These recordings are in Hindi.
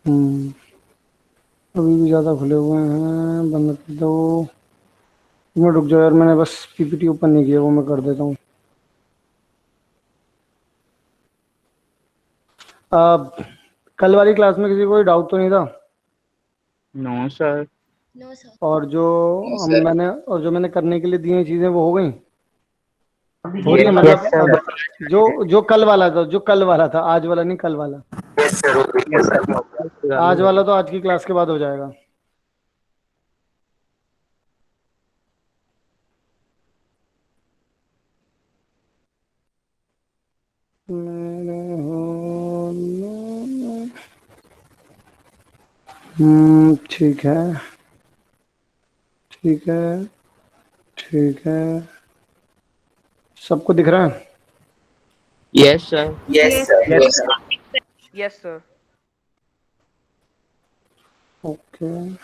हम्म, अभी भी ज़्यादा खुले हुए हैं, बंद कर दो। मैं रुक जाओ यार, मैंने बस पीपीटी ओपन नहीं किया, वो मैं कर देता हूँ। अब कल वाली क्लास में किसी को कोई डाउट तो नहीं था? No sir. No sir. और जो सर मैंने करने के लिए दी हैं चीज़ें वो हो गई? हो रही है यस मतलब? सर। अब जो कल वाला था, जो कल वाला था, आज वाला नहीं, कल वाला। Yes sir, yes sir. आज वाला तो आज की क्लास के बाद हो जाएगा। ठीक है, ठीक है, ठीक है। सबको दिख रहा है? Yes sir. Yes sir, yes yes sir. Sir. Yes sir. Okay,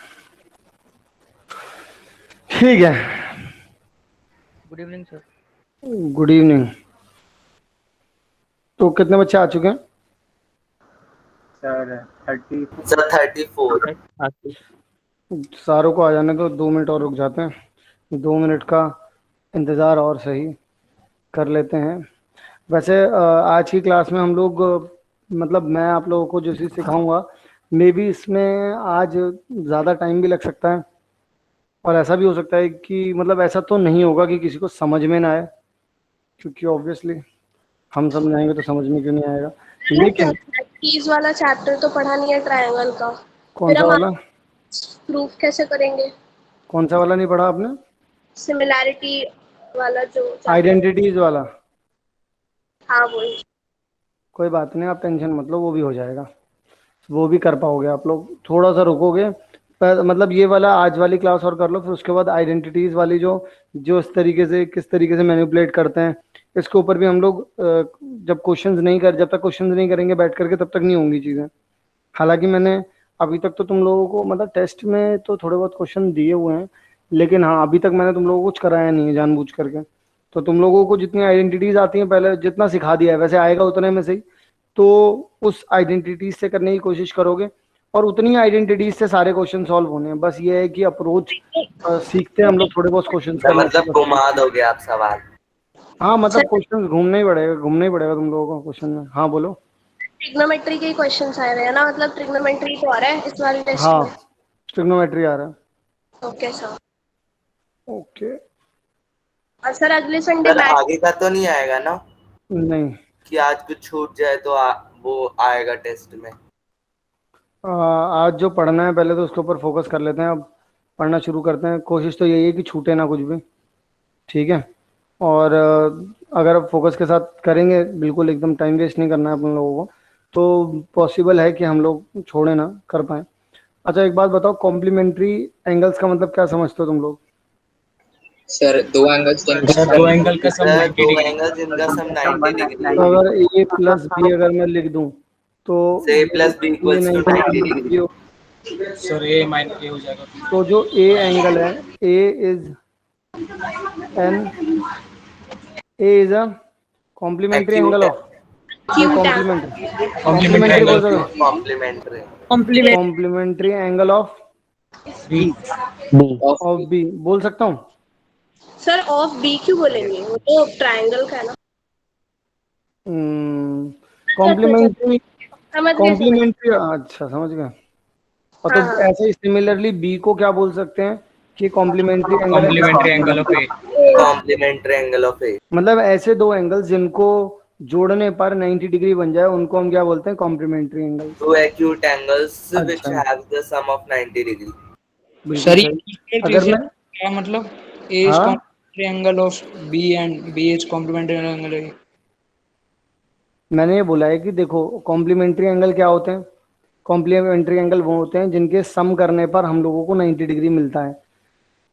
ठीक है। Good evening sir. Good evening. तो कितने बच्चे आ चुके हैं? सर 30। सर 34। सारों को आ जाने दो, 2 मिनट और रुक जाते हैं। 2 मिनट का इंतज़ार और सही कर लेते हैं। वैसे आज की क्लास में हम लोग मतलब मैं आप लोगों को जो चीज़ सिखाऊंगा, मे बी इसमें आज ज़्यादा टाइम भी लग सकता है, और ऐसा भी हो सकता है कि मतलब ऐसा तो नहीं होगा कि किसी को समझ में ना आए, क्योंकि ऑब्वियसली हम समझाएंगे तो समझ में क्यों नहीं आएगा। लेकिन चीज वाला चैप्टर तो पढ़ा नहीं है ट्रायंगल का। कौन फिर सा हम वाला? प्रूफ कैसे करेंगे? कौन सा वाला नहीं पढ़ा आपने? सिमिलैरिटी वाला जो चैप्टर। आइडेंटिटीज वाला? हाँ वही। कोई बात नहीं, आप टेंशन मत लो, वो भी हो जाएगा। वो भी कर पाओगे आप लोग, थोड़ा सा रुकोगे। पर मतलब ये वाला आज वाली क्लास और कर लो, फिर उसके बाद आइडेंटिटीज वाली जो जो इस तरीके से किस तरीके से मैनिपुलेट करते हैं, इसके ऊपर भी हम लोग जब तक क्वेश्चंस नहीं करेंगे बैठ करके, तब तक नहीं होंगी चीज़ें। हालांकि मैंने अभी तक तो तुम लोगों को मतलब टेस्ट में तो थोड़े बहुत क्वेश्चन दिए हुए हैं, लेकिन हाँ अभी तक मैंने तुम लोगों को कुछ कराया नहीं है जानबूझ करके। तो तुम लोगों को जितनी आइडेंटिटीज आती हैं, पहले जितना सिखा दिया है वैसे आएगा उतने में से ही। तो उस आइडेंटिटीज से करने की कोशिश करोगे, और उतनी आइडेंटिटीज से सारे क्वेश्चन सॉल्व होने हैं। बस ये है कि अप्रोच सीखते हैं हम लोग थोड़े बहुत क्वेश्चंस सर करना मतलब शुरू करते हैं। घुमा दोगे आप सवाल? हाँ मतलब सर क्वेश्चंस घूमना ही पड़ेगा तुम लोगों को क्वेश्चन में। हाँ बोलो। ट्रिग्नोमेट्री के क्वेश्चंस आए हुए हैं ना, मतलब ट्रिग्नोमेट्री तो आ रहा है इस वाले टेस्ट हाँ, में। ट्रिग्नोमेट्री आ रहा है। Okay sir. ओके। और सर अगले संडे सर मैथ। आगे का तो नहीं आएगा ना नहीं, कि आज कुछ छूट जाए तो वो आएगा टेस्ट में? आज जो पढ़ना है पहले तो उसके ऊपर फोकस कर लेते हैं। अब पढ़ना शुरू करते हैं। कोशिश तो यही है कि छूटे ना कुछ भी, ठीक है? और अगर आप फोकस के साथ करेंगे, बिल्कुल एकदम टाइम वेस्ट नहीं करना है अपन लोगों को, तो पॉसिबल है कि हम लोग छोड़े ना कर पाए। अच्छा एक बात बताओ, कॉम्प्लीमेंट्री एंगल्स का मतलब क्या समझते हो तुम लोग? सर दो एंगल्स जिनका सर सम दो एंगल का सम सर 90 दो डिग्री। एंगल्स जिनका सम 90 डिग्री तो हो। अगर ए प्लस बी अगर मैं लिख दूं, तो से जो plus B A equals to 90 90 degree. Degree हो, सर ए माइन ए हो जाएगा। तो जो ए एंगल है, A is an A is a complementary angle acute of, या क्यूट कॉम्प्लीमेंट्री? कॉम्प्लीमेंट्री कॉम्प्लीमेंट्री बोल एंगल सकते पे। हो? Complementary. Complement. Complementary angle of B. Of of B. B बोल सकता हूँ? सर ऑफ बी क्यों बोलेंगे, वो तो ट्रायंगल का है ना। अच्छा अच्छा अच्छा, कॉम्प्लीमेंट्री, समझ गए समझ गए। कॉम्प्लीमेंट्री, अच्छा समझ गए। और तो हाँ हाँ। ऐसे ही सिमिलरली बी को क्या बोल सकते हैं कि कॉम्प्लीमेंट्री एंगल है किसका? Complementary angle of A. Complementary angle of A. मतलब ऐसे दो एंगल्स जिनको जोड़ने पर 90 डिग्री बन जाए, उनको हम क्या बोलते हैं? Complementary angles. Two acute angles which अच्छा, have the sum of 90 degree. बिल्कुल सर सही। ये अगर ट्रिग्नोमेट्री मैं, क्या मतलब? ए इज हाँ complementary angle of B and B is complementary angle A. मैंने ये बोला है कि देखो, कॉम्प्लीमेंट्री एंगल क्या होते हैं? कॉम्प्लीमेंट्री एंगल वो होते हैं जिनके सम करने पर हम लोगों को 90 डिग्री मिलता है।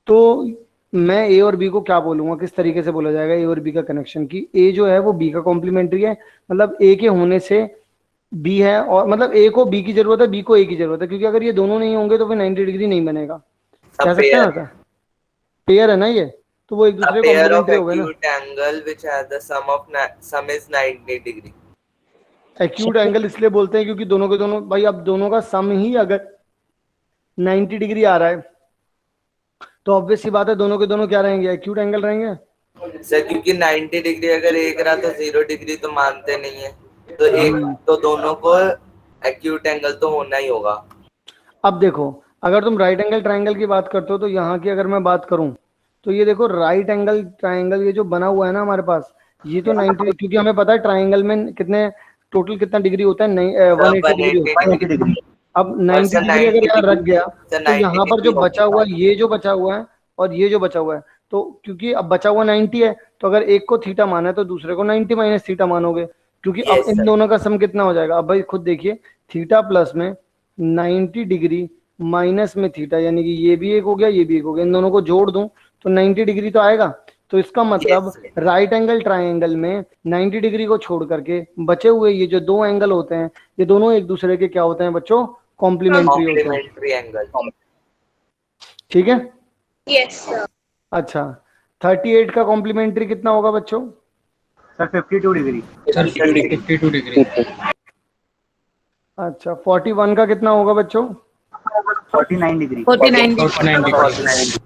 तो मैं ए और बी को क्या बोलूंगा, किस तरीके से बोला जाएगा ए और बी का कनेक्शन, कि ए जो है वो बी का कॉम्प्लीमेंट्री है, मतलब ए के होने से बी है, और मतलब ए को बी की जरूरत है, बी को ए की जरूरत है, क्योंकि अगर ये दोनों नहीं होंगे तो फिर 90 डिग्री नहीं बनेगा। अ कह सकते हैं पेयर ना क्या? पेयर है ना ये, तो वो एक a दूसरे pair of कॉम्प्लीमेंट्री हो गए ना। acute angle which has the sum is 90 degree. Acute angle इसलिए बोलते हैं क्योंकि दोनों के दोनों भाई, अब दोनों का सम ही अगर 90 डिग्री आ रहा है तो ऑब्वियस सी बात है दोनों के दोनों क्या रहेंगे, एक्यूट एंगल रहेंगे। सर क्योंकि 90 डिग्री अगर एक रहा तो 0 डिग्री तो मानते नहीं है, तो एक तो दोनों को एक्यूट एंगल तो होना ही होगा। अब देखो, अगर तुम राइट एंगल ट्राइंगल की बात करते हो तो यहाँ की अगर मैं बात करूं तो ये देखो राइट एंगल ट्राइंगल ये जो बना हुआ है ना हमारे पास, ये तो 90, क्योंकि हमें पता है ट्राइंगल में कितने टोटल कितना डिग्री होता है, 180 डिग्री होता है। 180 डिग्री। अब 90 डिग्री अगर यहाँ रख गया तो यहाँ पर जो बचा हुआ है, ये जो बचा हुआ है और ये जो बचा हुआ है, तो क्योंकि अब बचा हुआ 90 है तो अगर एक को थीटा माना है तो दूसरे को 90 माइनस थीटा मानोगे, क्योंकि अब इन दोनों का सम कितना हो जाएगा। अब भाई खुद देखिए, थीटा प्लस में 90 डिग्री माइनस में थीटा, यानी कि ये भी एक हो गया ये भी एक हो गया, इन दोनों को जोड़ दूं तो 90 डिग्री तो आएगा। तो इसका मतलब राइट एंगल ट्राइंगल में 90 डिग्री को छोड़ करके बचे हुए ये जो दो एंगल होते हैं, ये दोनों एक दूसरे के क्या होते हैं बच्चों, कॉम्प्लीमेंट्री होते हैं। Complementary angle. ठीक है, यस सर। अच्छा 38 का कॉम्प्लीमेंट्री कितना होगा बच्चों? Sir 52 degree. Sir 52 degree. अच्छा 41 का कितना होगा बच्चों? 49 degree. 49 degree.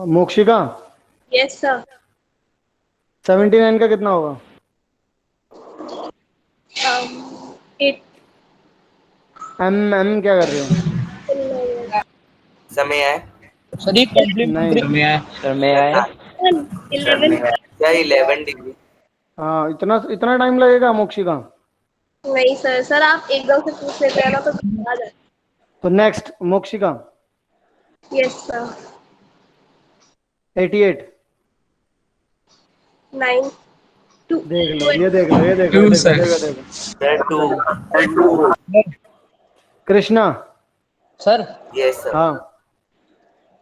Mokshika yes sir. 79 का कितना होगा? 8 एम क्या कर रहे हो? समय है सर ये कॉम्प्लीमेंट्री में है। सर मैं आया 11। क्या 11 डिग्री? हाँ, इतना इतना टाइम लगेगा मोक्षिका? नहीं सर, सर आप एकदम से पूछ लेते हैं ना तो आ जाए। तो नेक्स्ट मोक्षिका यस सर। 88। 9 2 देख लो, ये देख लो, ये देख लो, Two, देखो, sir. देखो, देखो। Sir 2। Krishna sir yes sir. हाँ,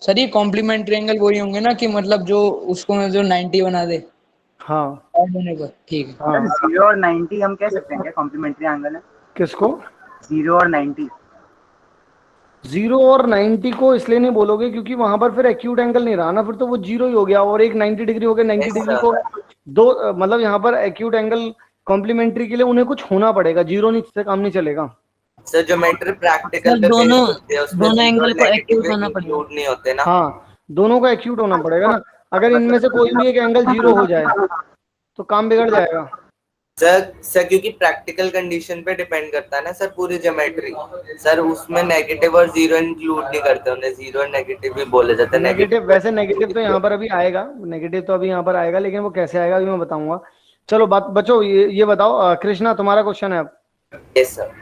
सर ये कॉम्प्लीमेंट्री एंगल वही होंगे ना कि मतलब जो उसको मैं जो 90 बना दे हाँ, ऐड होने पर, ठीक है। हाँ। 0 और 90 हम कह सकते हैं क्या कॉम्प्लीमेंट्री एंगल है? किसको? 0 और 90। 0 और 90 को इसलिए नहीं बोलोगे क्योंकि वहां पर फिर एक्यूट एंगल नहीं रहा ना, फिर तो वो 0 ही हो गया और एक 90 डिग्री हो गया। 90 Yes, डिग्री sir. को दो मतलब यहाँ पर एक्यूट एंगल कॉम्प्लीमेंट्री के लिए उन्हें कुछ होना पड़ेगा, 0 नहीं से काम नहीं चलेगा। सर ज्योमेट्री प्रैक्टिकल पे दोनों based होती है, उसमें दोनों एंगल को negative एक्यूट होना पड़ेगा। include नहीं होते ना। हाँ, दोनों का एक्यूट होना पड़ेगा ना। अगर इनमें से कोई भी एक एंगल 0 हो जाए तो काम बिगड़ जाएगा। सर क्योंकि प्रैक्टिकल कंडीशन पे डिपेंड करता है ना सर पूरी ज्योमेट्री। सर उसमें नेगेटिव और 0 इंक्लूड नहीं करते, उन्हें 0 और नेगेटिव भी बोले जाते हैं। नेगेटिव, वैसे नेगेटिव तो यहाँ पर अभी आएगा, नेगेटिव तो अभी यहाँ पर आएगा, लेकिन वो कैसे आएगा अभी मैं बताऊंगा। चलो बात बच्चों, ये बताओ कृष्णा तुम्हारा क्वेश्चन है अब। Yes sir.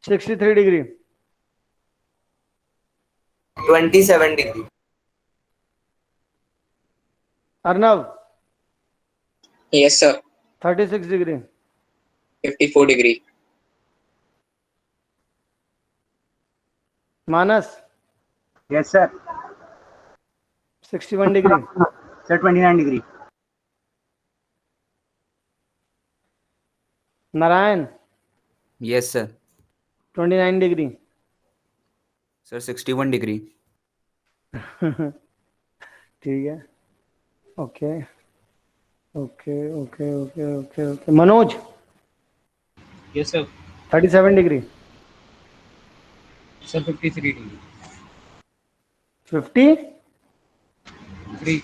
63 degree 27 degree. Arnav yes sir 36 degree 54 degree. Manas yes sir. 61 degree sir 29 degree. Narayan yes sir. 29 degree sir 61 degree. ठीक है, okay okay okay okay okay okay. Manoj yes sir. 37 degree sir 53 degree. 50 3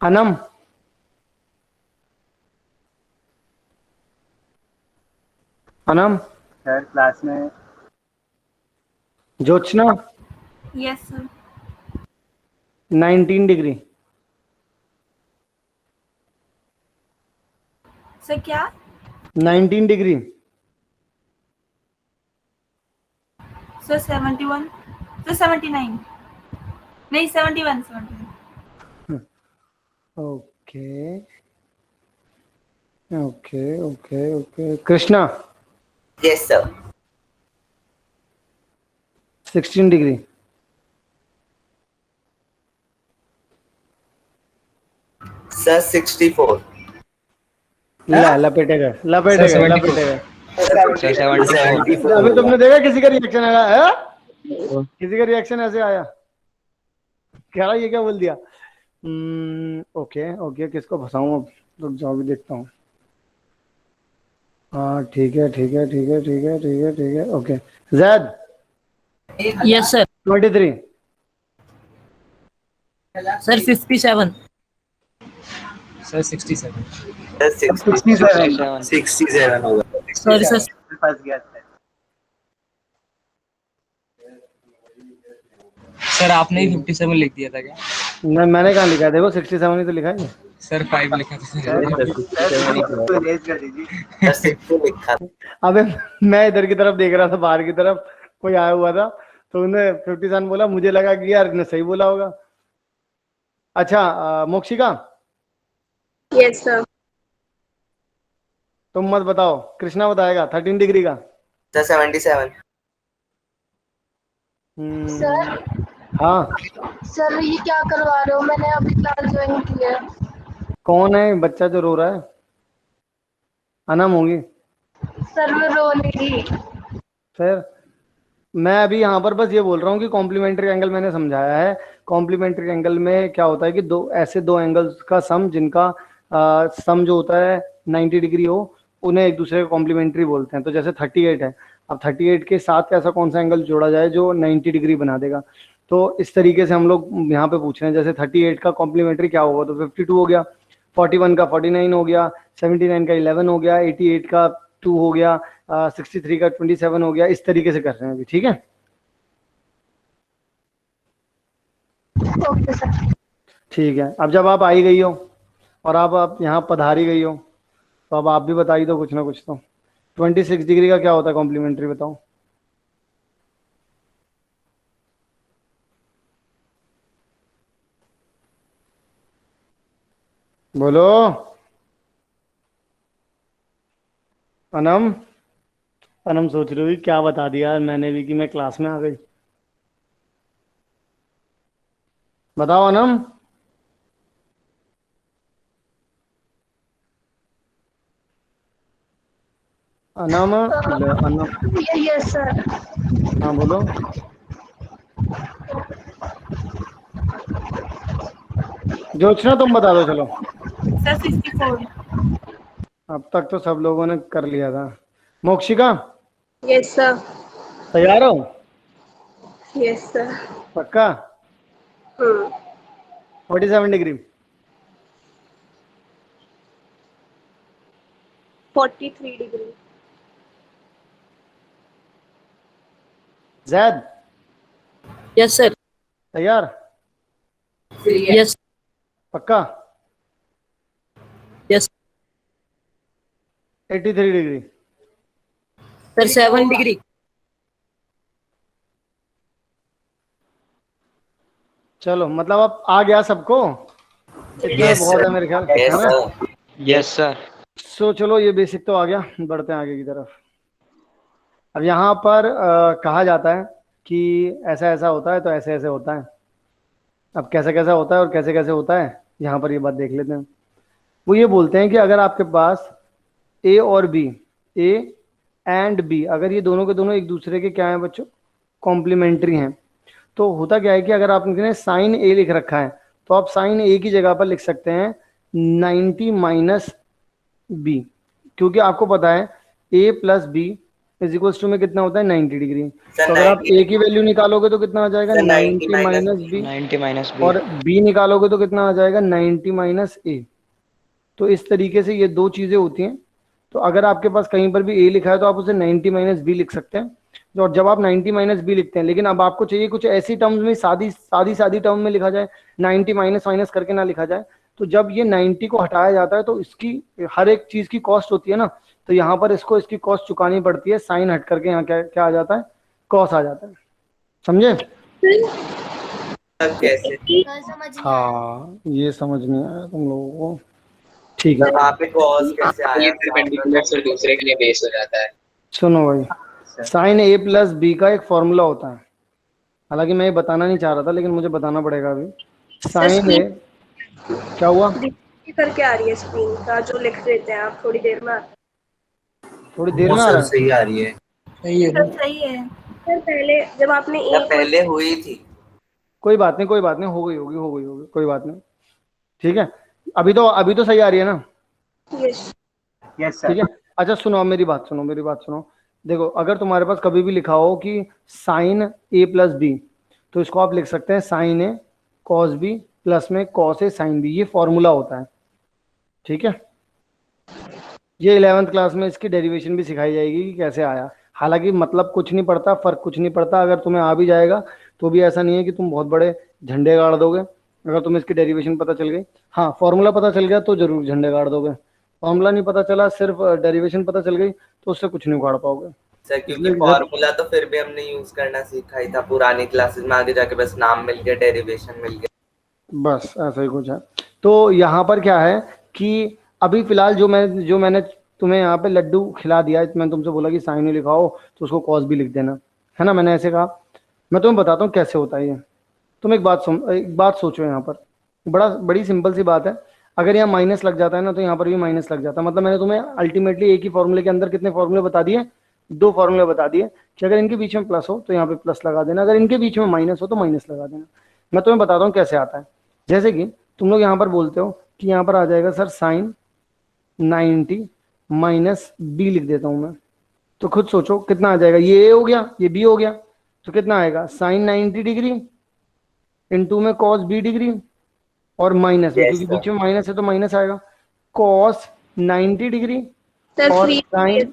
Anam Anam sir class में Jyotsna yes sir. 19 degree sir क्या? 19 डिग्री सर 71। सर 79 नहीं 71। Okay okay okay okay. Krishna yes sir. 16 degree sir 64। लपेटेगा लपेटेगा लपेटेगा। सर 74 अभी तुमने देखा किसी का रिएक्शन आया है? किसी का रिएक्शन ऐसे आया? कह रहा ये क्या बोल दिया। ओके ओके, किसको फंसाऊं अब, रुक जाओ भी देखता हूँ। हाँ ठीक है ठीक है ठीक है ठीक है ठीक है ठीक है, okay. Zaid yes sir. 23। Sir 57। Sir 67। Sir 67 67 होगा। Sorry sir. फंस गया था। सर आपने ही 57 लिख दिया था क्या? मैंने कहाँ लिखा है, देखो 67 ही तो लिखा है। सर 5 लिखा था सर। रेज कर दीजिए। सर 60 लिखा था। अबे मैं इधर की तरफ देख रहा था, बाहर की तरफ कोई आया हुआ था, तो उन्होंने 57 बोला, मुझे लगा कि यार ने सही बोला होगा। अच्छा मोक्षिका यस सर। तुम मत बताओ, कृष्णा बताएगा 13 डिग्री का। सर 77। सर हाँ सर ये क्या करवा रहे हो, मैंने अभी क्लास ज्वाइन की है। कौन है बच्चा जो रो रहा है? अनम होंगी। सर मैं रो नहीं रही। फिर मैं अभी यहाँ पर बस ये बोल रहा हूँ कि कॉम्प्लीमेंट्री एंगल मैंने समझाया है। कॉम्प्लीमेंट्री एंगल में क्या होता है कि दो एंगल्स का सम, जिनका सम जो होता है 90 डिग्री हो, उन्हें एक दूसरे को कॉम्प्लीमेंट्री बोलते हैं। तो जैसे 38 है, अब 38 के साथ ऐसा कौन सा एंगल जोड़ा जाए जो 90 डिग्री बना देगा। तो इस तरीके से हम लोग यहाँ पे पूछ रहे हैं, जैसे 38 का कॉम्प्लीमेंट्री क्या होगा, तो 52 हो गया, 41 का 49 हो गया, 79 का 11 हो गया, 88 का 2 हो गया, 63 का 27 हो गया। इस तरीके से कर रहे हैं अभी, ठीक है। Okay sir. ठीक है, अब जब आप आई गई हो और आप यहाँ पधारी गई हो, तो अब आप भी बताइए दो कुछ ना कुछ तो। 26 डिग्री का क्या होता है कॉम्प्लीमेंट्री, बताओ। बोलो अनम। अनम सोच रही हुई क्या बता दिया यार मैंने भी कि मैं क्लास में आ गई। बताओ अनम। अनम अनम। Yes sir. हाँ बोलो। जोशना तुम बता दो चलो। सर 64। अब तक तो सब लोगों ने कर लिया था। मोक्षिका यस सर। तैयार हो? Yes sir. पक्का? 47 degree. 43 degree. Zaid yes sir. तैयार? यस। पक्का? Yes 83 degree. Sir 7 degree. चलो मतलब अब आ गया सबको, इतना Yes, बहुत sir. है मेरे ख्याल, Yes, है ना। sir. Yes sir. सो चलो ये बेसिक तो आ गया, बढ़ते हैं आगे की तरफ। अब यहाँ पर कहा जाता है कि ऐसा ऐसा होता है तो ऐसे ऐसे होता है। अब कैसा कैसा होता है और कैसे कैसे होता है, यहाँ पर ये बात देख लेते हैं। वो ये बोलते हैं कि अगर आपके पास ए और बी, ए एंड बी, अगर ये दोनों के दोनों एक दूसरे के क्या हैं बच्चों, कॉम्प्लीमेंट्री हैं, तो होता क्या है कि अगर आपने साइन ए लिख रखा है, तो आप साइन ए की जगह पर लिख सकते हैं 90 माइनस बी, क्योंकि आपको पता है A plus B is equal to में कितना होता है 90 डिग्री। सर, तो अगर आप 90 ए की वैल्यू निकालोगे तो कितना आ जाएगा, सर, 90 90 माइनस बी, 90 माइनस और बी निकालोगे तो कितना आ जाएगा 90 माइनस ए। तो इस तरीके से ये दो चीजें होती हैं। तो अगर आपके पास कहीं पर भी ए लिखा है तो आप उसे 90 माइनस बी लिख सकते हैं। और जब आप 90 माइनस बी लिखते हैं, लेकिन अब आपको चाहिए कुछ ऐसी टर्म्स में सादी टर्म में लिखा जाए, 90 माइनस माइनस करके ना लिखा जाए। तो जब ये 90 को हटाया जाता है तो इसकी हर एक चीज की कॉस्ट होती है ना, तो यहाँ पर इसको इसकी कॉस्ट चुकानी पड़ती है। साइन हट करके यहाँ क्या क्या आ जाता है, कॉस आ जाता है। समझे? सर कैसे? हाँ ये समझ नहीं आया तुम लोगों को, ठीक है। वहाँ पे cos कैसे आया? से दूसरे के लिए बेस हो जाता है। सुनो भाई, साइन ए प्लस बी का एक फॉर्मूला होता है, हालांकि मैं ये बताना नहीं चाह रहा था लेकिन मुझे बताना पड़ेगा अभी। साइन ए क्या हुआ, करके आ रही है स्क्रीन का जो लिख देते हैं आप, थोड़ी देर में। थोड़ी देर में आ रहा है। सही आ रही है। सही है। सर सही है। सर पहले जब आपने या पहले हुई थी। कोई बात नहीं, कोई बात नहीं, हो गई होगी, हो गई होगी, कोई बात नहीं। ठीक है, अभी तो सही आ रही है ना? यस। यस ठीक सर। है। अच्छा सुनो, अब मेरी बात सुनो, मेरी बात सुनो। देखो, अगर तुम्हारे पास कभी भी लिखा हो कि साइन ए प्लस बी, तो इसको आप लिख सकते हैं साइन ए कॉस बी प्लस में कॉस ए साइन बी, ये फॉर्मूला होता है। ठीक है, ये 11th क्लास में इसकी डेरिवेशन भी सिखाई जाएगी कि कैसे आया। हालांकि मतलब कुछ नहीं पड़ता, फर्क कुछ नहीं पड़ता, अगर तुम्हें आ भी जाएगा तो भी ऐसा नहीं है कि तुम बहुत बड़े झंडे गाड़ दोगे अगर तुम्हें इसकी डेरिवेशन पता चल गई। हाँ, फॉर्मूला पता चल गया तो जरूर झंडे गाड़ दोगे, फॉर्मूला नहीं पता चला, सिर्फ डेरिवेशन पता चल गई तो उससे कुछ नहीं उखाड़ पाओगे। सर क्योंकि इसलिए फॉर्मूला तो फिर भी हमने यूज करना सीखा ही था पुरानी क्लासेस में, आगे जाके बस नाम मिल गया, डेरिवेशन मिल गया। बस ऐसा ही कुछ है। तो यहाँ पर क्या है कि अभी फिलहाल जो मैंने तुम्हें यहाँ पे लड्डू खिला दिया, मैंने तुमसे बोला कि साइन लिखाओ तो उसको कॉस भी लिख देना, है ना? मैंने ऐसे कहा। मैं तुम्हें बताता हूँ कैसे होता है ये। तुम एक बात सोचो, यहाँ पर बड़ी सिंपल सी बात है। अगर यहाँ माइनस लग जाता है ना, तो यहाँ पर भी माइनस लग जाता है। मतलब मैंने तुम्हें अल्टीमेटली एक ही फॉर्मूले के अंदर कितने फॉर्मूले बता दिए? 2 फॉर्मूले बता दिए कि अगर इनके बीच में प्लस हो तो यहाँ पे प्लस लगा देना, अगर इनके बीच में माइनस हो तो माइनस लगा देना। मैं तुम्हें बताता हूँ कैसे आता है। जैसे कि तुम लोग यहाँ पर बोलते हो कि यहाँ पर आ जाएगा सर साइन 90 माइनस बी, लिख देता हूँ मैं। तो खुद सोचो कितना आ जाएगा, ये ए हो गया, ये बी हो गया, तो कितना आएगा? साइन 90 डिग्री इंटू में कॉस बी डिग्री, और माइनस में, क्योंकि बीच में माइनस है तो माइनस आएगा, कॉस 90 डिग्री सर और फ्री। Sine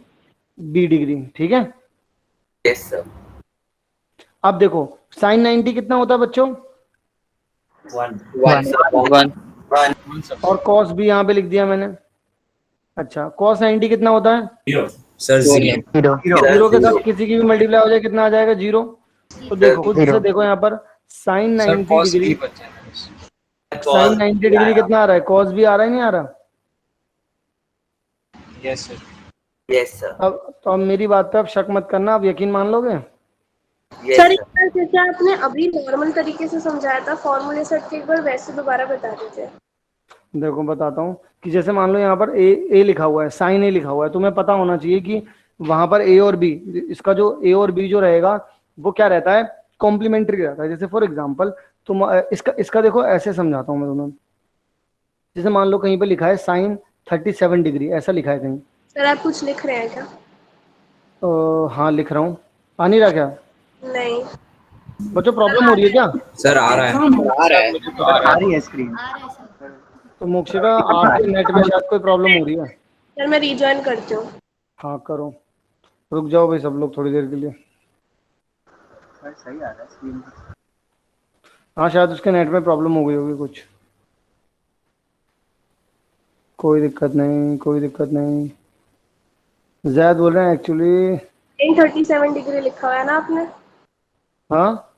B degree. ठीक है, यस सर। अब देखो साइन 90 कितना होता है बच्चों? 1 और कॉस बी यहाँ पे लिख दिया मैंने। अच्छा, कॉस 90 कितना होता है? सर 0। जीरो के साथ किसी की भी मल्टीप्लाई हो जाए कितना आ जाएगा? 0। तो देखो खुद से देखो यहाँ पर साइन 90 डिग्री, साइन 90 डिग्री कितना आ रहा है? कॉस भी आ रहा है, नहीं आ रहा? Yes sir. Yes sir. अब मेरी बात पे आप शक मत करना, आप यकीन मान लोगे। सर एक बार जैसे आपने अभी नॉर्मल तरीके से समझाया था फॉर्मूले सेट के, एक बार वैसे दोबारा बता दीजिए। देखो बताता हूँ कि जैसे मान लो यहाँ पर ए लिखा हुआ है, साइन ए लिखा हुआ है, तुम्हें पता होना चाहिए कि वहां पर ए और बी, इसका जो ए और बी जो रहेगा वो क्या रहता है? कॉम्प्लीमेंट्री रहता है। जैसे फॉर एग्जांपल तुम इसका देखो ऐसे समझाता हूँ मैं तुम्हें। जैसे मान लो कहीं पे लिखा है साइन 37 डिग्री, ऐसा लिखा है कहीं। सर आप कुछ लिख रहे हैं क्या? हाँ लिख रहा हूँ। आ नहीं रहा क्या नहीं। बच्चों? प्रॉब्लम हो रही है क्या? सर आ रहा है। आ रही है स्क्रीन। तो मोक्षिका आपके नेट में शायद कोई प्रॉब्लम हो रही है। सर मैं रिज्वाइन करती हूँ। हाँ करो, रुक जाओ भाई सब लोग थोड़ी देर के लिए। सर सही आ रहा है स्क्रीन। हाँ शायद उसके नेट में प्रॉब्लम हो गई होगी कुछ। कोई दिक्कत नहीं, कोई दिक्कत नहीं। जैद बोल रहे हैं एक्चुअली। साइन 37 डिग्री लिखा हुआ है ना आपने? हाँ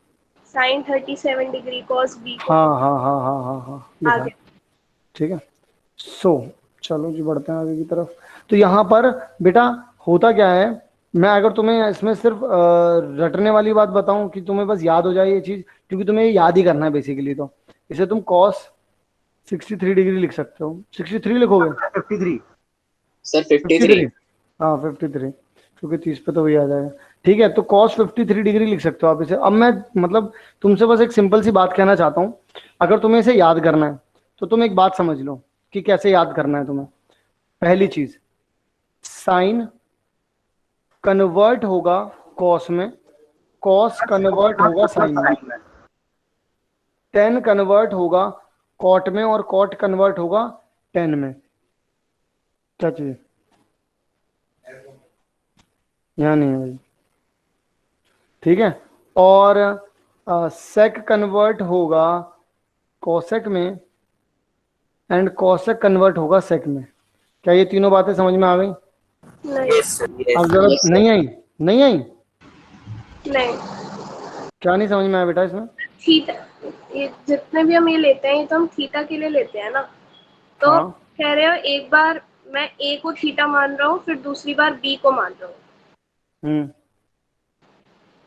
साइन 37 डिग्री कॉस बी। हाँ हाँ हाँ हाँ हाँ हाँ लिखा है। आगे। ठीक है, चलो जी बढ़ते हैं आगे की तरफ। तो यहाँ पर बेटा होता क्या है, मैं अगर तुम्हें इसमें सिर्फ रटने वाली बात बताऊं कि तुम्हें बस याद हो जाए ये चीज, क्योंकि तुम्हें ये याद ही करना है बेसिकली। तो इसे तुम cos 63 डिग्री लिख सकते हो। 63 लिखोगे? 53 सर 53। हाँ 53, क्योंकि 30 पे तो वही आ जाएगा। ठीक है, तो cos 53 डिग्री लिख सकते हो आप इसे। अब मैं मतलब तुमसे बस एक सिंपल सी बात कहना चाहता हूँ, अगर तुम्हें इसे याद करना है तो तुम एक बात समझ लो कि कैसे याद करना है तुम्हें। पहली चीज, साइन कन्वर्ट होगा कॉस में, कॉस कन्वर्ट होगा साइन में, टेन कन्वर्ट होगा कॉट में, और कॉट कन्वर्ट होगा टेन में। क्या चाहिए? यहाँ नहीं है भाई। ठीक है, और सेक कन्वर्ट होगा कोसेक में, एंड कोसेक कन्वर्ट होगा सेक में। क्या ये तीनों बातें समझ में आ गई? नहीं। अब जरूरत नहीं आई? नहीं आई? नहीं। क्या नहीं समझ में आया बेटा इसमें? थीटा, ये जितने भी हम ये लेते हैं ये तो हम थीटा के लिए लेते हैं ना। तो हाँ। कह रहे हो एक बार मैं ए को थीटा मान रहा हूँ, फिर दूसरी बार बी को मान रहा हूँ।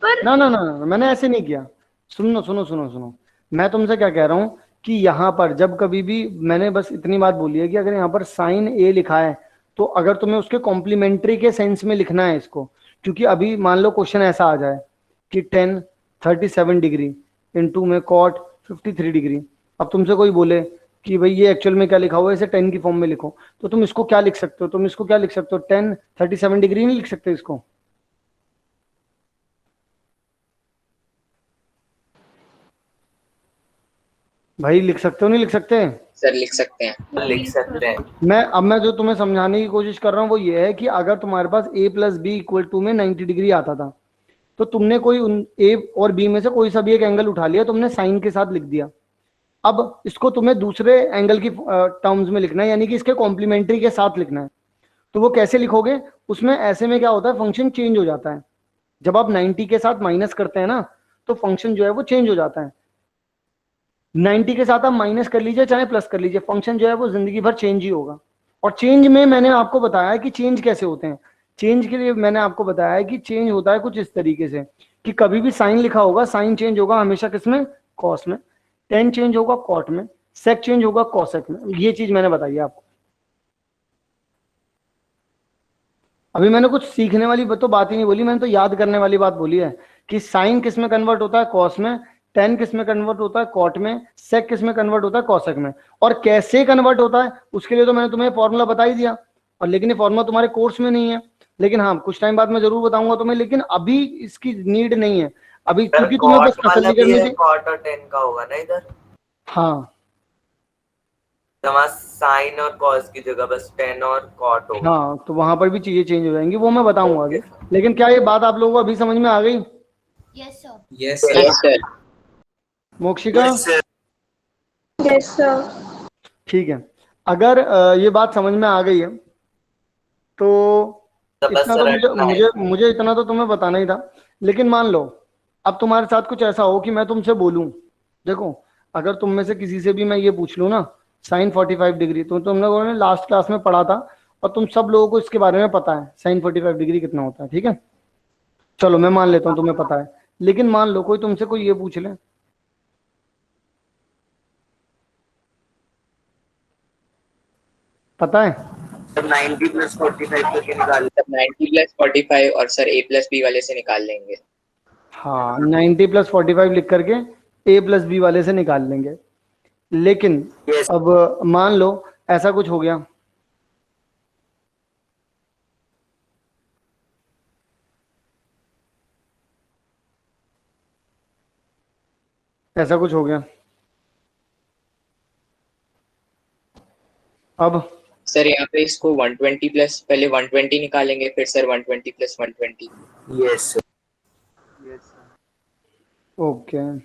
पर ना ना ना ना, मैंने ऐसे नहीं किया। सुनो सुनो सुनो सुनो, मैं तुमसे क्या कह रहा हूँ कि यहाँ पर जब कभी भी, मैंने बस इतनी बात बोली है कि अगर यहाँ पर साइन ए लिखा है तो अगर तुम्हें उसके कॉम्प्लीमेंट्री के सेंस में लिखना है इसको, क्योंकि अभी मान लो क्वेश्चन ऐसा आ जाए कि 10 37 डिग्री इनटू में कॉट 53 डिग्री। अब तुमसे कोई बोले कि भाई ये एक्चुअल में क्या लिखा हुआ है, इसे 10 की फॉर्म में लिखो, तो तुम इसको क्या लिख सकते हो, तुम इसको क्या लिख सकते हो, 10 37 डिग्री नहीं लिख सकते इसको? भाई लिख सकते हो नहीं लिख सकते? सर लिख सकते हैं। लिख सकते हैं। मैं जो तुम्हें समझाने की कोशिश कर रहा हूँ वो ये है कि अगर तुम्हारे पास a plus B equal to में 90 डिग्री आता था, तो तुमने कोई उन ए और बी में से कोई सा भी एक एंगल उठा लिया, तुमने साइन के साथ लिख दिया। अब इसको तुम्हें दूसरे एंगल की टर्म्स में लिखना है, यानी कि इसके कॉम्प्लीमेंट्री के साथ लिखना है। तो वो कैसे लिखोगे? उसमें ऐसे में क्या होता है, फंक्शन चेंज हो जाता है। जब आप 90 के साथ माइनस करते हैं ना, तो फंक्शन जो है वो चेंज हो जाता है। 90 के साथ आप माइनस कर लीजिए चाहे प्लस कर लीजिए, फंक्शन जो है वो जिंदगी भर चेंज ही होगा। और चेंज में मैंने आपको बताया कि चेंज कैसे होते हैं। चेंज के लिए मैंने आपको बताया कि चेंज होता है कुछ इस तरीके से कि कभी भी साइन लिखा होगा, साइन चेंज होगा हमेशा किसमें? कॉस में। टेन चेंज होगा कॉट में, सेक चेंज होगा कॉसेक में। ये चीज मैंने बताई आपको। अभी मैंने कुछ सीखने वाली तो बात ही नहीं बोली, मैंने तो याद करने वाली बात बोली है कि साइन किस में कन्वर्ट होता है? कॉस में। टेन किस में कन्वर्ट होता है? कॉट में। सेक किस में कन्वर्ट होता है? कॉसेक में। और कैसे कन्वर्ट होता है उसके लिए तो मैंने तुम्हें फॉर्मूला बता ही दिया, और लेकिन ये फॉर्मूला तुम्हारे कोर्स में नहीं है। लेकिन हाँ, कुछ टाइम बाद मैं जरूर बताऊंगा तुम्हें, लेकिन अभी इसकी नीड नहीं है अभी, क्योंकि तुम्हें बस तसल्ली करनी थी। कॉट और टेन का होगा ना इधर? हाँ तो वहाँ साइन और कॉस की जगह बस टेन और कॉट होगा। हाँ, तो वहां पर भी चीजें चेंज हो जाएंगी, वो मैं बताऊंगा आगे। लेकिन क्या ये बात आप लोगों को अभी समझ में आ गई? Yes, sir. Yes yes sir. Mokshika? Yes sir. ठीक है, अगर ये बात समझ में आ गई है तो तो बस इतना तो सर मुझे रटना है। मुझे मुझे इतना तो तुम्हें बताना ही था। लेकिन मान लो अब तुम्हारे साथ कुछ ऐसा हो कि मैं तुमसे बोलूं, देखो अगर तुम में से किसी से भी मैं ये पूछ लूं ना, साइन 45 डिग्री, तो तुम लोगों ने लास्ट क्लास में पढ़ा था और तुम सब लोगों को इसके बारे में पता है साइन 45 डिग्री कितना होता है, ठीक है? चलो मैं मान लेता हूँ तुम्हें पता है। लेकिन मान लो कोई तुमसे कोई ये पूछ ले, पता है? तब 90 प्लस 45 करके निकाल। तब 90 प्लस 45 और सर a प्लस बी वाले से निकाल लेंगे। हाँ, 90 प्लस 45 लिख करके ए प्लस बी वाले से निकाल लेंगे। लेकिन Yes. अब मान लो ऐसा कुछ हो गया, ऐसा कुछ हो गया, अब सर यहाँ पे इसको 120 प्लस पहले 120 निकालेंगे, फिर sir 120 plus 120। Yes yes okay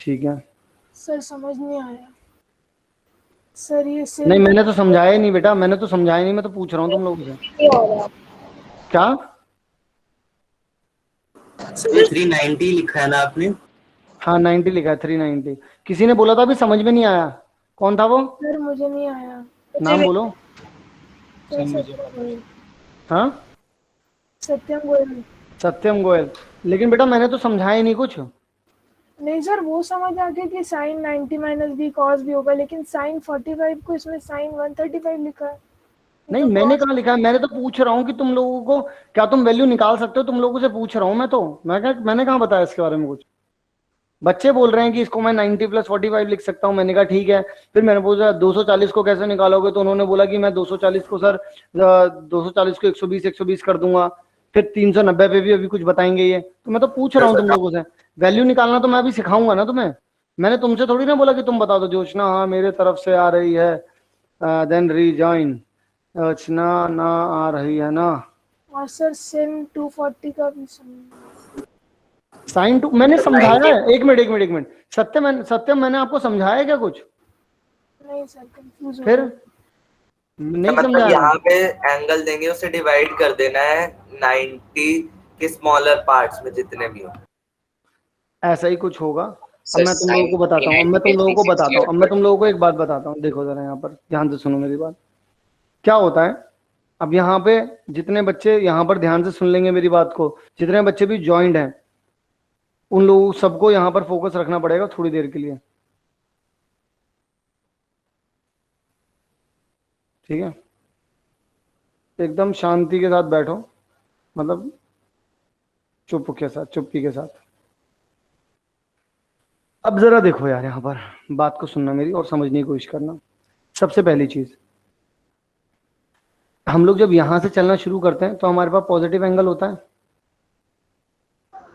ठीक है। सर समझ नहीं आया सर, ये से नहीं मैंने तो समझाया ही नहीं बेटा, मैंने तो समझाया नहीं, मैं तो पूछ रहा हूँ तुम लोगों से। ये हो रहा है। क्या? सर 390 लिखा है ना आपने? हाँ 90 लिखा है, 390। किसी ने बोला था अभी समझ में नहीं आया, कौन था वो? सर मुझे नहीं आया। नाम बोलो। सर सत्यम गोयल। हाँ सत्यम गोयल। सत्यम गोयल। लेकिन बेटा मैंने तो समझाया ही नहीं कुछ। नहीं सर, वो समझ आ गया कि साइन 90 माइनस बी कॉस भी होगा, लेकिन साइन 45 को इसमें साइन 135 लिखा है। नहीं तो मैंने cos- कहाँ लिखा है, मैंने तो पूछ रहा हूँ कि तुम लोगों को क्या तुम वैल्यू निकाल सकते हो, तुम लोगों से पूछ रहा हूँ मैं तो। मैंने कहाँ बताया इसके बारे में कुछ? बच्चे बोल रहे हैं कि इसको मैं 90 प्लस 45 लिख सकता हूँ, मैंने कहा ठीक है। फिर मैंने पूछा 240 को कैसे निकालोगे, तो उन्होंने बोला कि मैं 240 को सर 240 को 120 कर दूंगा। फिर 390 पे भी अभी कुछ बताएंगे ये, तो मैं तो पूछ रहा हूँ तुम लोगों से। वैल्यू निकालना तो मैं अभी सिखाऊंगा ना तुम्हें, मैंने तुमसे थोड़ी ना बोला कि तुम बता दो। जोशना हाँ मेरे तरफ से आ रही है, देन रीजॉइन। अर्चना ना आ रही है ना। और सर sin 240 का भी समझ। साइन टू मैंने समझाया है, एक मिनट सत्यम मैंने आपको समझाया है क्या कुछ? नहीं सर, कंफ्यूज हो फिर गया। नहीं मतलब समझाया? यहाँ पे एंगल देंगे, उसे डिवाइड कर देना है 90 के स्मॉलर पार्ट्स में जितने भी हो। ऐसा ही कुछ होगा। अब सर मैं तुम लोगों को बताता हूँ, अब मैं तुम लोगों को एक बात बताता हूँ, देखो जरा यहाँ पर ध्यान से सुनो मेरी बात। क्या होता है, अब यहाँ पे जितने बच्चे यहाँ पर ध्यान से सुन लेंगे मेरी बात को, जितने बच्चे भी ज्वाइंट हैं उन लोगों सबको यहाँ पर फोकस रखना पड़ेगा थोड़ी देर के लिए, ठीक है? एकदम शांति के साथ बैठो, मतलब चुप्पी के साथ। अब जरा देखो यार, यहाँ पर बात को सुनना मेरी और समझने की कोशिश करना। सबसे पहली चीज, हम लोग जब यहाँ से चलना शुरू करते हैं तो हमारे पास पॉजिटिव एंगल होता है।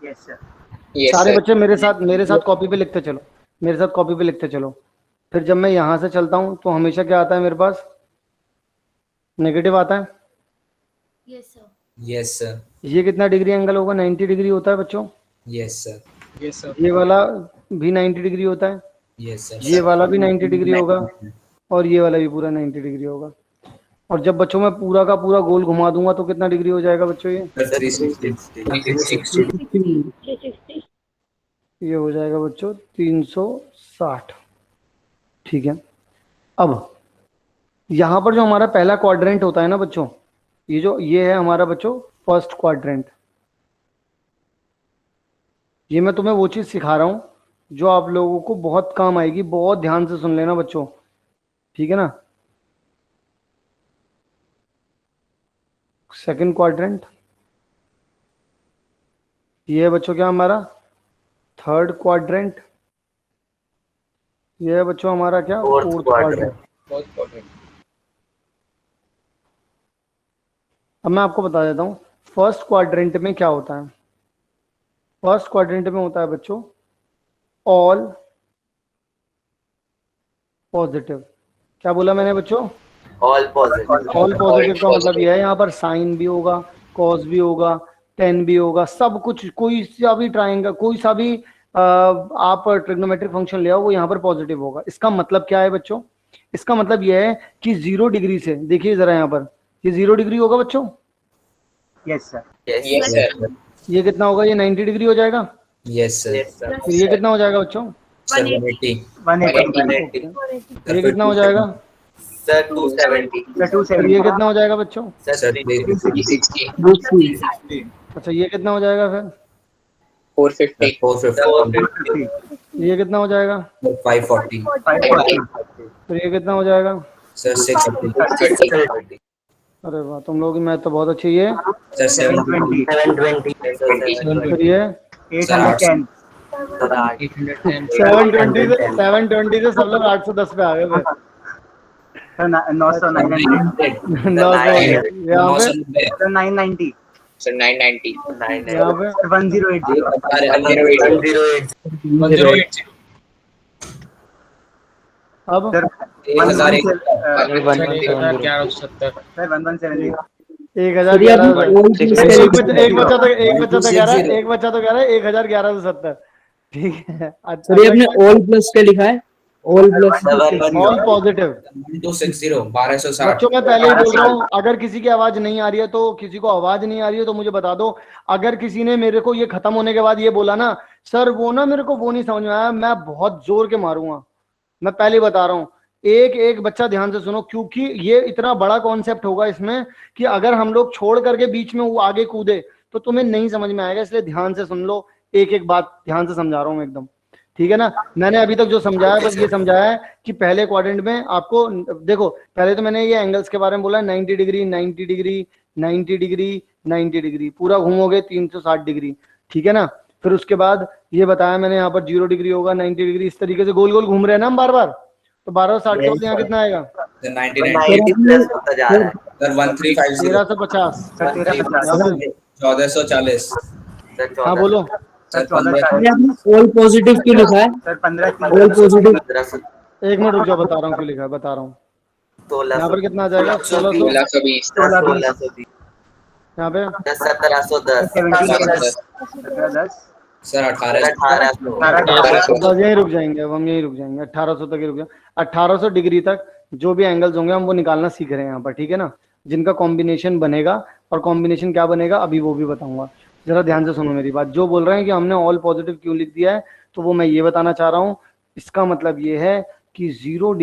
Yes sir. सारे बच्चे मेरे साथ कॉपी पे लिखते चलो, मेरे साथ कॉपी पे लिखते चलो। फिर जब मैं यहाँ से चलता हूँ तो हमेशा क्या आता है मेरे पास? नेगेटिव आता है। Yes sir. ये कितना डिग्री एंगल होगा? 90 डिग्री होता है बच्चों। Yes sir. ये वाला भी 90 डिग्री होता है। Yes sir. ये वाला भी 90 डिग्री होगा और ये वाला भी पूरा 90 डिग्री होगा। और जब बच्चों मैं पूरा का पूरा गोल घुमा दूंगा तो कितना डिग्री हो जाएगा बच्चों? ये हो जाएगा बच्चों 360। ठीक है। अब यहाँ पर जो हमारा पहला क्वाड्रेंट होता है ना बच्चों, ये है हमारा बच्चों फर्स्ट क्वाड्रेंट। ये मैं तुम्हें वो चीज सिखा रहा हूं जो आप लोगों को बहुत काम आएगी। बहुत ध्यान से सुन लेना बच्चों, ठीक है ना। सेकंड क्वाड्रेंट ये है बच्चों क्या हमारा? थर्ड क्वाड्रेंट ये है बच्चों हमारा क्या? Fourth quadrant. अब मैं आपको बता देता हूं फर्स्ट क्वाड्रेंट में क्या होता है। फर्स्ट क्वाड्रेंट में होता है बच्चों ऑल पॉजिटिव। क्या बोला मैंने बच्चों? All positive. ऑल पॉजिटिव का मतलब यह है यहाँ पर साइन भी होगा, कॉस भी होगा, टेन भी होगा, सब कुछ। कोई सा भी ट्राइंगल, कोई सा भी आप ट्रिग्नोमेट्रिक फंक्शन ले आओ वो यहाँ पर पॉजिटिव होगा। इसका मतलब क्या है बच्चों? इसका मतलब यह है कि 0 डिग्री से, देखिए जरा यहाँ पर, ये 0 डिग्री होगा बच्चों। Yes sir. Yes sir. ये कितना होगा? ये 90 डिग्री हो जाएगा। Yes sir. फिर ये कितना हो जाएगा बच्चों? 180। 180। ये कितना हो जाएगा? सर 270। सर फिर 270। ये कितना हो जाएगा बच्चों? सर 360। अच्छा ये कितना हो जाएगा? फिर 450। 450। ये कितना हो जाएगा? 540 फिर ये कितना हो जाएगा? सर 630 अरे वाह, तुम लोगों की मैथ तो बहुत अच्छी है। सर 720 फिर ये 810। 720 से सब लोग 810 पे आ गए थे। सर 990। 900 यहाँ पे, सर 990। सर 990। यहाँ पे 1080। 1080। अब सर 1000। सर 1170। 1011। एक बच्चा तो कह रहा है 1170। ठीक है। अच्छा सर ये आपने ऑल प्लस क्या लिखा है? All plus all positive. 1260 1260 बच्चों मैं पहले ही बोल रहा हूँ, अगर किसी की आवाज नहीं आ रही है तो, किसी को आवाज नहीं आ रही है तो मुझे बता दो। अगर किसी ने मेरे को ये खत्म होने के बाद ये बोला ना, सर वो ना मेरे को वो नहीं समझ में आया, मैं बहुत जोर के मारूंगा। मैं पहले ही बता रहा हूँ, एक एक बच्चा ध्यान से सुनो, क्योंकि ये इतना बड़ा कॉन्सेप्ट होगा इसमें कि अगर हम लोग छोड़ करके बीच में वो आगे कूदे तो तुम्हें नहीं समझ में आएगा। इसलिए ध्यान से सुन लो, एक एक बात ध्यान से समझा रहा हूँ एकदम, ठीक है ना। मैंने अभी तक जो समझाया बस ये समझाया है कि पहले क्वाड्रेंट में आपको देखो, पहले तो मैंने ये एंगल्स के बारे में बोला, 90 डिग्री 90 डिग्री 90 डिग्री 90 डिग्री, पूरा घूमोगे 360 डिग्री, ठीक है ना। फिर उसके बाद ये बताया मैंने यहाँ पर 0 डिग्री होगा, 90 डिग्री, इस तरीके से गोल गोल घूम रहे हैं ना हम बार बार, तो 1260 के बाद यहाँ कितना आएगा? 90 प्लस होता जा रहा है। सर 1350 1350। सर 1350। 1440 हाँ बोलो। सर 1440। आपने ऑल पॉजिटिव क्यों लिखा है? सर 15। ऑल पॉजिटिव 1 मिनट रुक जाओ, बता रहा हूँ क्यों लिखा है, बता रहा हूँ। यहाँ पर कितना आ जाएगा? 1600। 1620। 1620। यहाँ पे 1710। 1710। सर 1800 बस यही रुक जाएंगे, अब हम यही रुक जाएंगे, 1800 तक ही रुक जाएंगे। 1800 डिग्री तक जो भी एंगल्स होंगे हम वो निकालना सीख रहे हैं यहाँ पर, ठीक है ना। जिनका कॉम्बिनेशन बनेगा, और कॉम्बिनेशन क्या बनेगा अभी वो भी बताऊंगा। जरा ध्यान से सुनो मेरी बात। जो बोल रहे हैं कि हमने ऑल पॉजिटिव क्यों लिख दिया है, तो वो मैं ये बताना चाह रहा हूँ। इसका मतलब ये है कि 0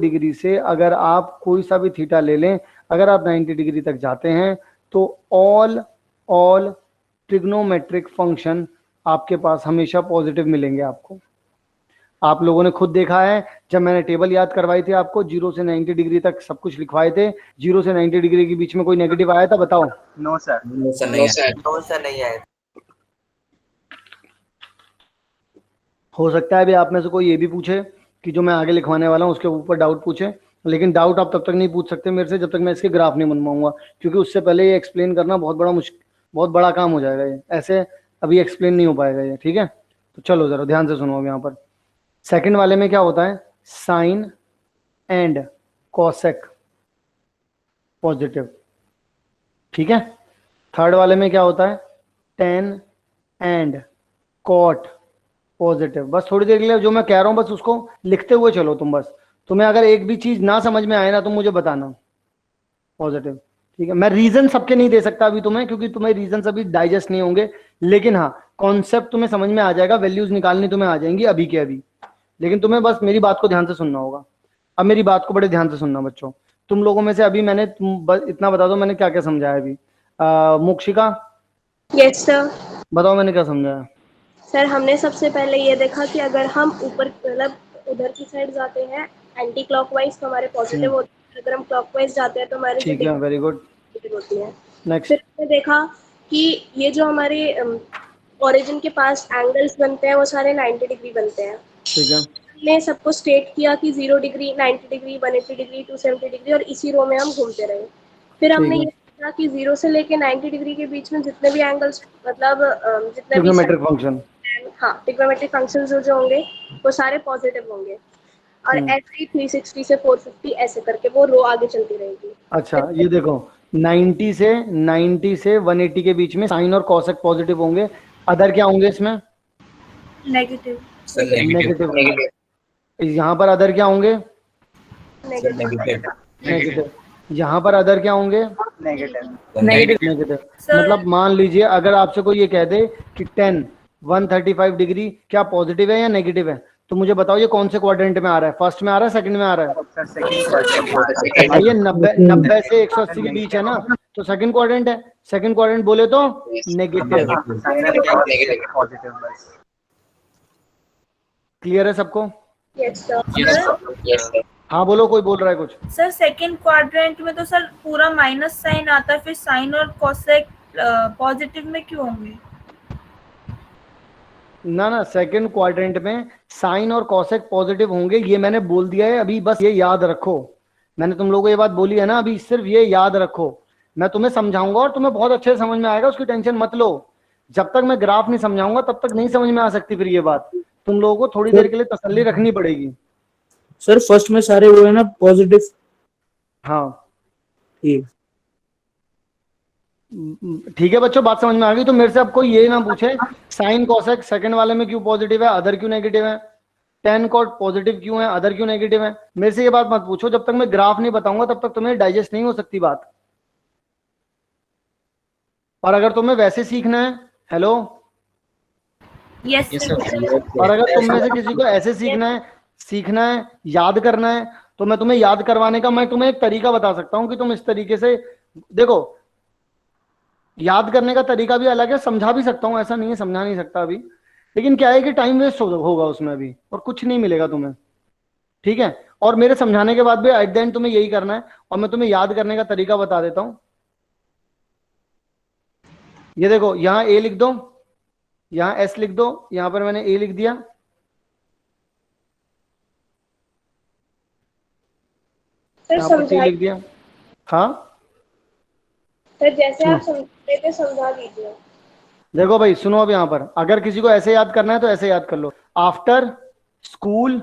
डिग्री से अगर आप कोई सा भी थीटा ले लें, अगर आप 90 डिग्री तक जाते हैं तो ऑल ट्रिग्नोमेट्रिक फंक्शन आपके पास हमेशा पॉजिटिव मिलेंगे आपको। आप लोगों ने खुद देखा है, जब मैंने टेबल याद करवाई थी आपको, 0 से 90 डिग्री तक सब कुछ लिखवाए थे, 0 से 90 डिग्री के बीच में कोई नेगेटिव आया था? बताओ। No sir. नहीं नहीं आया। हो सकता है अभी आप में से कोई ये भी पूछे कि जो मैं आगे लिखवाने वाला हूँ उसके ऊपर डाउट पूछे, लेकिन डाउट आप तब तक नहीं पूछ सकते मेरे से जब तक मैं इसके ग्राफ नहीं बनवाऊंगा, क्योंकि उससे पहले ये एक्सप्लेन करना बहुत बड़ा काम हो जाएगा, ये ऐसे अभी एक्सप्लेन नहीं हो पाएगा ये, ठीक है। तो चलो जरा ध्यान से सुनो अब यहाँ पर। सेकंड वाले में क्या होता है, साइन एंड कॉसेक पॉजिटिव, ठीक है। थर्ड वाले में क्या होता है, टेन एंड कॉट पॉजिटिव। बस थोड़ी देर के लिए जो मैं कह रहा हूं बस उसको लिखते हुए चलो तुम, बस तुम्हें अगर एक भी चीज ना समझ में आए ना तुम मुझे बताना, पॉजिटिव, ठीक है। मैं रीजन सबके नहीं दे सकता अभी तुम्हें, क्योंकि तुम्हें रीजन अभी डाइजेस्ट नहीं होंगे, लेकिन हाँ कॉन्सेप्ट तुम्हें समझ में आ जाएगा, वैल्यूज निकालनी तुम्हें आ जाएंगी अभी के अभी, लेकिन तुम्हें बस मेरी बात को ध्यान से सुनना होगा। अब मेरी बात को बड़े ध्यान से सुनना बच्चों, तुम लोगों में से अभी मैंने बस इतना बता दो मैंने क्या क्या समझाया अभी। मोक्षिका, यस सर। बताओ मैंने क्या समझाया। सर हमने सबसे पहले ये देखा कि अगर हम ऊपर मतलब उधर की साइड जाते हैं एंटी क्लॉकवाइज तो हमारे पॉजिटिव होते हैं, अगर हम क्लॉकवाइज जाते हैं तो हमारे ठीक है, वेरी गुड। नेगेटिव होती है। नेक्स्ट, फिर हमने देखा कि ये जो हमारे ओरिजिन के पास एंगल्स बनते हैं वो सारे 90 डिग्री बनते हैं। ठीक है, हमने सबको स्टेट किया कि 0 डिग्री, 90 डिग्री, 180 डिग्री, 270 डिग्री, और इसी रो में हम घूमते रहे। फिर हमने ठीक ये है, देखा कि 0 से लेके 90 डिग्री के बीच में जितने भी एंगल्स मतलब जितने भी ट्रिग्नोमेट्रिक फंक्शन, हाँ ट्रिग्नोमेट्रिक फंक्शंस जो होंगे वो सारे पॉजिटिव होंगे, और ऐसे ही 360 से 450 ऐसे करके वो रो आगे चलती रहेगी। अच्छा ये देखो 90 से 180 के बीच में साइन और कॉसेक पॉजिटिव होंगे, अदर क्या होंगे इसमें, नेगेटिव। Sir negative. नेगेटिव। यहाँ पर अदर क्या होंगे, नेगेटिव। नेगेटिव। यहाँ पर अदर क्या होंगे, नेगेटिव। नेगेटिव। मतलब मान लीजिए अगर आपसे कोई ये कह दे कि 135 डिग्री क्या पॉजिटिव है या नेगेटिव है, तो मुझे बताओ ये कौन से क्वाड्रेंट में आ रहा है, फर्स्ट में आ रहा है सेकंड में आ रहा है। सर सेकंड भाई ये 90 से 180 के बीच है ना, तो सेकंड क्वाड्रेंट है, सेकंड क्वाड्रेंट बोले तो नेगेटिव। पॉजिटिव बस। क्लियर है सबको। Yes sir. Yes sir. हाँ बोलो, कोई बोल रहा है कुछ। सर सेकंड क्वाड्रेंट में तो सर पूरा माइनस साइन आता है, फिर साइन और कोसेक पॉजिटिव में क्यों होंगे? ना सेकंड क्वाड्रेंट में साइन और कॉसेक पॉजिटिव होंगे, ये मैंने बोल दिया है अभी, बस ये याद रखो। मैंने तुम लोगों को ये बात बोली है ना अभी, सिर्फ ये याद रखो। मैं तुम्हें समझाऊंगा और तुम्हें बहुत अच्छे से समझ में आएगा, उसकी टेंशन मत लो। जब तक मैं ग्राफ नहीं समझाऊंगा तब तक नहीं समझ में आ सकती, फिर ये बात तुम लोगों को थोड़ी देर के लिए तसल्ली रखनी पड़ेगी। सर फर्स्ट में सारे वो है ना पॉजिटिव। हाँ ठीक ठीक है बच्चों, बात समझ में आ गई। तो मेरे से अब कोई ये ना पूछे साइन कॉसेक सेकंड वाले में क्यों पॉजिटिव है, अदर क्यों नेगेटिव है, टेन कॉट पॉजिटिव क्यों है, अदर क्यों नेगेटिव है, मेरे से ये बात मत पूछो। जब तक मैं ग्राफ नहीं बताऊंगा तब तक तुम्हें डाइजेस्ट नहीं हो सकती बात। और अगर तुम्हें वैसे सीखना है, हेलो, यस सर। और अगर तुम में से किसी को ऐसे सीखना है, याद करना है, तो मैं तुम्हें याद करवाने का मैं तुम्हें एक तरीका बता सकता हूं कि तुम इस तरीके से देखो। याद करने का तरीका भी अलग है, समझा भी सकता हूं, ऐसा नहीं है समझा नहीं सकता अभी, लेकिन क्या है कि टाइम वेस्ट होगा उसमें अभी और कुछ नहीं मिलेगा तुम्हें, ठीक है। और मेरे समझाने के बाद भी एट द एंड तुम्हें यही करना है, और मैं तुम्हें याद करने का तरीका बता देता हूं। ये देखो यहां ए लिख दो, यहां एस लिख दो, यहां पर मैंने ए लिख दिया, यहाँ पर सी लिख दिया। हाँ सर जैसे आप समझते थे समझा दीजिए। देखो भाई सुनो, अब यहाँ पर अगर किसी को ऐसे याद करना है तो ऐसे याद कर लो, after school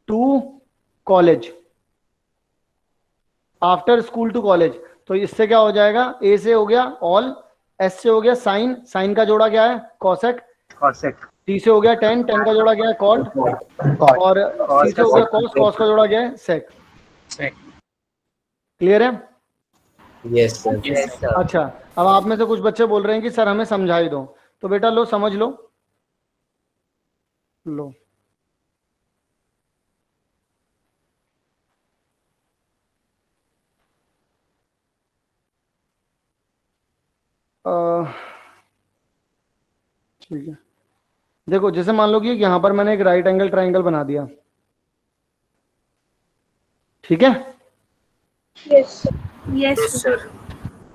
to college, after school to college. तो इससे क्या हो जाएगा, ए से हो गया ऑल, एस से हो गया साइन, साइन का जोड़ा क्या है कॉसेक, टी से हो गया टेन, टेन का जोड़ा क्या है कॉट, और सी से हो गया कॉस, कॉस का जोड़ा क्या है सेक। क्लियर है। Yes sir. अच्छा अब आप में से कुछ बच्चे बोल रहे हैं कि सर हमें समझाई दो, तो बेटा लो समझ लो, लो ठीक है। देखो जैसे मान लो कि यहां पर मैंने एक राइट एंगल ट्राइंगल बना दिया, ठीक है। Yes sir.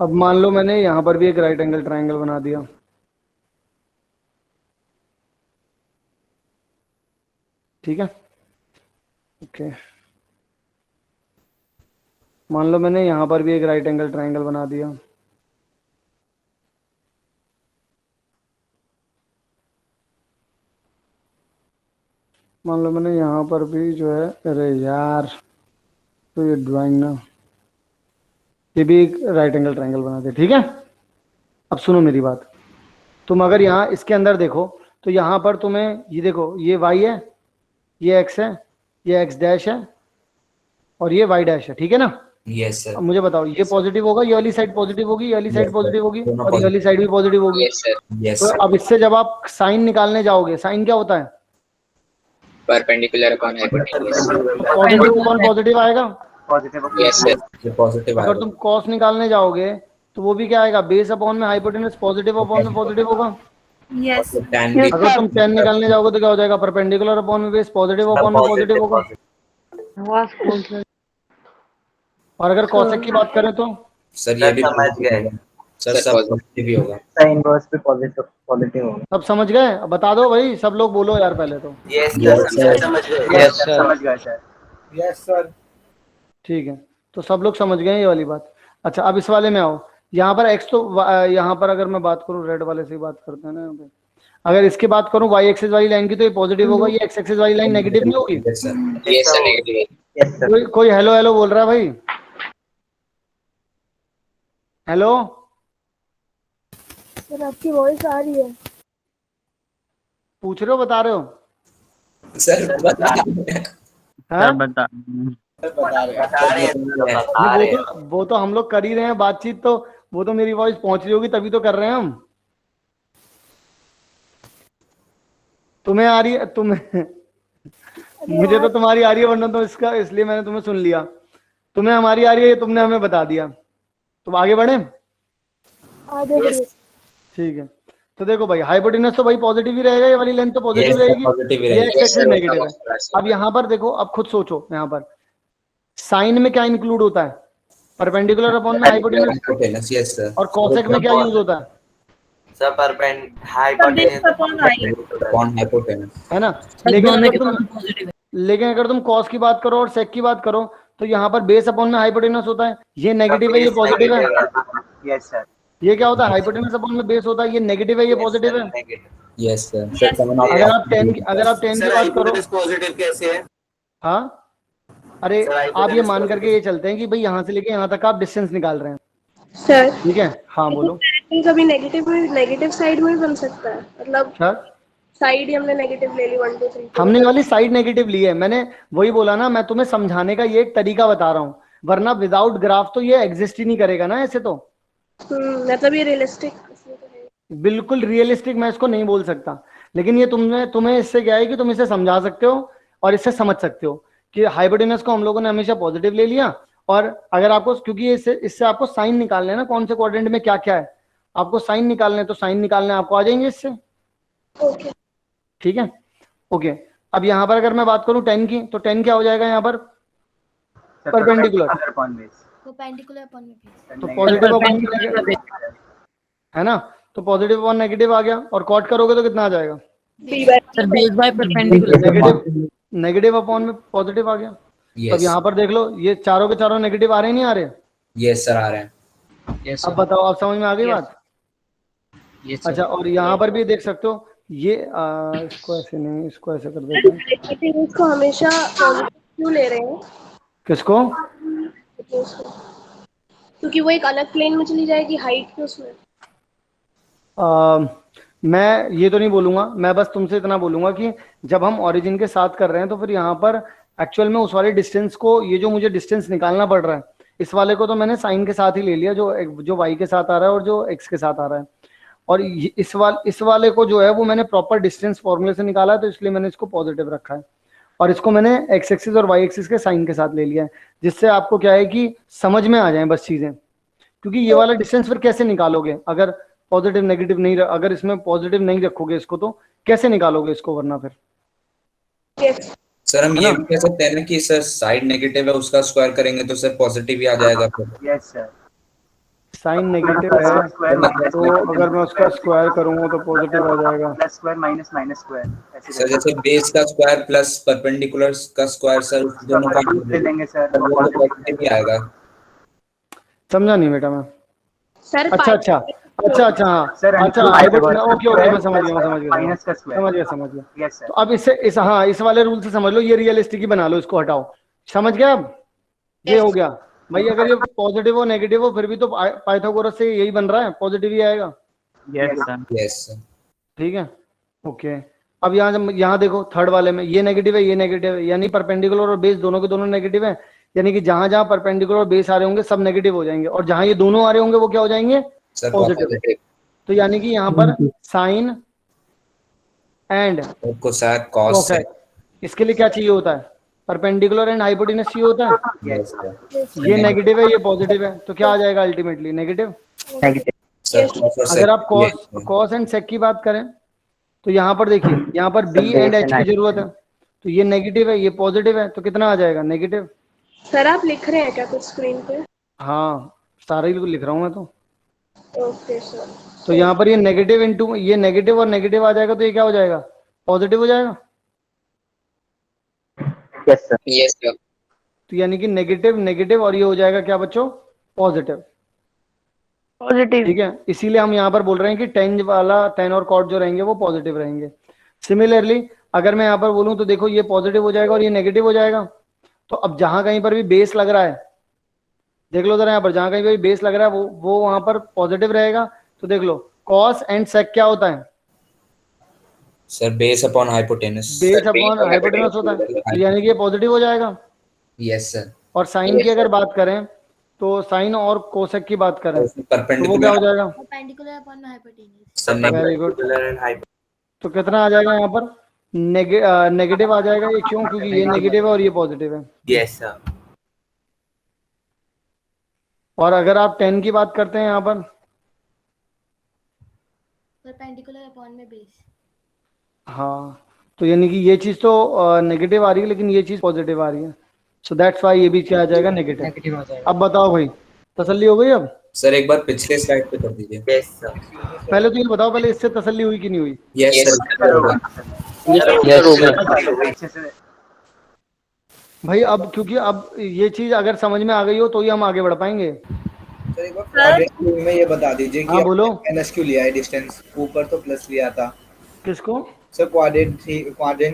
अब मान लो मैंने यहां पर भी एक राइट एंगल ट्राइंगल बना दिया, ठीक है, ओके। मान लो मैंने यहाँ पर भी एक राइट एंगल ट्राइंगल बना दिया, मान लो मैंने यहाँ पर भी जो है, अरे यार तो ये ड्राइंग ना, ये भी एक राइट एंगल ट्राइंगल बना दिया, ठीक है। अब सुनो मेरी बात, तुम अगर यहाँ इसके अंदर देखो तो यहाँ पर तुम्हें ये देखो, ये y है, ये x है, ये x डैश है और ये y डैश है, ठीक है ना। Yes sir. अब मुझे बताओ, ये पॉजिटिव होगा, ये वाली साइड पॉजिटिव होगी, ये वाली साइड Yes, पॉजिटिव होगी दोनों और ये वाली साइड भी पॉजिटिव होगी। यस सर, यस तो अब इससे जब आप साइन निकालने जाओगे, साइन क्या होता है? Perpendicular upon hypotenuse. पॉजिटिव कौन पॉजिटिव आएगा? पॉजिटिव यस सर, पॉजिटिव अगर तुम कॉस निकालने जाओगे तो वो भी क्या आएगा? बेस अपॉन में हाइपोटेन्यूज, पॉजिटिव अपॉन में पॉजिटिव होगा। यस tan भी अगर तुम tan निकालने जाओगे तो क्या हो जाएगा? परपेंडिकुलर अपॉन में बेस, पॉजिटिव अपॉन में पॉजिटिव होगा। और अगर कॉसेक की बात करें तो सर ये भी समझ गए। सर सब पॉजिटिव ही होगा। साइन इनवर्स पे पॉजिटिव होगा। सब समझ गए? अब बता दो भाई, सब लोग बोलो यार पहले तो। Yes Yes, sir, sir. समझ गए। यस सर, समझ गए सर। Yes sir. ठीक है, तो सब लोग समझ गए ये वाली बात। अच्छा, अब इस वाले में आओ। यहाँ पर x तो यहाँ पर अगर मैं बात करूँ, रेड वाले से ही बात करते हैं ना यहाँ पे। अगर इसकी बात करूँ y एक्सिस वाली लाइन की तो ये पॉजिटिव होगा, ये x एक्सिस वाली लाइन नेगेटिव नहीं होगी। Yes sir. Yes sir, negative. Yes sir. कोई हेलो हेलो बोल रहा है भाई? हेलो, सर आपकी वॉइस आ रही है। पूछ रहे हो बता रहे हो? सर बता रहे हैं। हाँ? बता रहे हैं। वो तो हम लोग कर ही रहे हैं बातचीत, तो वो तो मेरी वॉइस पहुंच रही होगी तभी तो कर रहे हैं हम। तुम्हें आ रही है? तुम्हें मुझे तो तुम्हारी आ रही है, वरना तो इसका इसलिए मैंने तुम्हें सुन लिया। तुम्हें हमारी आ रही है, ये तुमने हमें बता दिया। तो आगे बढ़े? आगे बढ़िए। ठीक है, तो देखो भाई, हाइपोटेन्यूज तो भाई पॉजिटिव ही रहेगा, ये वाली लेंथ तो पॉजिटिव Yes, रहेगी, positive ही ये रहेगी। एक्स एक्सिस नेगेटिव है। अब यहाँ पर देखो, अब खुद सोचो, यहाँ पर साइन में क्या इंक्लूड होता है? परपेंडिकुलर अपॉन में हाइपोटेन्यूज। Hypotenuse yes sir. और कॉसेक में क्या यूज होता है? सर अपॉन हाइपोटेनस है ना। लेकिन अगर तुम कॉस की बात करो और सेक की बात करो तो यहाँ पर बेस अपॉन में हाइपोटेनस होता है। ये नेगेटिव है, ये पॉजिटिव है। Yes sir. ये क्या होता है? हाइपोटेनस अपॉन में बेस होता है, ये नेगेटिव है, ये पॉजिटिव है। Yes sir. सर समझ अगर आप 10 की बात करो, पॉजिटिव कैसे है? हाँ, अरे आप ये मान करके ये चलते हैं कि भाई यहाँ से लेके यहाँ तक आप डिस्टेंस निकाल रहे हैं, सर ठीक है। हाँ बोलो। कभी नेगेटिव साइड में भी बन सकता है, मतलब क्या? साइड ही हमने नेगेटिव ले ली 1 2 3। हमने वाली साइड नेगेटिव ली है, मैंने वही बोला ना, मैं तुम्हें समझाने का ये एक तरीका बता रहा हूँ, वरना विदाउट ग्राफ तो ये एग्जिस्ट ही नहीं करेगा ना ऐसे तो। मतलब ये रियलिस्टिक बिल्कुल रियलिस्टिक मैं इसको नहीं बोल सकता, लेकिन ये तुम्हें इससे क्या है कि तुम इसे समझा सकते हो और इससे समझ सकते हो कि हाइपोटेनस को हम लोगों ने हमेशा पॉजिटिव ले लिया। और अगर आपको, क्योंकि इससे आपको साइन निकालने हैं ना, कौन से क्वाड्रेंट में क्या क्या है आपको साइन निकालने, तो साइन निकालने आपको आ जाएंगे इससे। ओके ठीक है, ओके। अब यहाँ पर अगर मैं बात करूँ 10 की, तो 10 क्या हो जाएगा यहाँ पर? परपेंडिकुलर, परपेंडिकुलर अपॉन में तो पॉजिटिव अपॉन है ना, तो पॉजिटिव अपॉन नेगेटिव आ गया। और कॉट करोगे तो कितना आ जाएगा? Sir base by perpendicular. Negative upon में पॉजिटिव आ गया। अब यस यहाँ पर देख लो, ये चारों के चारों नेगेटिव आ रहे नहीं आ रहे? यस सर आ रहे हैं। यस अब बताओ, आप समझ में आ गई बात? यस अच्छा, और यहाँ पर भी देख सकते हो, ये इसको ऐसे नहीं, इसको ऐसे कर देते हैं। इसको हमेशा पॉजिटिव क्यों ले रहे हैं? किसको? क्योंकि वो एक अलग प्लेन में चली जाएगी हाइट के उसमें। मैं ये तो नहीं बोलूंगा, मैं बस तुमसे इतना बोलूंगा कि जब हम ओरिजिन के साथ कर रहे हैं तो फिर यहाँ पर एक्चुअल में उस वाले डिस्टेंस को, ये जो मुझे डिस्टेंस निकालना पड़ रहा है, इस वाले को तो मैंने साइन के साथ ही ले लिया, जो वाई के साथ आ रहा है और जो एक्स के साथ आ रहा है। और इस वाले को जो है वो मैंने प्रॉपर डिस्टेंस फॉर्मूले से निकाला है, तो इसलिए मैंने इसको पॉजिटिव रखा है। और इसको मैंने एक्स एक्सिस और वाई एक्सिस के साइन के साथ ले लिया है, जिससे आपको क्या है कि समझ में आ जाए बस चीजें। क्योंकि ये वाला डिस्टेंस फिर कैसे निकालोगे अगर पॉजिटिव नेगेटिव नहीं, अगर इसमें पॉजिटिव नहीं रखोगे इसको तो कैसे निकालोगे इसको, वरना फिर सर हम ये भी कह सकते हैं ना कि सर साइड नेगेटिव है, उसका स्क्वायर करेंगे तो सर पॉजिटिव ही आ जाएगा फिर। Yes sir. साइन नेगेटिव है स्क्वायर माइनस तो अगर मैं उसका स्क्वायर करूंगा तो पॉजिटिव आ जाएगा। Plus square minus minus square ऐसे सर जैसे बेस का स्क्वायर प्लस परपेंडिकुलर का स्क्वायर सर दोनों का ले लेंगे सर तो वो तो पॉजिटिव ही आएगा। समझा नहीं बेटा मैं। सर अच्छा अच्छा अच्छा हाँ सर अच्छा ओके ओके मैं समझ गया माइनस का स्क्वायर समझ गया। यस सर तो अब इस हाँ इस वाले रूल से समझ लो, ये रियलिस्टिक ही बना लो, इसको हटाओ। समझ गया अब? ये हो गया भाई। अगर ये पॉजिटिव हो नेगेटिव हो फिर भी तो पाइथागोरस से यही बन रहा है, पॉजिटिव ही आएगा। यस सर यस सर ठीक है ओके। अब यहाँ देखो थर्ड वाले में ये नेगेटिव है ये नेगेटिव है, यानी परपेंडिकुलर और बेस दोनों के दोनों नेगेटिव है। यानी कि जहां जहां परपेंडिकुलर और बेस आ रहे होंगे सब नेगेटिव हो जाएंगे, और जहां ये दोनों आ रहे होंगे वो क्या हो जाएंगे? Sir positive. पॉजिटिव तो यानी कि यहाँ पर sine and cosec cos cosec, इसके लिए क्या चाहिए होता है? परपेंडिकुलर एंड हाइपोटेनस चाहिए होता है। यस सर ये नेगेटिव है ये पॉजिटिव है, तो क्या आ जाएगा अल्टीमेटली? नेगेटिव। नेगेटिव अगर आप कॉस एंड सेक की बात करें तो यहाँ पर देखिए, यहाँ पर बी एंड एच की जरूरत है, तो ये नेगेटिव है ये पॉजिटिव है, तो कितना आ जाएगा? नेगेटिव। सर आप लिख रहे हैं क्या कुछ स्क्रीन पे? हाँ सारा ही लिख रहा हूँ मैं तो। Okay sir. तो यहाँ पर ये नेगेटिव इंटू ये नेगेटिव और नेगेटिव आ जाएगा, तो ये क्या हो जाएगा? पॉजिटिव हो जाएगा। यस सर यस सर तो यानी कि नेगेटिव नेगेटिव और ये हो जाएगा क्या बच्चों? पॉजिटिव। पॉजिटिव। ठीक है, इसीलिए हम यहाँ पर बोल रहे हैं कि टेन वाला टेन और कॉट जो रहेंगे वो पॉजिटिव रहेंगे। सिमिलरली अगर मैं यहाँ पर बोलूँ तो देखो ये पॉजिटिव हो जाएगा और ये नेगेटिव हो जाएगा। तो अब जहां कहीं पर भी बेस लग रहा है, देख लो जरा यहाँ पर, जहां कहीं पर भी बेस लग रहा है वो वहां पर पॉजिटिव रहेगा। तो देख लो कॉस एंड सेक क्या होता है? Sir base upon hypotenuse. Base upon hypotenuse होता है, तो यानी कि ये पॉजिटिव हो जाएगा। यस सर और साइन की अगर बात करें तो साइन और कोसेक की बात करें तो वो क्या हो जाएगा? Perpendicular upon hypotenuse. Sir very good. तो कितना आ जाएगा यहाँ पर? नेगेटिव आ जाएगा। ये क्यों? क्योंकि ये नेगेटिव है और ये पॉजिटिव है। यस सर और अगर आप 10 की बात करते हैं यहाँ पर, परपेंडिकुलर अपॉन में बेस। हाँ तो यानी कि ये चीज तो नेगेटिव आ रही है लेकिन ये चीज पॉजिटिव आ रही है, सो दैट्स वाई ये भी क्या आ जाएगा? नेगेटिव। अब बताओ भाई, तसल्ली हो गई? अब सर एक बार पिछले स्लाइड पे कर दीजिए। यस सर पहले तो ये बताओ, पहले इससे तसल्ली हुई कि नहीं हुई? यस सर भाई अब क्योंकि अब ये चीज अगर समझ में आ गई हो तो ही हम आगे बढ़ पाएंगे। सर एक बार क्वाड्रेंट में ये बता दीजिए कि हाँ बोलो। माइनस क्यों लिया है? डिस्टेंस ऊपर तो प्लस लिया था। किसको? सर क्वाड्रेंट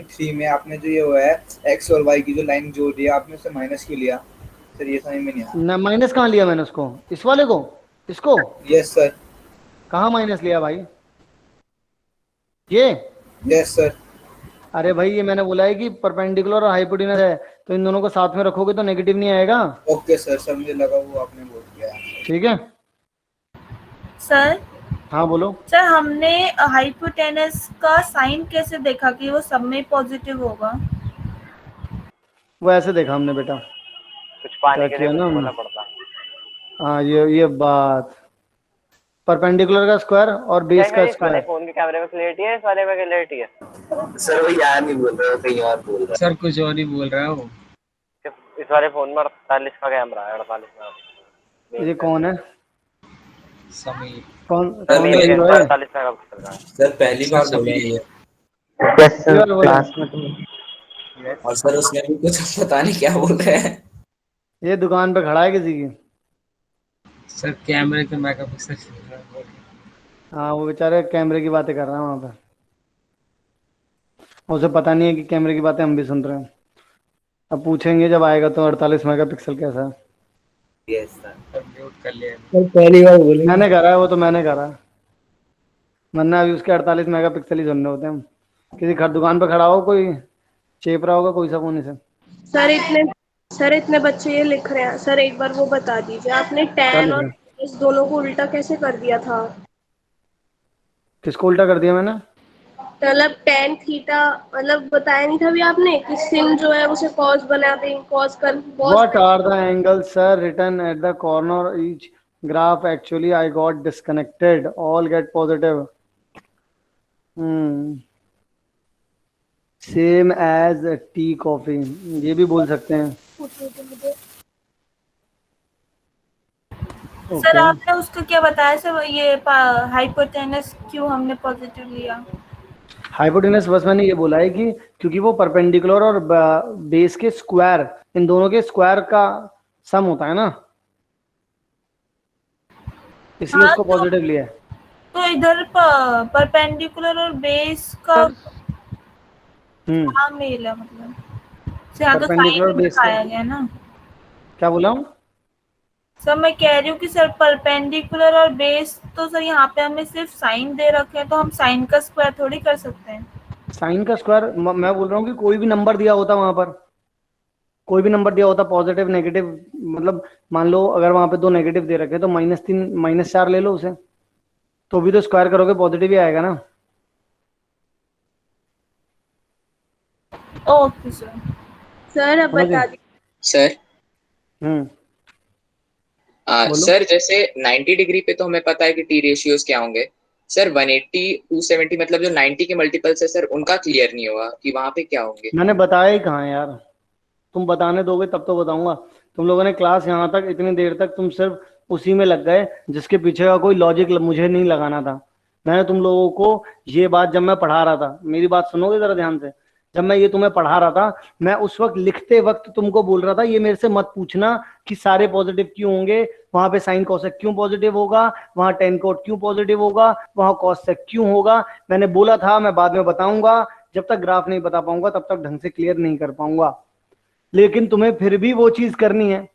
3 में आपने जो ये हुआ है एक्स और वाई की जो लाइन जोड़ दी आपने उससे माइनस क्यों लिया? सर ये समझ में नहीं आया। ना माइनस कहाँ लिया मैंने उसको? इस वाले को? इसको? Yes sir. कहाँ माइनस लिया भाई? ये? Yes sir. अरे भाई ये मैंने बोला है कि परपेंडिकुलर और हाइपोटेनस है, तो इन दोनों को साथ में रखोगे तो नेगेटिव नहीं आएगा। ओके सर, सर मुझे लगा वो आपने बोल दिया। ठीक है सर हाँ बोलो। सर हमने हाइपोटेनस का साइन कैसे देखा कि वो सब में पॉजिटिव होगा? वो ऐसे देखा हमने बेटा, कुछ पाने के क्या लिए किया कुछ ना बोलना पड़ता। हाँ ये बात, परपेंडिकुलर का स्क्वायर और बेस का स्क्वायर। फोन के कैमरे में क्लियरिटी है, इस वाले में क्लियरिटी है। सर वो यार नहीं बोल रहा, कहीं और बोल रहा सर कुछ और ही बोल रहा है वो। इस वाले फोन में 48 का कैमरा है, 48 का। ये कौन है? समीर। कौन सर, कौन ये हीरो है? 48 मेगापिक्सल का है। सर पहली बार बोले ये। यस सर, क्लास में तो और सर उसमें भी कुछ पता नहीं क्या बोल रहे हैं। ये दुकान पे खड़ा है किसी की। सर कैमरे के मेगापिक्सल। हाँ वो बेचारे कैमरे की बातें कर रहा है वहां पे, उसे पता नहीं है कि कैमरे की बातें हम भी सुन रहे हैं। अब पूछेंगे जब आएगा तो 48 मेगापिक्सल कैसा है। यस सर म्यूट कर लिया। सर पहली बार बोले। मैंने करा है वो तो, मैंने करा है, वरना अभी उसके 48 मेगापिक्सल ही सुनने होते हैं हम। किसी दुकान पे खड़ा हो, कोई चेप रहा होगा कोई सा फोन से। सर इतने बच्चे ये लिख रहे हैं, सर एक बार वो बता दीजिए आपने tan और इस दोनों को उल्टा कैसे कर दिया था? किसको उल्टा कर दिया मैंने? मतलब tan थीटा मतलब बताया नहीं था अभी आपने कि sin जो है उसे cos बना दें, cos कर What are the angles sir written at the corner each graph? Actually I got disconnected. All get positive. Same as tea coffee, ये भी बोल सकते हैं। सर आपने उसका क्या बताया सर, ये हाइपोटेनस क्यों हमने पॉजिटिव लिया? हाइपोटेनस बस मैंने ये बोला है कि क्योंकि वो परपेंडिकुलर और बेस के स्क्वायर, इन दोनों के स्क्वायर का सम होता है ना, इसलिए हाँ, उसको पॉजिटिव लिया है। तो इधर परपेंडिकुलर और बेस का क्या मेल है, मतलब से यहाँ तो परपेंडिकुलर साइन बेस का दिखाया गया ना। क्या बोला हूँ? सर मैं कह रही हूँ कि सर परपेंडिकुलर और बेस, तो सर यहाँ पे हमें सिर्फ साइन दे रखे हैं, तो हम साइन का स्क्वायर थोड़ी कर सकते हैं। साइन का स्क्वायर मैं बोल रहा हूँ कि कोई भी नंबर दिया होता वहां पर, कोई भी नंबर दिया होता पॉजिटिव नेगेटिव, मतलब मान लो अगर वहां पे 2 नेगेटिव दे रखे तो -3 -4 ले लो उसे, तो भी तो स्क्वायर करोगे पॉजिटिव ही आएगा ना। Okay sir. सर अब समझ बता गए? दीजिए। सर बोलो। सर जैसे 90 डिग्री पे तो हमें पता है कि टी रेशियोज क्या होंगे। सर 180 270 मतलब जो 90 के मल्टीपल्स है सर, उनका क्लियर नहीं हुआ कि वहां पे क्या होंगे। मैंने बताया ही कहाँ यार, तुम बताने दोगे तब तो बताऊंगा। तुम लोगों ने क्लास यहाँ तक इतनी देर तक तुम सिर्फ उसी में लग गए जिसके पीछे का कोई लॉजिक मुझे नहीं लगाना था। मैंने तुम लोगों को ये बात जब मैं पढ़ा रहा था, मेरी बात सुनोगे जरा ध्यान से, जब मैं ये तुम्हें पढ़ा रहा था, मैं उस वक्त लिखते वक्त तुमको बोल रहा था ये मेरे से मत पूछना कि सारे पॉजिटिव क्यों होंगे, वहां पे साइन कॉसेक क्यों पॉजिटिव होगा, वहां टेन कोट क्यों पॉजिटिव होगा, वहां कॉसेक क्यों होगा। मैंने बोला था मैं बाद में बताऊंगा, जब तक ग्राफ नहीं बता पाऊंगा तब तक ढंग से क्लियर नहीं कर पाऊंगा। लेकिन तुम्हें फिर भी वो चीज करनी है।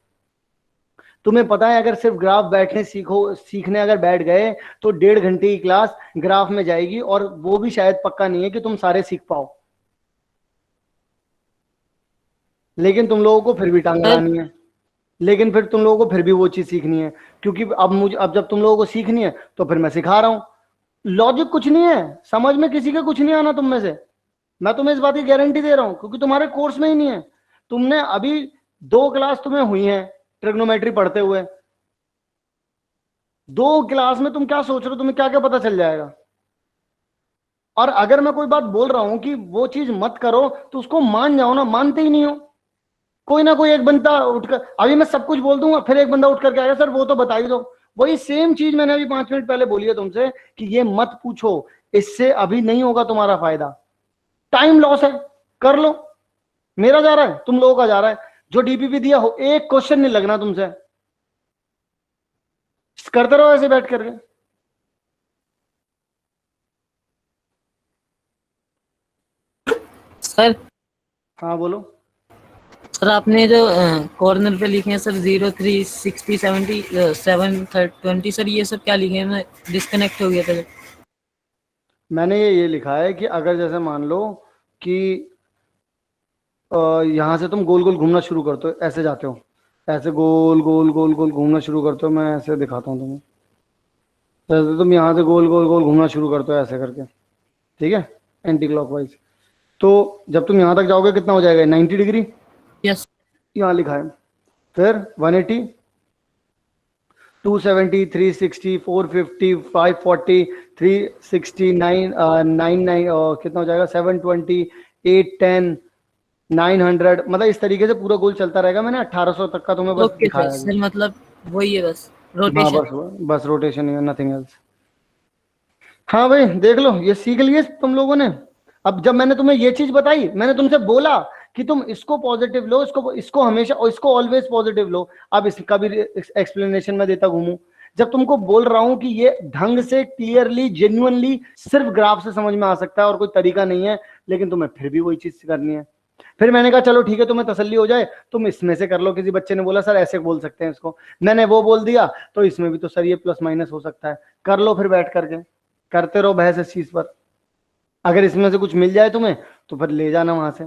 तुम्हें पता है अगर सिर्फ ग्राफ बैठने सीखने अगर बैठ गए तो 1.5 घंटे की क्लास ग्राफ में जाएगी, और वो भी शायद पक्का नहीं है कि तुम सारे सीख पाओ। लेकिन तुम लोगों को फिर भी टांग अड़ानी है, लेकिन फिर तुम लोगों को फिर भी वो चीज सीखनी है, क्योंकि अब जब तुम लोगों को सीखनी है तो फिर मैं सिखा रहा हूं। लॉजिक कुछ नहीं है, समझ में किसी का कुछ नहीं आना तुम में से, मैं तुम्हें इस बात की गारंटी दे रहा हूं, क्योंकि तुम्हारे कोर्स में ही नहीं है। तुमने अभी 2 क्लास तुम्हें हुई है ट्रिग्नोमेट्री पढ़ते हुए, 2 क्लास में तुम क्या सोच रहे हो, तुम्हें क्या क्या पता चल जाएगा। और अगर मैं कोई बात बोल रहा हूं कि वो चीज मत करो तो उसको मान जाओ ना, मानते ही नहीं हो। कोई ना कोई एक बंदा उठकर, अभी मैं सब कुछ बोल दूंगा फिर एक बंदा उठ करके आएगा सर वो तो बता ही दो। वही सेम चीज मैंने अभी 5 मिनट पहले बोली है तुमसे कि ये मत पूछो, इससे अभी नहीं होगा तुम्हारा फायदा, टाइम लॉस है। कर लो, मेरा जा रहा है, तुम लोगों का जा रहा है। जो डीपीपी दिया हो, एक क्वेश्चन नहीं लगना तुमसे, करते रहो ऐसे बैठ करके। सर हाँ बोलो। सर आपने जो कॉर्नर पे लिखे हैं सर 0 3 60 70 7 20 सर, ये सब क्या लिखे हैं? मैं डिस्कनेक्ट हो गया था। मैंने ये लिखा है कि अगर जैसे मान लो कि यहाँ से तुम गोल गोल घूमना शुरू करते हो, ऐसे जाते हो, ऐसे गोल गोल गोल गोल घूमना शुरू करते हो। मैं ऐसे दिखाता हूँ तुम्हें, जैसे तुम यहाँ से गोल गोल गोल घूमना शुरू करते हो ऐसे करके, ठीक है, एंटी क्लॉकवाइज। तो जब तुम यहाँ तक जाओगे कितना हो जाएगा, 90 डिग्री। यस, यहाँ लिखा है। फिर 180, 270, 360, 450, 540, 369, 99, कितना हो जाएगा, 720, 810, 900, मतलब इस तरीके से पूरा गोल चलता रहेगा। मैंने 1800 तक का तुम्हें बस ओके दिखाया सर, है। मतलब वही है बस हाँ रोटेशन। बस रोटेशन है, नथिंग एल्स। हाँ भाई देख लो, ये सीख लिए तुम लोगों ने। अब जब मैंने तुम्हें ये चीज बताई, मैंने तुमसे बोला कि तुम इसको पॉजिटिव लो, इसको हमेशा, और इसको ऑलवेज पॉजिटिव लो। अब इसका भी एक्सप्लेनेशन मैं देता घूमूं। जब तुमको बोल रहा हूं कि ये ढंग से क्लियरली जेन्युइनली सिर्फ ग्राफ से समझ में आ सकता है और कोई तरीका नहीं है, लेकिन तुम्हें फिर भी वही चीज करनी है। फिर मैंने कहा चलो ठीक है, तुम्हें तसल्ली हो जाए तुम इसमें से कर लो। किसी बच्चे ने बोला सर ऐसे बोल सकते हैं इसको, मैंने वो बोल दिया, तो इसमें भी तो सर ये प्लस माइनस हो सकता है। कर लो, फिर बैठ करके करते रहो बहस इस चीज पर। अगर इसमें से कुछ मिल जाए तुम्हें तो फिर ले जाना वहां से,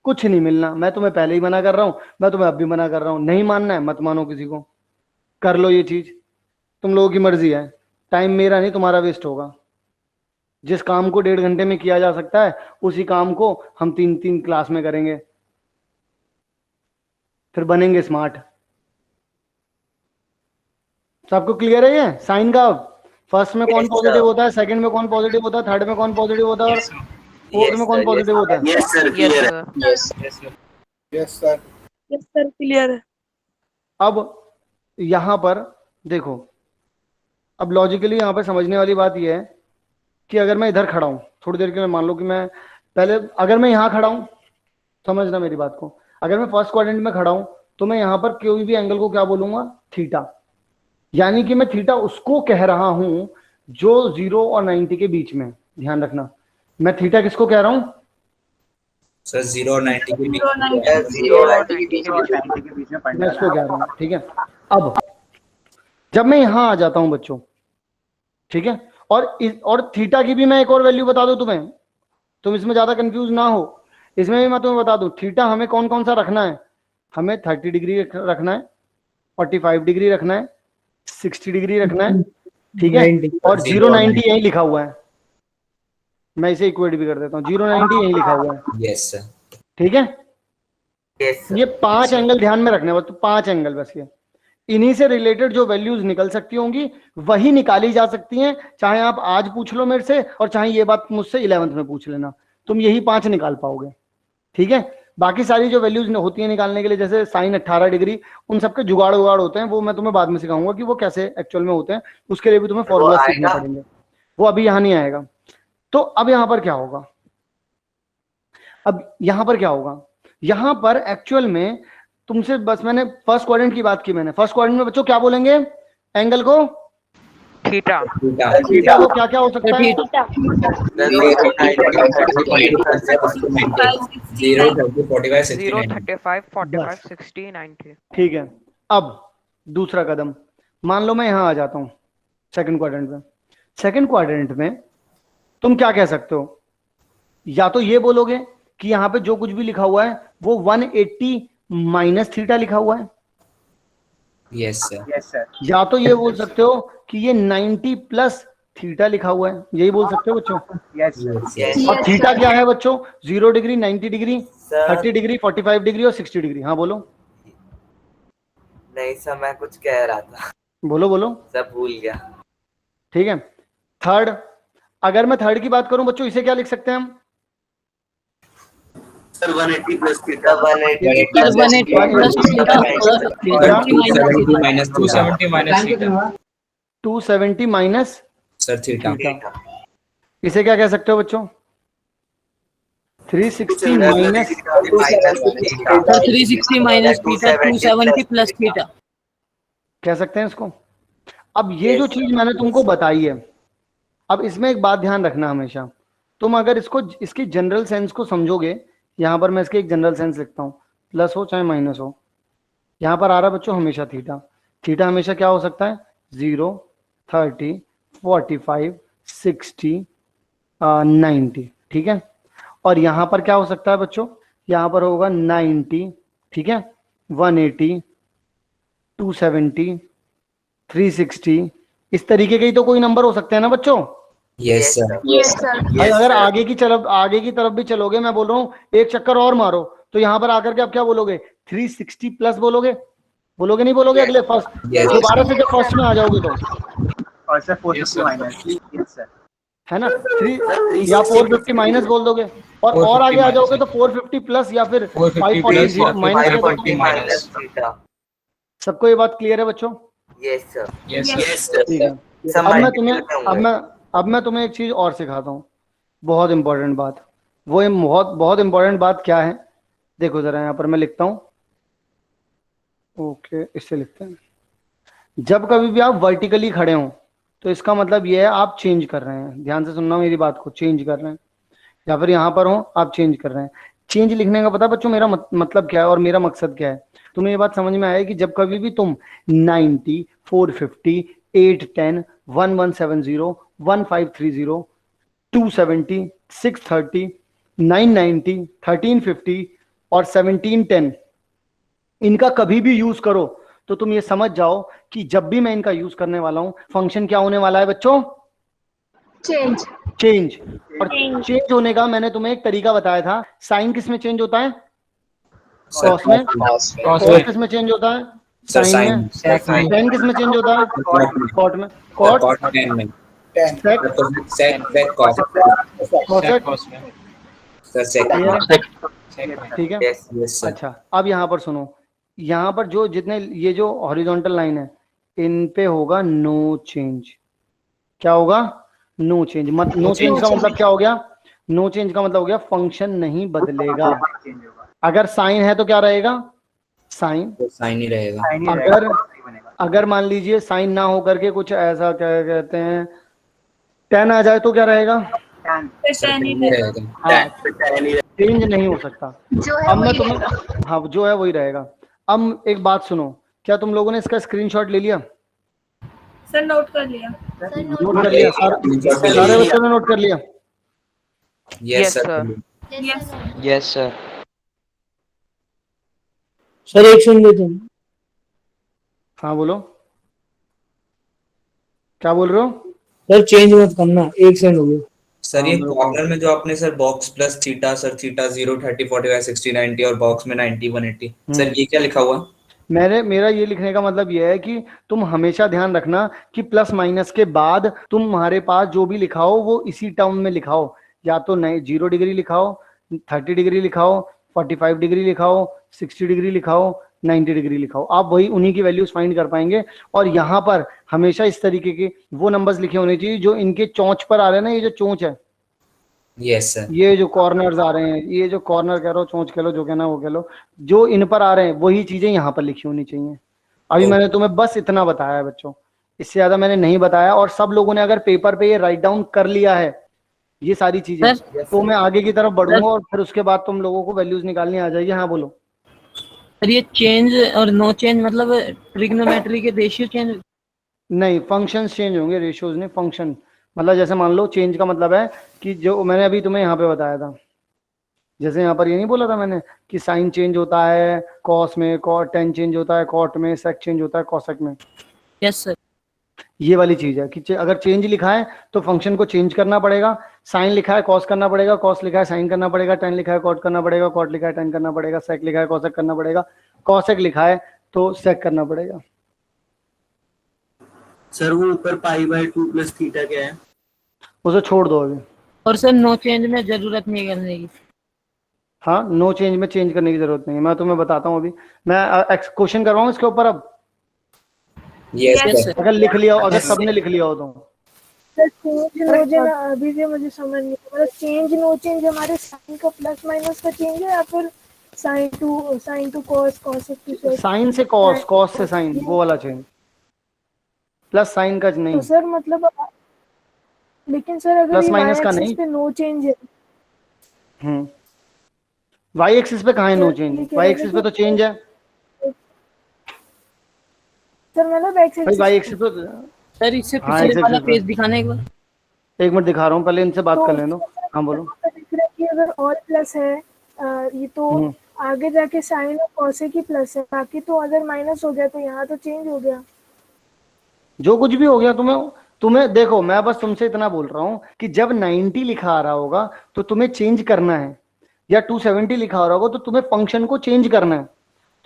कुछ नहीं मिलना। मैं तुम्हें पहले ही मना कर रहा हूं, मैं तुम्हें अब भी मना कर रहा हूं, नहीं मानना है मत मानो किसी को, कर लो ये चीज, तुम लोगों की मर्जी है। टाइम मेरा नहीं तुम्हारा वेस्ट होगा। जिस काम को 1.5 घंटे में किया जा सकता है उसी काम को हम 3 क्लास में करेंगे, फिर बनेंगे स्मार्ट। सबको क्लियर है ये साइन का? फर्स्ट में कौन पॉजिटिव होता है, सेकंड में कौन पॉजिटिव होता है, थर्ड में कौन पॉजिटिव होता है, और फोर्थ में कौन पॉजिटिव होता है? यस सर, क्लियर है। यस सर, क्लियर है। अब यहां पर देखो अब लॉजिकली यहाँ पे समझने वाली बात यह है कि अगर मैं इधर खड़ा हूं थोड़ी देर के लिए, मान लो कि मैं पहले, अगर मैं यहाँ खड़ा हूं, समझना मेरी बात को, अगर मैं फर्स्ट क्वाड्रेंट में खड़ा हूं तो मैं यहाँ पर कोई भी एंगल को क्या बोलूंगा, थीटा। यानी कि मैं थीटा उसको कह रहा हूं जो 0 और 90 के बीच में, ध्यान रखना, मैं थीटा किसको कह रहा हूं सर 0 और 90 के बीच मैं इसको कह रहा हूं, ठीक है। अब जब मैं यहां आ जाता हूं बच्चों, ठीक है, और थीटा की भी मैं एक और वैल्यू बता दूं तुम्हें, तुम इसमें ज्यादा कंफ्यूज ना हो, इसमें भी मैं तुम्हें बता दूं थीटा हमें कौन कौन सा रखना है, हमें 30 डिग्री रखना है, 45 डिग्री रखना है, 60 डिग्री रखना है, ठीक है, और 090 यही लिखा हुआ है, मैं इसे इक्वेट भी कर देता हूँ, 090 यही लिखा हुआ है, यस सर, ठीक है। यस ये 5 एंगल ध्यान में रखने वाले, तो 5 एंगल बस, ये इन्हीं से रिलेटेड जो वैल्यूज निकल सकती होंगी वही निकाली जा सकती हैं, चाहे आप आज पूछ लो मेरे से और चाहे ये बात मुझसे 11th में पूछ लेना, तुम यही 5 निकाल पाओगे, ठीक है। बाकी सारी जो वैल्यूज होती है निकालने के लिए, जैसे साइन 18 डिग्री, उन सबके जुगाड़ उगाड़ होते हैं, वो मैं तुम्हें बाद में सिखाऊंगा कि वो कैसे एक्चुअल में होते हैं, उसके लिए भी तुम्हें फॉर्मूला सीखना पड़ेंगे, वो अभी यहाँ नहीं आएगा। तो अब यहाँ पर क्या होगा, अब यहाँ पर क्या होगा, यहाँ पर एक्चुअल में तुमसे बस मैंने फर्स्ट क्वाड्रेंट की बात की, मैंने फर्स्ट क्वाड्रेंट में बच्चों क्या बोलेंगे एंगल को, थीटा। थीटा को क्या क्या हो सकता है, 0, 35, 45, 60, 90। ठीक है। अब दूसरा कदम, मान लो मैं यहां आ जाता हूं सेकंड क्वाड्रेंट में, सेकंड क्वाड्रेंट में तुम क्या कह सकते हो, या तो ये बोलोगे कि यहाँ पे जो कुछ भी लिखा हुआ है वो 180 माइनस थीटा लिखा हुआ है, यस सर, या तो ये बोल सकते हो कि ये 90 प्लस थीटा लिखा हुआ है, यही बोल सकते हो बच्चों। और थीटा क्या है बच्चों, 0 डिग्री, 90 डिग्री, 30 डिग्री, 45 डिग्री और 60 डिग्री। हाँ बोलो। नहीं सर, मैं कुछ कह रहा था, बोलो बोलो। सब भूल गया। ठीक है। थर्ड, अगर मैं थर्ड की बात करूं बच्चों, इसे क्या लिख सकते हैं हम, sir 180 plus theta, 180 minus 270 minus theta, 270 minus sir theta, इसे क्या कह सकते हो बच्चों, 360 minus 360 minus theta, 270 plus theta कह सकते हैं इसको। अब ये जो चीज मैंने तुमको बताई है, अब इसमें एक बात ध्यान रखना हमेशा, तुम अगर इसको, इसकी जनरल सेंस को समझोगे, यहाँ पर मैं इसके एक जनरल सेंस लिखता हूँ, प्लस हो चाहे माइनस हो, यहाँ पर आ रहा है बच्चों हमेशा थीटा, थीटा हमेशा क्या हो सकता है, 0, 30, 45, 60, 90, ठीक है। और यहाँ पर क्या हो सकता है बच्चों, यहाँ पर होगा 90, ठीक है, 180, 270, 360, इस तरीके के ही तो कोई नंबर हो सकते हैं ना बच्चों। यस सर, अगर आगे की तरफ भी चलोगे, मैं बोल रहा हूँ एक चक्कर और मारो, तो यहाँ पर आकर के आप क्या बोलोगे, 360 प्लस बोलोगे, बोलोगे नहीं बोलोगे अगले फर्स्ट, दोबारा से जब फर्स्ट में आ जाओगे तो, और सर 450 माइनस, यस सर, है ना, 3 या 450 माइनस बोल दोगे, और आगे आ जाओगे तो 450 प्लस या फिर 540 माइनस। सबको ये बात क्लियर है बच्चों। यस सर, यस ठीक है। अब मैं तुम्हें एक चीज और सिखाता हूँ, बहुत इंपॉर्टेंट बात। वो बहुत इंपॉर्टेंट बात क्या है, देखो जरा यहाँ पर मैं लिखता हूँ, ओके इससे लिखते हैं। जब कभी भी आप वर्टिकली खड़े हों तो इसका मतलब ये है आप चेंज कर रहे हैं, ध्यान से सुनना मेरी बात को, चेंज कर रहे हैं, या फिर यहाँ पर हो आप चेंज कर रहे हैं। चेंज लिखने का पता बच्चों मेरा मतलब क्या है और मेरा मकसद क्या है, तुम्हें ये बात समझ में आया कि जब कभी भी तुम 90, 450, 810, 1170, 1530, 270, 630, 990, 1350 और 1710 इनका कभी भी यूज करो तो तुम ये समझ जाओ कि जब भी मैं इनका यूज करने वाला हूं, फंक्शन क्या होने वाला है बच्चों, चेंज। और चेंज होने का मैंने तुम्हें एक तरीका बताया था। साइन किस में चेंज होता है, कॉस में, कॉस किस में चेंज होता है, साइन में, टेन किस में चेंज होता है, कॉट में, कॉट टेन में, ठीक है। अच्छा अब यहाँ पर सुनो, यहाँ पर जो जितने ये जो हॉरिजॉन्टल लाइन है इन पे होगा नो चेंज। क्या होगा? No change. नो चेंज का मतलब क्या हो गया? नो चेंज का मतलब हो गया फंक्शन नहीं बदलेगा। अगर साइन है तो क्या रहेगा? साइन। तो साइन ही रहेगा। अगर मान लीजिए साइन ना हो करके कुछ ऐसा क्या कहते हैं टेन आ जाए तो क्या रहेगा? टेन ही रहेगा। हाँ, चेंज नहीं हो सकता। अब मैं तुम्हें, हाँ जो है वही रहेगा। अब एक बात सुनो, क्या तुम लोगों ने इसका स्क्रीनशॉट ले लिया? सर नोट कर लिया। नोट कर लिया? सारे बच्चों ने नोट कर लिया? Yes sir. Yes sir. Sir एक सुन लेते हैं। हाँ बोलो, क्या बोल रहे हो? सर चेंज मत करना, एक सेकंड हो गया। सर ये कॉर्नर में जो आपने sir box plus theta, sir theta 0 30 45 60 90 और बॉक्स में 90 180, सर ये क्या लिखा हुआ? मेरा ये लिखने का मतलब ये है कि तुम हमेशा ध्यान रखना कि प्लस माइनस के बाद तुम्हारे पास जो भी लिखाओ वो इसी टर्म में लिखाओ। या तो 0 डिग्री लिखाओ, 30 डिग्री लिखाओ, 45 डिग्री लिखाओ, 60 डिग्री लिखाओ, 90 डिग्री लिखाओ। आप वही उन्हीं की वैल्यूज फाइंड कर पाएंगे। और यहाँ पर हमेशा इस तरीके के वो नंबर्स लिखे होने चाहिए जो इनके चोंच पर आ रहे हैं ना, ये जो चोंच है, यस सर। ये जो कॉर्नर्स आ रहे हैं, ये जो कॉर्नर कह लो, चोंच कह लो, जो कहना वो कह लो, जो इन पर आ रहे हैं वही चीजें यहाँ पर लिखी होनी चाहिए। अभी मैंने तुम्हें बस इतना बताया है बच्चों, इससे ज्यादा मैंने नहीं बताया। और सब लोगों ने अगर पेपर पे ये राइट डाउन कर लिया है ये सारी चीजें, तो मैं आगे की तरफ बढ़ूंगा और फिर उसके बाद तुम लोगों को वैल्यूज निकालनी आ जाएगी। हाँ बोलो। सर ये चेंज और नो चेंज मतलब ट्रिग्नोमेट्री के रेशियो चेंज? नहीं, फंक्शंस चेंज होंगे, रेशियोज नहीं, फंक्शन। मतलब जैसे मान लो चेंज का मतलब है कि जो मैंने अभी तुम्हें यहाँ पे बताया था, जैसे यहाँ पर ये नहीं बोला था मैंने कि साइन चेंज होता है कॉस में, टेन चेंज होता है कॉट में, सेक चेंज होता है कॉसेक में। Yes sir. ये वाली चीज है कि अगर चेंज लिखा है तो फंक्शन को चेंज करना पड़ेगा। साइन लिखा है कॉस करना पड़ेगा, कॉस लिखा है साइन करना पड़ेगा, टेन लिखा है कॉट करना पड़ेगा, कॉट लिखा है टेन करना पड़ेगा, सेक लिखा है कॉसेक करना पड़ेगा, कॉसेक लिखा है तो सेक करना पड़ेगा। सर वो ऊपर पाई बाय 2 प्लस थीटा क्या है? उसे छोड़ दो अभी। और सर नो चेंज में जरूरत नहीं करने की? हाँ, नो चेंज में चेंज करने की जरूरत नहीं है, मैं तुम्हें बताता हूँ अभी। मैं क्वेश्चन करवाऊँ इसके ऊपर अब? Yes sir. अगर लिख लिया हो, अगर सबने लिख लिया हो तो सर चेंज नो चेंज अभी भी मुझे समझ नहीं, मतलब चेंज नो चेंज हमारे साइन का प्लस माइनस का चेंज है या फिर sine to cos, cosec to sine से कॉस, कॉस से साइन, वो वाला चेंज, प्लस साइन का नहीं। तो सर मतलब लेकिन सर अगर प्लस ये माइनस का y नहीं। एक्सिस पे नो चेंज है। वाई एक्सिस पे कहाँ है नो चेंज? वाई एक्सिस पे तो चेंज है सर मतलब भाई। एक्सिस वाई एक्सिस पे सर इससे पिछले वाला पेज दिखाना एक बार। एक मिनट दिखा रहा हूँ, पहले इनसे बात कर लेना। हाँ बोलो। दिख रहा है कि अगर और प्लस है ये तो आगे जाके साइन और कॉसेक ही प्लस है, बाकी तो अगर माइनस हो गया तो यहाँ तो चेंज हो गया। जो कुछ भी हो गया तुम्हें देखो, मैं बस तुमसे इतना बोल रहा हूँ कि जब 90 लिखा आ रहा होगा तो तुम्हें चेंज करना है, या 270 लिखा आ रहा होगा तो तुम्हें फंक्शन को चेंज करना है।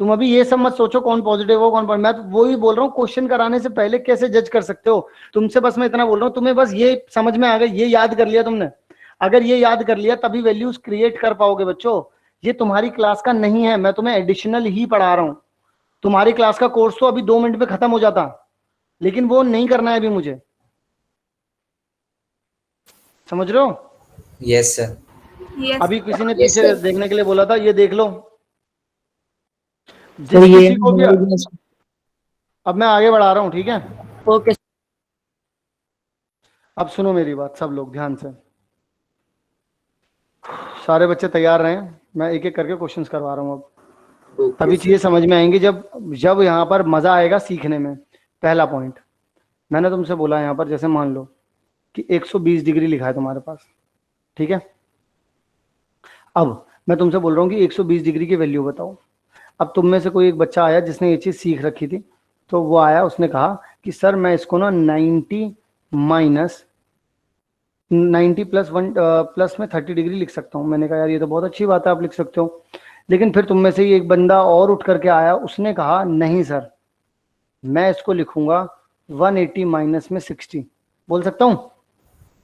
तुम अभी ये सब मत सोचो कौन पॉजिटिव हो कौन, मैं तो वही बोल रहा हूँ, क्वेश्चन कराने से पहले कैसे जज कर सकते हो। तुमसे बस मैं इतना बोल रहा हूँ, तुम्हें बस ये समझ में आ गया, ये याद कर लिया तुमने। अगर ये याद कर लिया तभी वैल्यूज क्रिएट कर पाओगे बच्चों। ये तुम्हारी क्लास का नहीं है, मैं तुम्हें एडिशनल ही पढ़ा रहा हूँ। तुम्हारी क्लास का कोर्स तो अभी 2 मिनट में खत्म हो जाता, लेकिन वो नहीं करना है अभी मुझे, समझ रहे हो? Yes sir. अभी किसी ने पीछे देखने के लिए बोला था, ये देख लो। सर ये किसी को भी अब मैं आगे बढ़ा रहा हूँ, ठीक है? ओके। अब सुनो मेरी बात सब लोग ध्यान से, सारे बच्चे तैयार रहे, मैं एक एक करके क्वेश्चंस करवा रहा हूँ। अब अभी चीजें समझ में आएंगी जब यहाँ पर मजा आएगा सीखने में। पहला पॉइंट मैंने तुमसे बोला, यहाँ पर जैसे मान लो कि 120 डिग्री लिखा है तुम्हारे पास, ठीक है? अब मैं तुमसे बोल रहा हूँ कि 120 डिग्री की वैल्यू बताओ। अब तुम में से कोई एक बच्चा आया जिसने ये चीज सीख रखी थी, तो वो आया, उसने कहा कि सर मैं इसको ना 90 माइनस 90 प्लस 1 प्लस में 30 डिग्री लिख सकता हूँ। मैंने कहा यार ये तो बहुत अच्छी बात है, आप लिख सकते हो। लेकिन फिर तुम में से ही एक बंदा और उठ करके आया, उसने कहा नहीं सर मैं इसको लिखूंगा 180 माइनस में 60। बोल सकता हूँ?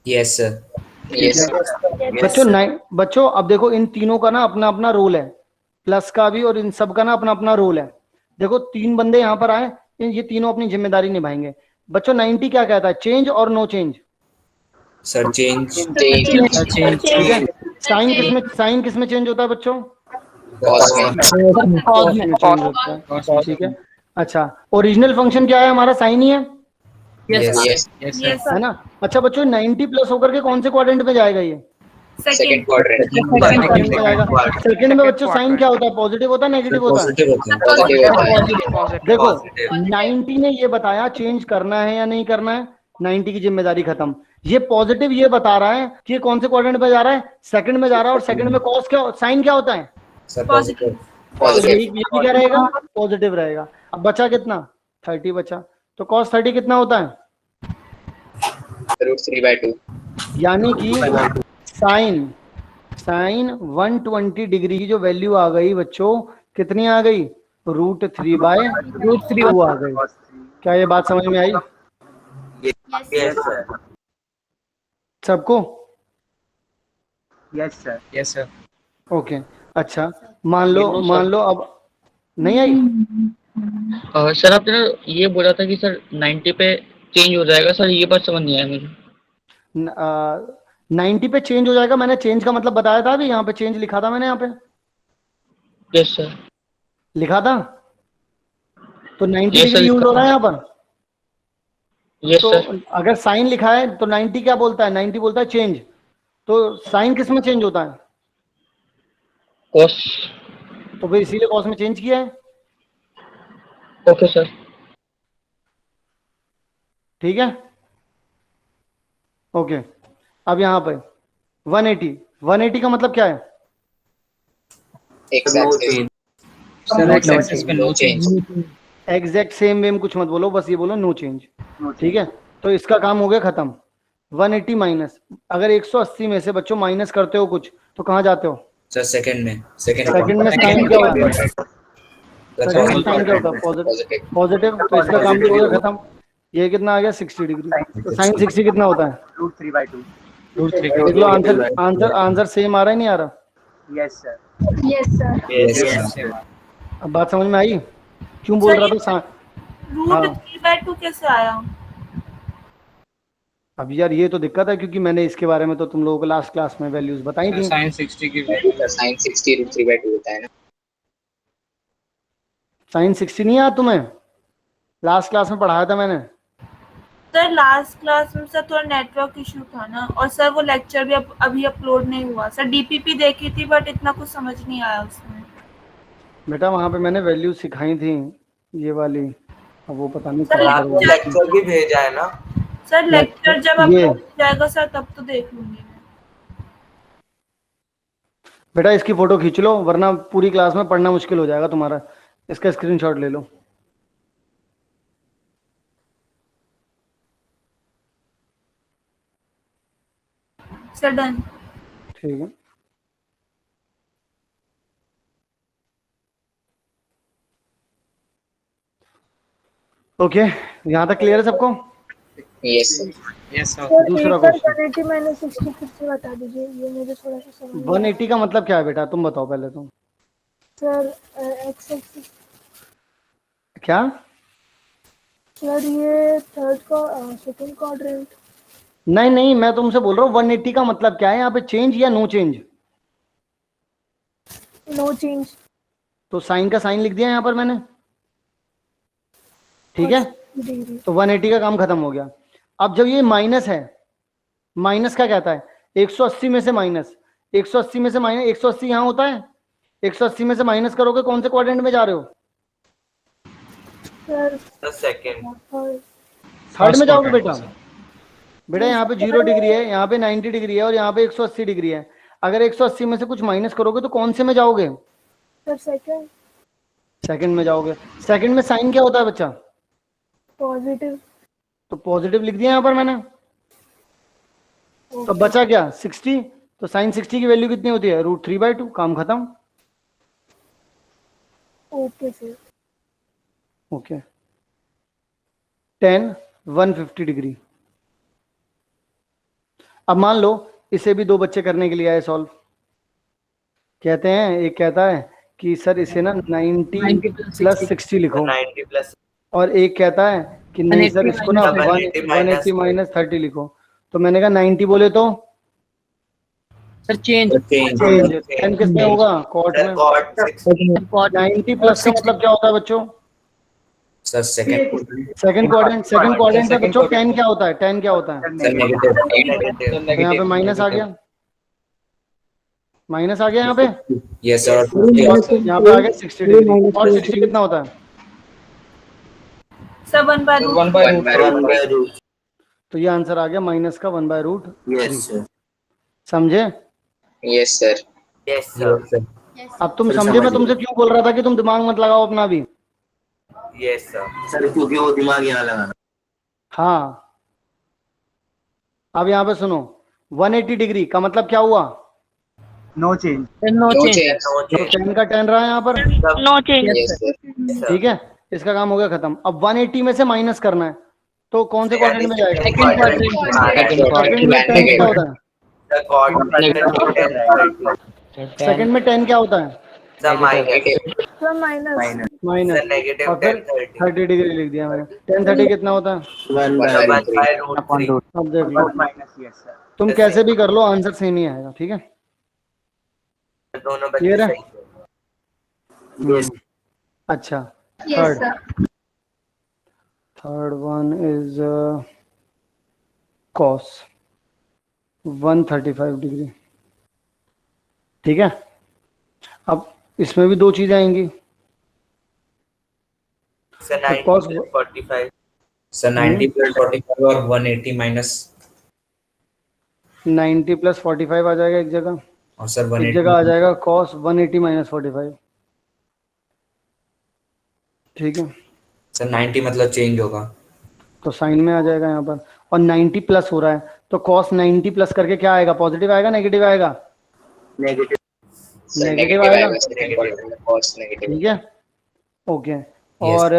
Yes sir. बच्चों अब देखो, इन तीनों का ना अपना अपना रोल है, प्लस का भी और इन सब का ना अपना अपना रोल है। देखो 3 बंदे यहाँ पर आए, ये तीनों अपनी जिम्मेदारी निभाएंगे। बच्चों 90 क्या कहता है, चेंज और नो चेंज? Sir change. ठीक है, साइन किस में चेंज होता है बच्चों? कॉस में। कॉस में चेंज होता है। ठीक है, अच्छा ओरिजिनल फंक्शन क्या है हमारा, साइन ही है, यस है ना? अच्छा बच्चों 90 प्लस होकर के कौन से क्वाड्रेंट में जाएगा ये? Second quadrant. सेकंड में जाएगा। सेकंड में बच्चों साइन क्या होता है, पॉजिटिव होता है नेगेटिव होता है? पॉजिटिव होता है। पॉजिटिव होता है। देखो Positive. 90 ने ये बताया चेंज करना है या नहीं करना है, 90 की जिम्मेदारी खत्म। ये पॉजिटिव ये बता रहा है कि ये कौन से क्वाड्रेंट में जा रहा है, सेकंड में जा रहा है, और सेकंड में कॉस क्या, साइन क्या होता है? Sir positive. तो यही क्या रहेगा, पॉजिटिव रहेगा। अब बचा कितना, 30 बचा, तो कॉस 30 कितना होता है? √3/2। यानी कि साइन 120 डिग्री की जो वैल्यू आ गई बच्चों, कितनी आ गई, √3/2 आ गई। क्या ये बात समझ में आई Yes, sir. सबको? Yes sir. Yes sir. Okay, अच्छा मान लो अब नहीं आई। सर आपने ये बोला था कि सर 90 पे चेंज हो जाएगा, सर ये बात समझ नहीं आया मुझे। 90 पे चेंज हो जाएगा, मैंने चेंज का मतलब बताया था अभी, यहाँ पे चेंज लिखा था मैंने, यहाँ पे यस सर। लिखा था, तो 90 Yes, डिग्री sir, यूज हो रहा है यहाँ पर। यस तो सर। अगर साइन लिखा है तो 90 क्या बोलता है, 90 बोलता है चेंज। तो साइन किस में चेंज होता है, कॉस। तो फिर इसीलिए कॉस में चेंज किया है। Okay sir. ठीक है, ओके। अब यहाँ पे 180 का मतलब क्या है? X axis. Sir x axis पे नो चेंज। एग्जैक्ट सेम वेम कुछ मत बोलो, बस ये बोलो नो चेंज। ठीक है, तो इसका काम हो गया खत्म। 180 माइनस, अगर 180 में से बच्चों माइनस करते हो कुछ तो कहाँ जाते हो? सर सेकंड में। सेकंड में साइन क्या होता है? सेकंड में साइन क्या होता है, पॉजिटिव। पॉजिटिव। तो इसका काम भी हो गया खत्म। ये कितना आ गया, 60 डिग्री। तो साइन 60 कितना होता है? √3/2। देख लो आंसर सेम आ रहा है, नहीं आ रहा? Yes sir. Yes sir. Yes sir. अब बात समझ में आई, क्यों बोल रहा था √3/2 कैसे आया? अब यार ये तो दिक्कत है, क्योंकि मैंने इसके बारे में तो तुम लोगों को लास्ट क्लास में वैल्यूज बताई थी। साइन 60 √3/2 होता है ना। साइन 60 नहीं याद तुम्हें, लास्ट क्लास में पढ़ाया था मैंने। सर लास्ट क्लास में सर थोड़ा नेटवर्क इशू था ना, और सर वो लेक्चर भी अभी अपलोड नहीं हुआ। सर डीपीपी देखी थी बट इतना कुछ समझ नहीं आया उसमें। बेटा वहां पे मैंने वैल्यूज सिखाई थी ये वाली, अब वो पता नहीं सर कहाँ आपको पर लेक्चर भी भेजा है ना? सर लेक्चर जब ये अपलोड हो जाएगा सर तब तो देख लूंगी मैं। बेटा इसकी फोटो खींच लो, वरना पूरी क्लास में पढ़ना मुश्किल हो जाएगा तुम्हारा। इसका स्क्रीनशॉट ले लो। Sir done. ठीक है, ओके, यहाँ तक क्लियर है सबको? Yes sir. सर दूसरा एक बार क्वेश्चन। 180 माइनस 60 फिर से बता दीजिए, ये मुझे थोड़ा सा समझ नहीं आया। 180 का मतलब क्या है बेटा, तुम बताओ पहले तुम। Sir x axis. क्या? सर ये थर्ड का सेकंड क्वाड्रेंट। नहीं नहीं, मैं तुमसे बोल रहा हूँ 180 का मतलब क्या है यहाँ पे, चेंज या नो चेंज? No change. तो साइन का साइन लिख दिया यहाँ पर मैंने, ठीक है? डिग्री। तो 180 का काम खत्म हो गया। अब जब ये माइनस है, माइनस क्या कहता है, 180 में से माइनस, 180 में से माइनस, 180 यहाँ होता है, 180 में से माइनस करोगे कौन से क्वाड्रेंट में जा रहे हो? Sir second. थर्ड में जाओगे बेटा। बेटा यहाँ पे 0 डिग्री है, यहाँ पे 90 डिग्री है, और यहाँ पे 180 डिग्री है। अगर 180 में से कुछ माइनस करोगे तो कौन से में जाओगे? Sir second. सेकंड में जाओगे। सेकंड में साइन क्या होता है बच्चा? पॉजिटिव। तो पॉजिटिव लिख दिया यहाँ पर मैंने। तो बचा क्या, 60। तो साइन 60 की वैल्यू कितनी होती है, √3/2, काम खत्म। Okay sir. Okay, 10 150 degree. अब मान लो इसे भी दो बच्चे करने के लिए आए सॉल्व। कहते हैं, एक कहता है कि सर इसे ना 90 + 60 लिखो, 90 प्लस और एक कहता है कि नहीं सर 180 इसको ना minus 180 माइनस 30 लिखो, तो मैंने कहा 90 बोले तो सर चेंज चेंज 10 किस में होगा कॉट में, कॉट 90 प्लस का मतलब क्या होता है बच्चों, सर सेकंड सेकंड क्वाड्रेंट है बच्चों। 10 क्या होता है, 10 क्या होता है, सर नेगेटिव तो यहाँ पे माइनस आ गया, माइनस आ गया यहाँ पे, यस सर यहाँ पे आ गया 60 डिग्री। और 60 कितना होता है, सर 1/√। तो ये आंसर आ गया माइनस का 1/√3। यस सर समझे? Yes sir. यस सर अब तुम समझे मैं तुमसे क्यों बोल रहा था कि तुम दिमाग मत लगाओ अपना भी। यस सर क्योंकि वो दिमाग यहाँ लगाना। हाँ अब यहाँ पे सुनो, 180 डिग्री का मतलब क्या हुआ, नो चेंज। No change. तो 10 का 10 रहा है यहाँ पर, नो चेंज। Yes sir. ठीक है, इसका काम हो गया खत्म। अब 180 में से माइनस करना है, तो कौन से क्वाड्रेंट में जाएगा, सेकंड क्वाड्रेंट। सेकंड में 10 क्या होता है, सेकंड में 10 क्या होता है, सर माइनस। माइनस, नेगेटिव और फिर 30 डिग्री लिख दिया मैंने। 10 30 कितना होता है, अब देख लो माइनस यस सर। तुम कैसे भी कर लो आंसर सेम ही आएगा, ठीक है, दोनों क्लियर है? यस अच्छा third one is cos 135 degree, ठीक है। अब इसमें भी दो चीजें आएंगी, सर cos 45 सर 90 प्लस 45 और 180 माइनस 90 प्लस 45 आ जाएगा एक जगह, और सर एक 180 जगह आ जाएगा cos 180 माइनस 45, ठीक है, सर 90 मतलब चेंज होगा तो साइन में आ जाएगा यहाँ पर। और 90 प्लस हो रहा है तो cos 90 प्लस करके क्या आएगा, पॉजिटिव आएगा नेगेटिव आएगा, नेगेटिव नेगेटिव आएगा, नेगेटिव। ठीक है, ओके। और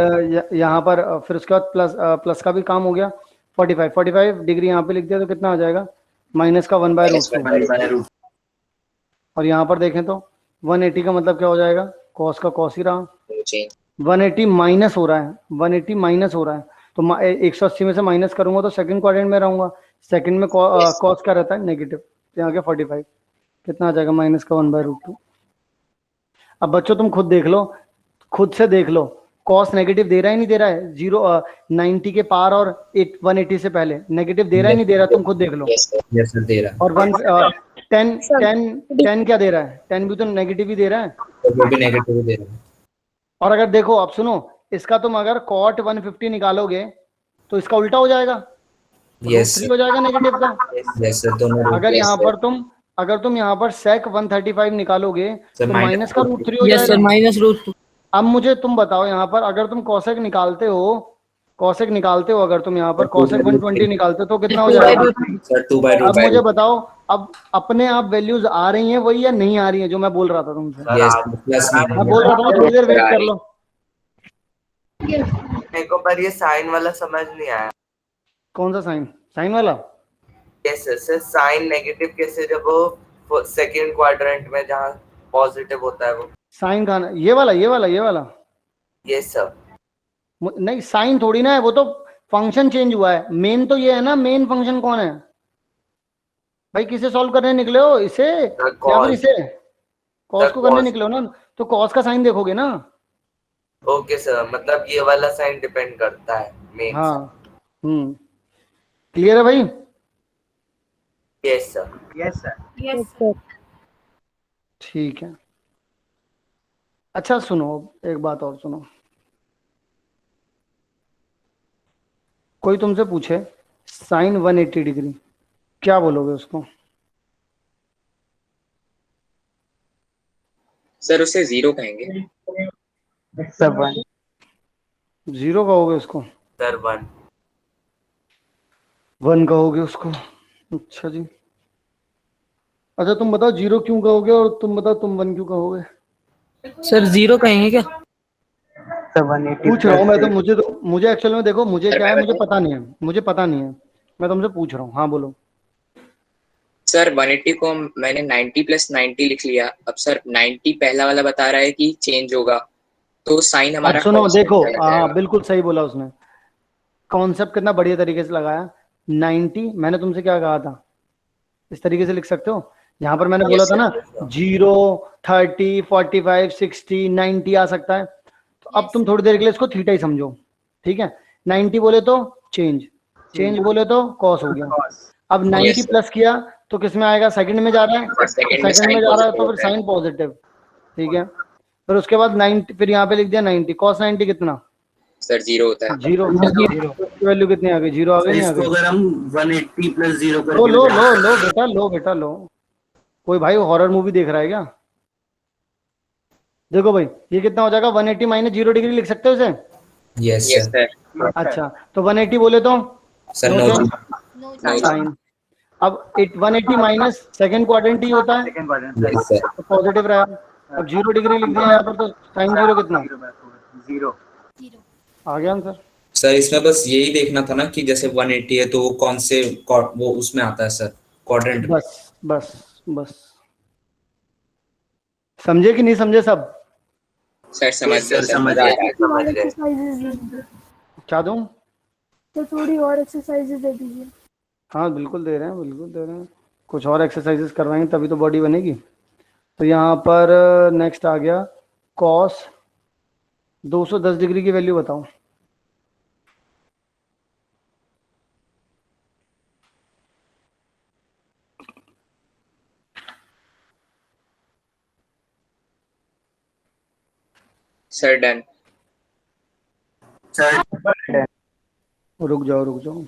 यहाँ पर फिर उसके बाद प्लस का भी काम हो गया। 45 डिग्री यहाँ पे लिख दिया तो कितना आ जाएगा, माइनस का 1/√2। और यहाँ पर देखें तो 180 का मतलब क्या हो जाएगा, cos का cos ही रहा, 180 माइनस हो रहा है, 180 माइनस हो रहा है, तो 180 में से माइनस करूंगा तो सेकंड क्वाड्रेंट में रहूंगा, सेकंड में cos क्या रहता है नेगेटिव, तो यहाँ गया 45, कितना आ जाएगा माइनस का 1/√2। अब बच्चों तुम खुद देख लो, खुद से देख लो, cos नेगेटिव दे रहा है नहीं दे रहा है, 90 के पार और 180 से पहले नेगेटिव दे रहा है नहीं दे रहा, तुम खुद देख लो। यस सर दे रहा और 10 क्या दे रहा है, 10 भी तो नेगेटिव ही दे रहा है, है, वो भी नेगेटिव दे रहा है। और अगर देखो अब सुनो, इसका तुम अगर cot 150 निकालोगे तो इसका उल्टा हो जाएगा, यस √3 हो जाएगा नेगेटिव का। यस सर दोनों अगर यहाँ पर sec 135 निकालोगे सर, तो minus माइनस का √3 हो यस सर जाएगा। माइनस √2। अब मुझे तुम बताओ यहाँ पर अगर तुम cosec निकालते हो अगर तुम यहाँ पर cosec 120 निकालते हो तो कितना हो जाएगा। सर 2/2 अब मुझे बताओ, अब अपने आप वैल्यूज आ रही हैं वही या नहीं आ रही हैं, जो मैं बोल रहा था तुमसे, यस प्लस मैं बोल रहा था थोड़ी देर वेट कर लो। मेरे को पर ये साइन वाला समझ नहीं आया। कौन सा साइन, साइन वाला, यस सर साइन नेगेटिव कैसे, जब वो सेकंड क्वाड्रेंट में जहाँ पॉजिटिव होता है वो। साइन का ये वाला यस सर नहीं, साइन थोड़ी ना है, वो तो फंक्शन चेंज हुआ है, मेन तो ये है ना, मेन फंक्शन कौन है भाई, किसे सॉल्व करने निकले हो, इसे या फिर इसे, कॉस को करने निकले हो ना, तो कॉस का साइन देखोगे ना। ओके सर, मतलब ये वाला साइन डिपेंड करता है मेन। हाँ क्लियर है भाई। Yes sir yes sir. ठीक है, अच्छा सुनो, एक बात और सुनो, कोई तुमसे पूछे साइन 180 डिग्री, क्या बोलोगे उसको, सर उसे 0 कहेंगे। सर 1 0 कहोगे उसको, सर 1 कहोगे उसको, अच्छा जी। अच्छा तुम बताओ 0 क्यों कहोगे, और तुम बताओ तुम 1 क्यों कहोगे। सर 0 कहेंगे क्या, सर 180 पूछ रहा हूँ मैं तो, मुझे एक्चुअल में देखो, मुझे क्या है, मुझे पता नहीं है, मैं तुमसे पूछ रहा हूँ। हाँ बोलो। सर 180 को मैंने 90 प्लस 90 लिख लिया। अब सर 90 पहला वाला बता रहा है कि चेंज होगा, तो साइन हमारा अब सुनो cos देखो, बन हाँ जाएगा। बिल्कुल सही बोला उसने, कॉन्सेप्ट कितना बढ़िया तरीके से लगाया। 90 मैंने तुमसे क्या कहा था, इस तरीके से लिख सकते हो। यहाँ पर मैंने बोला Yes, था sir. ना 0, 30, 45, 60, 90 आ सकता है। तो अब तुम थोड़ी देर के लिए इसको थीटा ही समझो, ठीक है। 90 बोले तो चेंज, चेंज बोले तो कॉस हो गया। अब 90 Yes, sir. प्लस किया तो किस में आएगा, सेकंड में जा रहा है, और सेकंड में सेकंड में साइन जा रहा है तो पॉजिटिव फिर होता है। साइन पॉजिटिव, ठीक है। फिर उसके बाद 90, फिर यहाँ पे लिख दिया 90, कॉस 90 कितना, सर 0 होता है। जीरो। उसकी वैल्यू कितनी आ गई, जीरो आ गई, नहीं आ इसको गई। अगर हम 180 प्लस 0 लो करके लो लो लो बेटा, लो बेटा लो। कोई भाई हॉरर मूवी देख रहा है क्या? देखो भाई ये कितना हो जाएगा, 180 माइनस 0 डिग्री लिख सकते हो इसे। Yes Yes, sir. sir. अच्छा तो 180 बोले तो sir no no change, No, sine. अब 180 माइनस सेकंड क्वाड्रेंट ही होता है, यस सर। तो पॉजिटिव रहा। अब 0 डिग्री लिख दिया यहाँ पर, तो साइन 0 कितना, जीरो। आ गया आंसर। सर इसमें बस यही देखना था ना कि जैसे 180 है तो वो कौन से वो उसमें आता है सर, क्वाड्रेंट में। बस बस बस, समझे कि नहीं समझे सब? सर समझ Yes, गया sir, सर, समझ मजा आ गए। रहा है। समझ गए। एक्सरसाइजेज क्या दूं? तो थोड़ी और एक्सरसाइजेज दे दीजिए। हाँ बिल्कुल दे रहे हैं, बिल्कुल दे रहे हैं। कुछ और एक्सरसाइजेस करवाएंगे तभी तो बॉडी बनेगी। तो यहाँ पर नेक्स्ट आ गया कॉस 210 डिग्री की वैल्यू बताओ। Sir done. सर रुक जाओ रुक जाओ,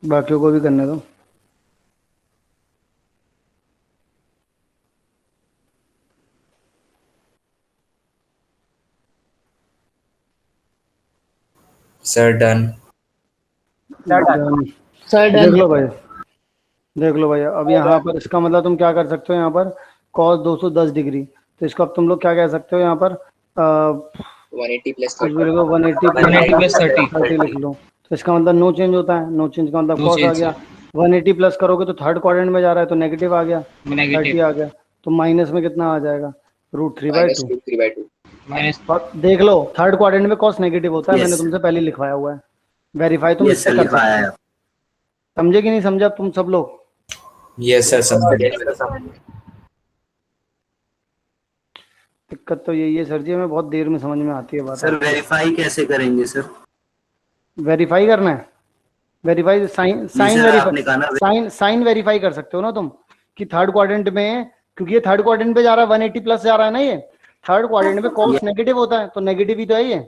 बाकियों को भी करने दो। Sir done. सर देख डन। लो भाई, देख लो भाई, अब यहाँ पर इसका मतलब तुम क्या कर सकते हो, यहाँ पर cos 210 डिग्री, तो इसको अब तुम लोग क्या कह सकते हो यहाँ पर 180 प्लस कुछ 30। भी लिखो, 180 प्लस 30 लिख लो। तो इसका मतलब नो चेंज होता है, नो चेंज का मतलब कॉस आ गया। 180 प्लस करोगे तो थर्ड क्वाड्रेंट में जा रहा है तो नेगेटिव आ गया, 30 आ गया, तो माइनस में कितना आ जाएगा, √3/2। -√3/2। देख लो थर्ड क्वाड्रेंट में कॉस नेगेटिव होता है, Yes. मैंने तुमसे पहले लिखवाया हुआ है, वेरीफाई तुम यस इससे सर, कर लिखवाया सकते है। हो। समझे कि नहीं समझा तुम सब लोग? यस सर समझ गए। दिक्कत तो यही है सर जी, हमें बहुत देर में समझ में आती है बात। सर वेरीफाई कैसे करेंगे सर? वेरीफाई करना है, वेरीफाई साइन साइन सर, आपने कहा वेरीफाई, ना साइन साइन वेरीफाई कर सकते हो ना तुम, कि थर्ड क्वाड्रेंट में, क्योंकि ये थर्ड क्वाड्रेंट पे जा रहा है, 180 प्लस जा रहा है ना, ये थर्ड क्वाड्रेंट में कॉस नेगेटिव होता है, तो नेगेटिव ही तो है ये।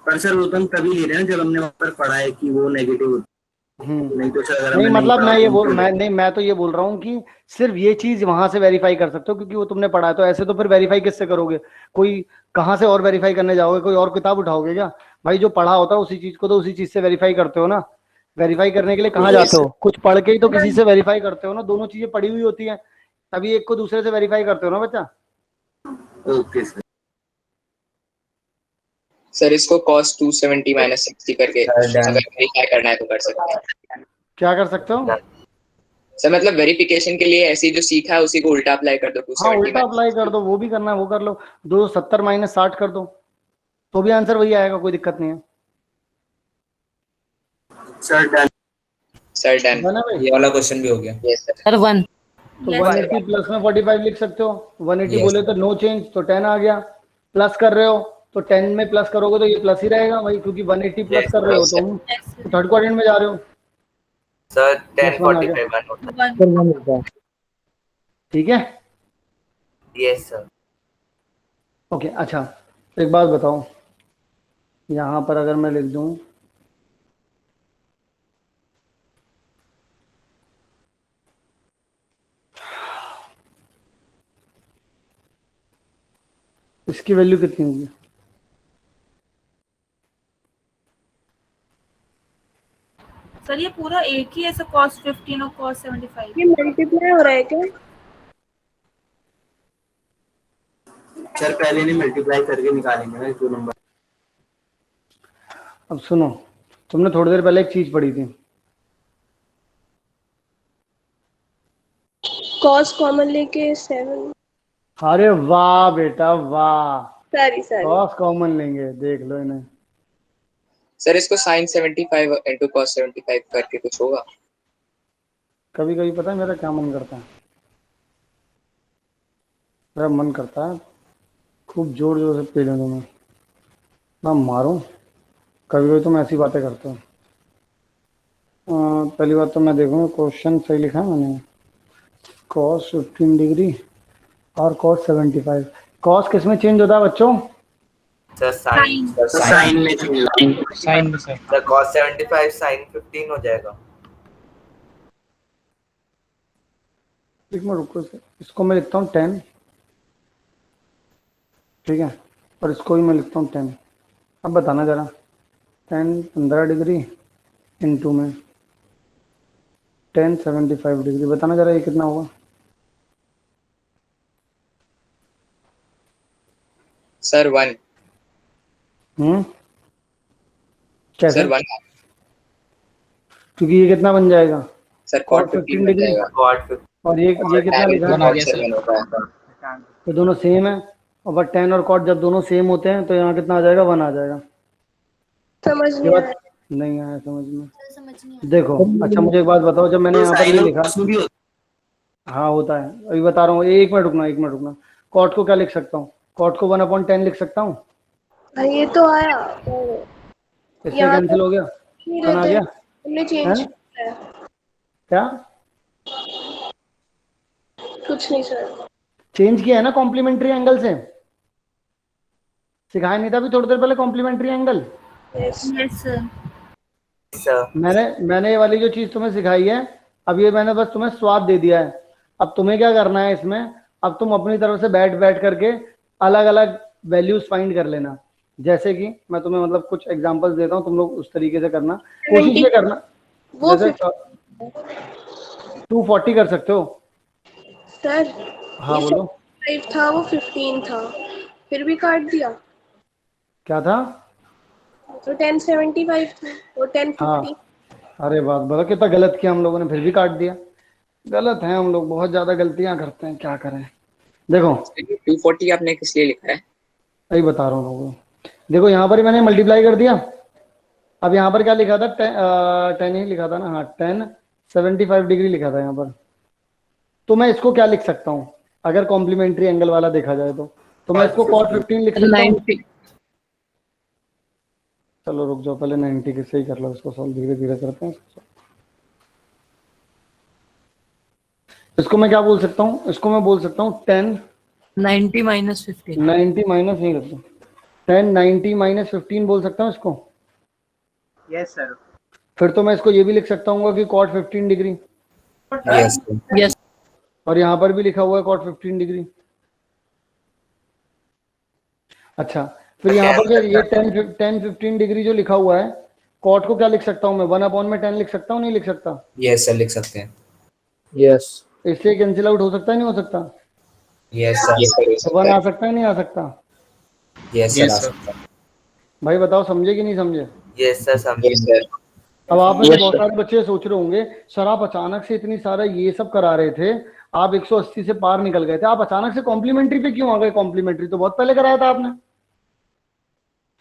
पर सर वो तो हम तभी ले रहे हैं जब हमने वहाँ पर पढ़ा है कि वो नेगेटिव होता है। नहीं तो सर अगर नहीं हमने मतलब पढ़ा मैं ये तो बोल, हम मैं नहीं, मैं तो ये बोल रहा हूँ कि सिर्फ ये चीज वहां से वेरीफाई कर सकते हो क्योंकि वो तुमने पढ़ा है, तो ऐसे तो फिर वेरीफाई किससे करोगे, कोई कहाँ से और वेरीफाई करने जाओगे, कोई और किताब उठाओगे क्या? भाई जो पढ़ा होता है उसी चीज को तो उसी चीज से वेरीफाई करते हो ना। वेरीफाई करने के लिए कहाँ जाते हो, कुछ पढ़ के ही तो किसी से वेरीफाई करते हो ना, दोनों चीजें पढ़ी हुई होती है, तभी एक को दूसरे से वेरीफाई करते हो ना बच्चा। Okay sir. सर इसको cos 270 -60 करके अगर वेरीफाई करना है तो कर सकते हैं। क्या कर सकते हो? सर मतलब वेरिफिकेशन के लिए ऐसी जो सीखा है उसी को उल्टा अप्लाई कर दो, हाँ 270 उल्टा अप्लाई कर दो, वो भी करना है वो कर लो, 270 माइनस 60 कर दो तो भी आंसर वही आएगा, कोई दिक्कत नहीं है। Sir done. Sir done. है ना भाई? ये वाला क्वेश्चन भी हो गया। Yes sir. सर 1। तो 180 प्लस में 45 लिख सकते हो, 180 Yes. बोले तो नो चेंज, तो 10 आ गया। प्लस कर रहे हो तो 10 में प्लस करोगे तो ये प्लस ही रहेगा भाई, क्योंकि 180 प्लस कर रहे हो तो थर्ड क्वाड्रेंट में जा रहे हो। सर Plus one आ गया। 1045 होता है। ठीक है, यस सर। ओके। अच्छा तो एक बात बताओ, यहाँ पर अगर मैं लिख दूं इसकी वैल्यू कितनी होगी, सर ये पूरा एक ही है, सर cos 15 और cos 75। ये मल्टीप्लाई हो रहा है क्या? सर पहले नहीं मल्टीप्लाई करके निकालेंगे ना दो नंबर। अब सुनो, तुमने थोड़ी देर पहले एक चीज पढ़ी थी, कॉस कॉमन लेके 7। अरे वाह बेटा वाह, सॉरी सॉरी। कॉस कॉमन लेंगे, देख लो इन्हें। सर इसको sin 75 into cos 75 करके कुछ होगा? कभी कभी पता है मेरा क्या मन करता है, मेरा मन करता है खूब जोर जोर से पेलों में ना मारूं। कभी कभी तो मैं ऐसी बातें करता हूँ। पहली बात तो मैं देखूंगा क्वेश्चन सही लिखा है मैंने, cos 15 डिग्री और cos 75। cos किस में चेंज होता है बच्चों? सर साइन साइन में साइन में सर। सर cos 75 sin 15 हो जाएगा। एक मिनट रुको, इसको मैं लिखता हूँ 10, ठीक है, और इसको भी मैं लिखता हूँ 10। अब बताना जरा, 10 15 डिग्री इंटू में 10 75 डिग्री, बताना जरा ये कितना होगा? सर 1। कैसे? सर 1, क्योंकि ये कितना बन जाएगा? सर cot cot 15 15 बन डिग्री, जाएगा। cot और ये कितना लिखा है? बना गया सर। तो दोनों सेम है, और बट 10 और cot जब दोनों सेम होते हैं तो यहाँ कितना आ जाएगा? 1 आ जाएगा। समझ ये नहीं बात आया। नहीं आया समझ में? देखो अच्छा मुझे एक बात बताओ, जब मैंने यहाँ पर ये लिखा, हाँ होता है, अभी बता रहा हूँ, एक मिनट रुकना, एक मिनट रुकना। cot को क्या लिख सकता हूँ? cot को 1/10 लिख सकता हूँ। हाँ, ये तो आया, इससे यहाँ कैंसिल हो गया, नहीं 1 आ लेते, गया। हमने चेंज हैं? किया है। क्या कुछ नहीं सर। चेंज किया है ना कॉम्प्लीमेंट्री एंगल से? सिखाया नहीं था अभी थोड़ी देर पहले कॉम्प्लीमेंट्री एंगल? यस सर मैंने ये वाली जो चीज तुम्हें सिखाई है, अब ये मैंने बस तुम्हें स्वाद दे दिया है। अब तुम्हें क्या करना है इसमें, अब तुम अपनी तरफ से बैठ बैठ करके अलग अलग वैल्यूज फाइंड कर लेना। जैसे कि मैं तुम्हें मतलब कुछ एग्जांपल्स देता हूँ, तुम लोग उस तरीके से करना, कोशिश ये करना। वो जैसे 240 कर सकते हो। सर हाँ बोलो। 5 था, वो 15 था, फिर भी काट दिया। क्या था? तो 1075 था, वो 1050। हाँ अरे बात बता, कितना गलत किया हम लोगों ने, फिर भी काट दिया। गलत है हम लोग, बहुत ज्यादा गलतियां करते हैं, क्या करें। देखो 240 आपने किस लिए लिखा है? यही बता रहा हूँ लोगों को। देखो यहाँ पर मैंने मल्टीप्लाई कर दिया, अब यहाँ पर क्या लिखा था? 10 ही लिखा था ना, हाँ 10 75 डिग्री लिखा था यहाँ पर। तो मैं इसको क्या लिख सकता हूँ अगर कॉम्प्लीमेंट्री एंगल वाला देखा जाए तो मैं इसको cot 15 लिख सकता हूँ। चलो रुक जाओ, पहले 90 के सही कर लो इसको सॉल्व, धीरे धीरे करते हैं इसको। मैं क्या बोल सकता हूँ इसको? मैं बोल सकता हूँ 10 90 माइनस 15। 90 माइनस नहीं करता, 10 90 माइनस 15 बोल सकता हूँ इसको। Yes sir. फिर तो मैं इसको ये भी लिख सकता हूँ कि cot 15 डिग्री, यस यस और यहाँ पर भी लिखा हुआ है cot 15 डिग्री। अच्छा फिर यहाँ पर जो ये 10 15 डिग्री जो लिखा हुआ है, cot को क्या लिख सकता हूँ मैं? 1/10 लिख सकता हूँ, नहीं लिख सकता? यस सर लिख सकते हैं। यस इससे कैंसिल आउट हो सकता है, नहीं हो सकता? Yes sir. 1 आ सकता है, नहीं आ सकता? Yes sir. भाई बताओ समझे कि नहीं समझे? यस सर समझे सर। अब आप में से बहुत सारे बच्चे सोच रहे होंगे, सर आप अचानक से इतनी सारा ये सब करा रहे थे, आप 180 से पार निकल गए थे, आप अचानक से कॉम्प्लीमेंट्री पे क्यों आ गए? कॉम्प्लीमेंट्री तो बहुत पहले कराया था आपने,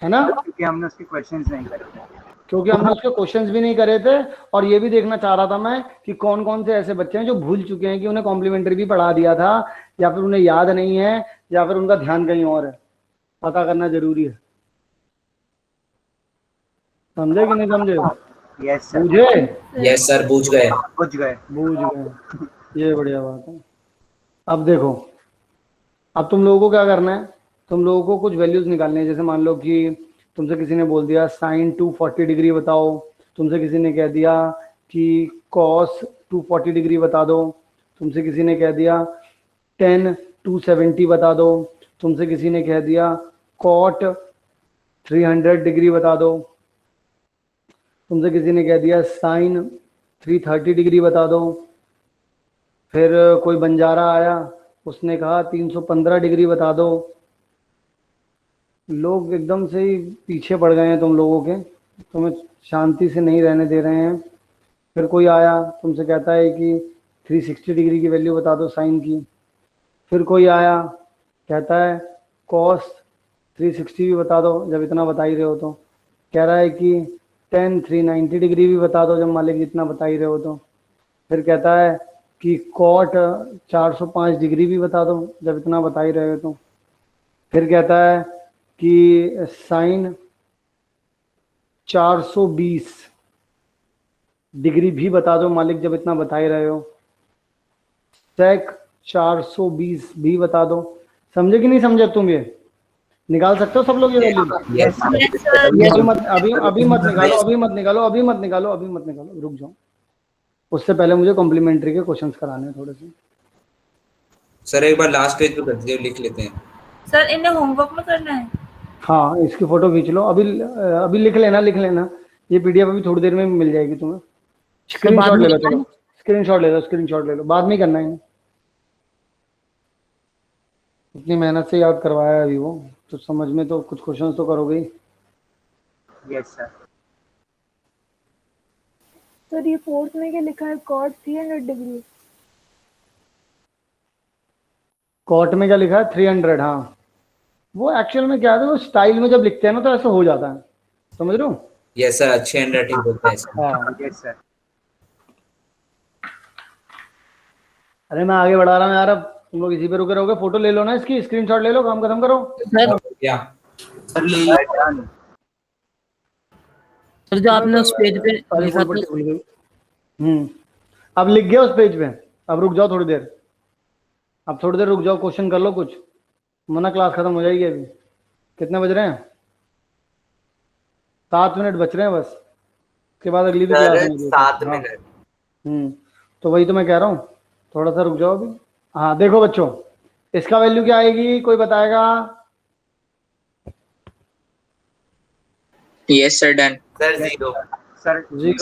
है ना? क्योंकि हमने उसके क्वेश्चंस नहीं करे थे। क्योंकि हमने उसके क्वेश्चंस भी नहीं करे थे, और ये भी देखना चाह रहा था मैं कि कौन कौन से ऐसे बच्चे हैं जो भूल चुके हैं कि उन्हें कॉम्प्लीमेंट्री भी पढ़ा दिया था, या फिर उन्हें याद नहीं है, या फिर उनका ध्यान कहीं और है। पता करना जरूरी है, समझे कि नहीं समझे? Yes sir. मुझे यस सर बूझ गए। बुझ गए। बूझ गए, ये बढ़िया बात है। अब देखो, अब तुम लोगों को क्या करना है, तुम लोगों को कुछ वैल्यूज निकालनी है। जैसे मान लो कि तुमसे किसी ने बोल दिया sin 240 डिग्री बताओ, तुमसे किसी ने कह दिया कि cos 240 डिग्री बता दो, तुमसे किसी ने कह दिया tan 270 बता दो, तुमसे किसी ने कह दिया cot 300 डिग्री बता दो, तुमसे किसी ने कह दिया sin 330 डिग्री बता दो। फिर कोई बंजारा आया, उसने कहा 315 डिग्री बता दो। लोग एकदम से ही पीछे पड़ गए हैं तुम लोगों के, तुम्हें शांति से नहीं रहने दे रहे हैं। फिर कोई आया तुमसे कहता है कि 360 डिग्री की वैल्यू बता दो साइन की। फिर कोई आया कहता है कॉस 360 भी बता दो, जब इतना बता ही रहे हो तो। कह रहा है कि टेन 390 डिग्री भी बता दो, जब मालिक जितना बता ही रहे हो तो। फिर कहता है कि कॉट 405 डिग्री भी बता दो, जब इतना बता ही रहे हो तो। फिर कहता है कि साइन 420 डिग्री भी बता दो मालिक, जब इतना बता ही रहे हो। सेक 420 भी बता दो। समझे कि नहीं समझे तुम? ये निकाल सकते हो सब लोग ये वैल्यू? अभी मत निकालो, रुक जाओ। उससे पहले मुझे कॉम्प्लीमेंट्री के क्वेश्चंस कराने हैं थोड़े से। सर एक बार लास्ट पेज पे कर दीजिए, लिख लेते हैं। सर इन्हें होमवर्क में करना है? हाँ, इसकी फोटो खींच लो, अभी लिख लेना। ये पीडीएफ अभी थोड़ी देर में मिल जाएगी तुम्हें। स्क्रीनशॉट ले लो, चलो स्क्रीनशॉट ले लो, बाद में करना है। इतनी मेहनत से याद करवाया है अभी वो, तो समझ में तो कुछ क्वेश्चंस तो करोगे ही। Yes sir. सर ये फोर्थ में क्या लिखा है? Cot 300 degree. कॉट में क्या लिखा है? 300। हाँ, वो एक्चुअल में क्या है, वो स्टाइल में जब लिखते हैं ना तो ऐसा हो जाता है, समझ रहे हो? यस सर, अच्छी हैंडराइटिंग बोलते हैं सर। हाँ। Yes sir. अरे मैं आगे बढ़ा रहा हूँ यार, अब तुम लोग इसी पे रुके रहोगे। फोटो ले लो ना इसकी, स्क्रीनशॉट ले लो, काम खत्म करो। क्या सर जो आपने उस पेज पे लिखा था। अब लिख गया उस पेज पे। अब रुक जाओ थोड़ी देर, रुक जाओ, क्वेश्चन कर लो कुछ, वरना क्लास खत्म हो जाएगी। अभी कितने बज रहे हैं? 7 मिनट बच रहे हैं बस, उसके बाद अगली भी क्लास है। 7 मिनट। तो वही तो मैं कह रहा हूँ, थोड़ा सा रुक जाओ अभी। हाँ देखो बच्चों, इसका वैल्यू क्या आएगी, कोई बताएगा? Yes sir, done. सर 0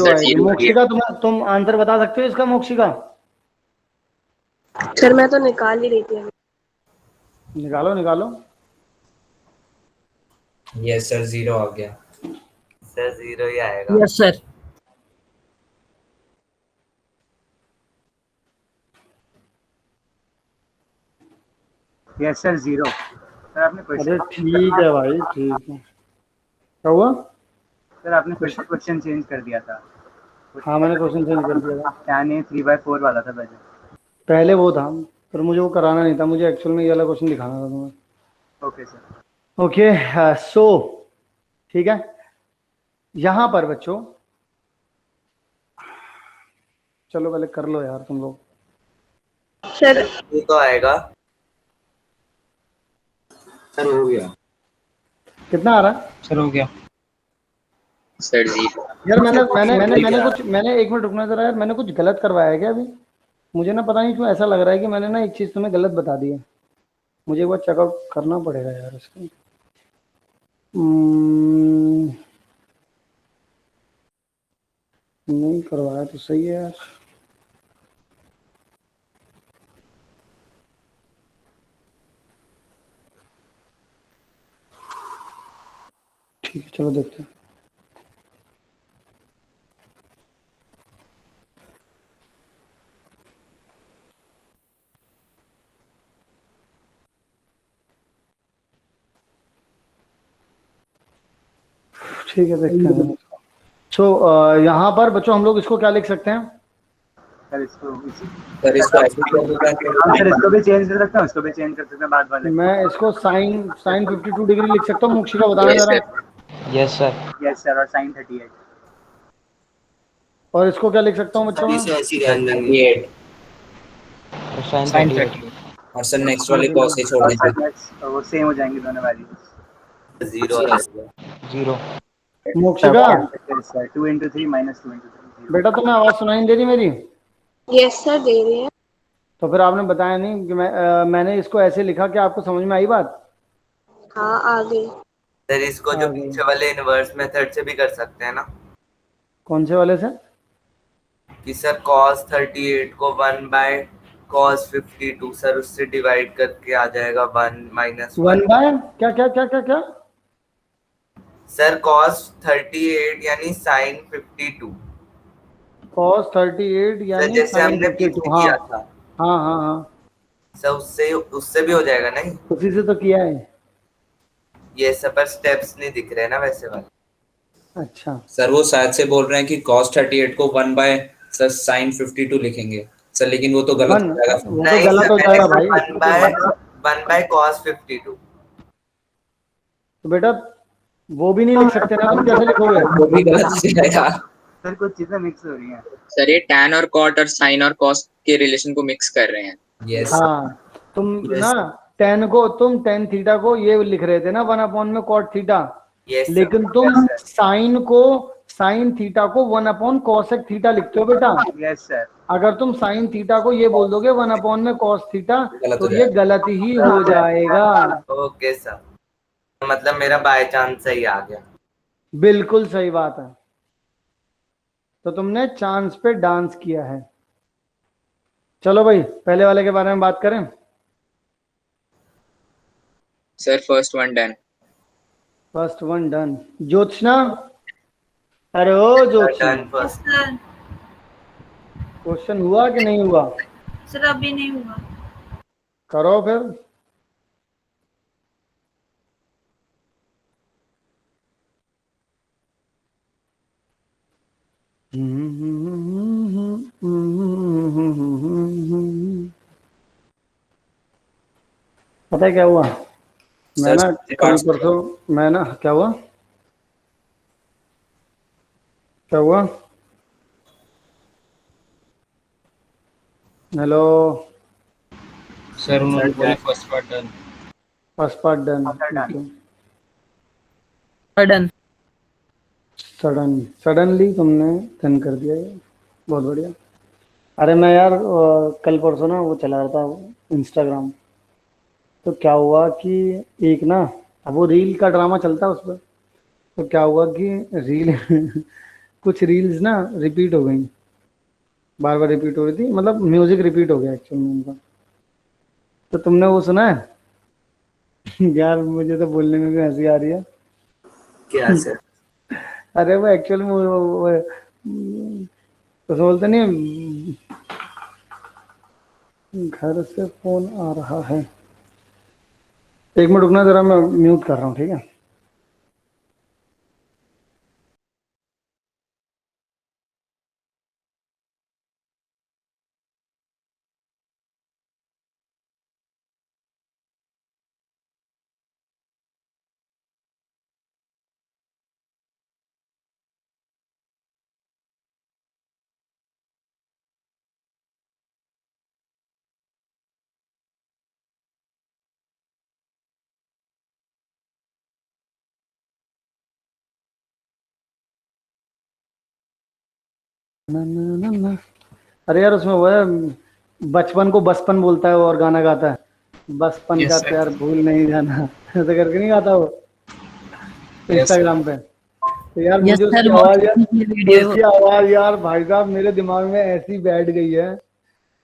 आएगी। मोक्षिका तुम आंसर बता सकते हो इसका? मोक्षिका सर मैं तो निकाल ही रही थी। निकालो। यस सर, 0 आ गया। सर 0 ही आएगा। Yes sir. Yes sir 0। Sir आपने अरे ठीक है भाई, ठीक है। क्या हुआ? सर आपने क्वेश्चन चेंज कर दिया था। हाँ मैंने क्वेश्चन चेंज कर दिया था। क्या नहीं 3/4 वाला था पहले वो था, पर मुझे वो कराना नहीं था, मुझे एक्चुअल में ये वाला क्वेश्चन दिखाना था तुम्हें। Okay sir. ओके सो ठीक है, यहाँ पर बच्चों चलो पहले कर लो यार तुम लोग। सर ये तो आएगा। सर हो गया। कितना आ रहा है? सर हो गया। सर 0। यार मैंने 1 मिनट रुकना जरा यार, मैंने कुछ गलत करवाया है क्या अभी? मुझे ना पता नहीं क्यों ऐसा लग रहा है कि मैंने ना एक चीज तुम्हें गलत बता दी है। मुझे एक बार चेकआउट करना पड़ेगा यार इसको। नहीं करवाया तो सही है यार। ठीक है चलो देखते हैं। ठीक है देखते हैं। सो यहाँ पर बच्चों हम लोग इसको क्या लिख सकते हैं? सर इसको भी चेंज कर सकते हैं, उसको भी चेंज कर सकते हैं बाद वाले। मैं इसको साइन 52 डिग्री लिख सकता हूँ। मुक्षिका बताना जरा। यस सर और साइन 38। और इसको क्या लिख सकता हूँ बच्चों? साइन 38। और सर नेक्स्ट वाले कॉस से छोड़ दीजिए, वो सेम हो जाएंगे दोनों वैल्यूज। 0 मोक्षिका 2 into 3 minus 2 into 3। बेटा तुम्हें आवाज सुनाई नहीं दे रही मेरी? यस सर दे रहे हैं। तो फिर आपने बताया नहीं कि मैंने इसको ऐसे लिखा कि आपको समझ में आई बात? हाँ आ गई। सर इसको जो पीछे वाले इनवर्स मेथड से भी कर सकते हैं ना? कौन से वाले से? कि सर cos 38 को 1/cos 52 सर उससे डिवाइड करके आ जाएगा 1 - 1 बाय क्या? सर cos 38 यानी sin 52 cos 38 सर यानी जैसे sin हमने 52। पीछे हाँ किया था हाँ हाँ हाँ, सर, उससे उससे भी हो जाएगा नहीं? उसी से तो किया है। ये सब पर स्टेप्स नहीं दिख रहे ना वैसे वाले। अच्छा, सर वो शायद से बोल रहे हैं कि cos 38 को 1 बाय सर sin 52 लिखेंगे सर, लेकिन वो तो गलत वन हो जाएगा। वो तो नहीं गलत सर, हो मैंने जाएगा सर भाई, इसमें तो वन बाय cos 52। तो बेटा वो भी नहीं लिख सकते ना, तुम कैसे लिखोगे? वो भी गलत हो जाएगा। सर कुछ चीजें मिक्स हो रही हैं। सर ये tan और cot और sin और cos के रिलेशन को मिक्स कर रहे हैं। यस हाँ, तुम Yes. ना तुम टेन थीटा को ये लिख रहे थे ना 1 में कॉट थीटा, यस लेकिन तुम साइन थीटा को 1 कॉसेक थीटा लिखते हो बेटा। Yes sir. अगर तुम साइन थीटा को ये बोल दोगे 1 में कॉस थीटा, गलत हो तो ये जाएगा। गलत ही हो जाएगा। ओके सर, मतलब मेरा बाय चांस सही आ गया। बिल्कुल सही बात है, तो तुमने चांस पे डांस किया है। चलो भाई, पहले वाले के बारे में बात करें। Sir first one done. First one done. Jyotsna, अरे ओ Jyotsna, done first. Sir question हुआ कि नहीं हुआ? सर अभी नहीं हुआ। करो फिर। पता है क्या हुआ? मैं ना कल परसों क्या हुआ? क्या हुआ? हेलो सर उन्होंने बोला first part done. First part done. Done. Suddenly तुमने डन कर दिया, ये बहुत बढ़िया। अरे मैं यार कल परसों ना वो चला रहा था इंस्टाग्राम, तो क्या हुआ कि एक ना, अब वो रील का ड्रामा चलता है उस पर, तो क्या हुआ कि रील कुछ रील्स ना रिपीट हो गई, बार बार रिपीट हो रही थी, मतलब म्यूजिक रिपीट हो गया एक्चुअल में उनका। तो तुमने वो सुना है? यार मुझे तो बोलने में भी हंसी आ रही है। क्या सर? अरे वो एक्चुअल में तो बोलते नहीं, घर से फोन आ रहा है, 1 मिनट रुकना जरा, मैं म्यूट कर रहा हूँ, ठीक है? ना, ना, ना, ना। अरे यार उसमें वो है, बचपन को बचपन बोलता है वो और गाना गाता है, बचपन Yes, का sir. प्यार भूल नहीं जाना, ऐसा करके नहीं गाता वो Yes, इंस्टाग्राम पे। तो यार Yes, मुझे sir, उसकी आवाज यार भाई साहब मेरे दिमाग में ऐसी बैठ गई है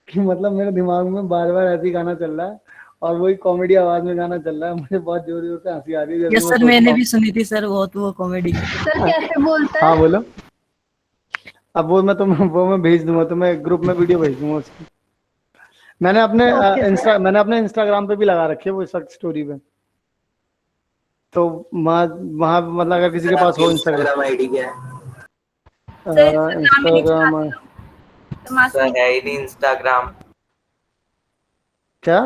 कि मतलब मेरे दिमाग में बार बार ऐसी गाना चल रहा है और वही कॉमेडी आवाज में गाना चल रहा है, मुझे बहुत जोर जोर से हंसी आ रही है। यस सर, मैंने भी सुनी थी सर, बहुत वो कॉमेडी। सर कैसे बोलता हाँ है? बोलो। अब वो मैं भेज दूंगा तुम्हें, ग्रुप में वीडियो भेज दूंगा उसकी। मैंने अपने इंस्टाग्राम पे भी लगा रखी है वो स्टोरी पे, तो वहाँ मतलब अगर किसी के पास हो इंस्टाग्राम आईडी क्या है? इंस्टाग्राम सर है ही नहीं इंस्टाग्राम। क्या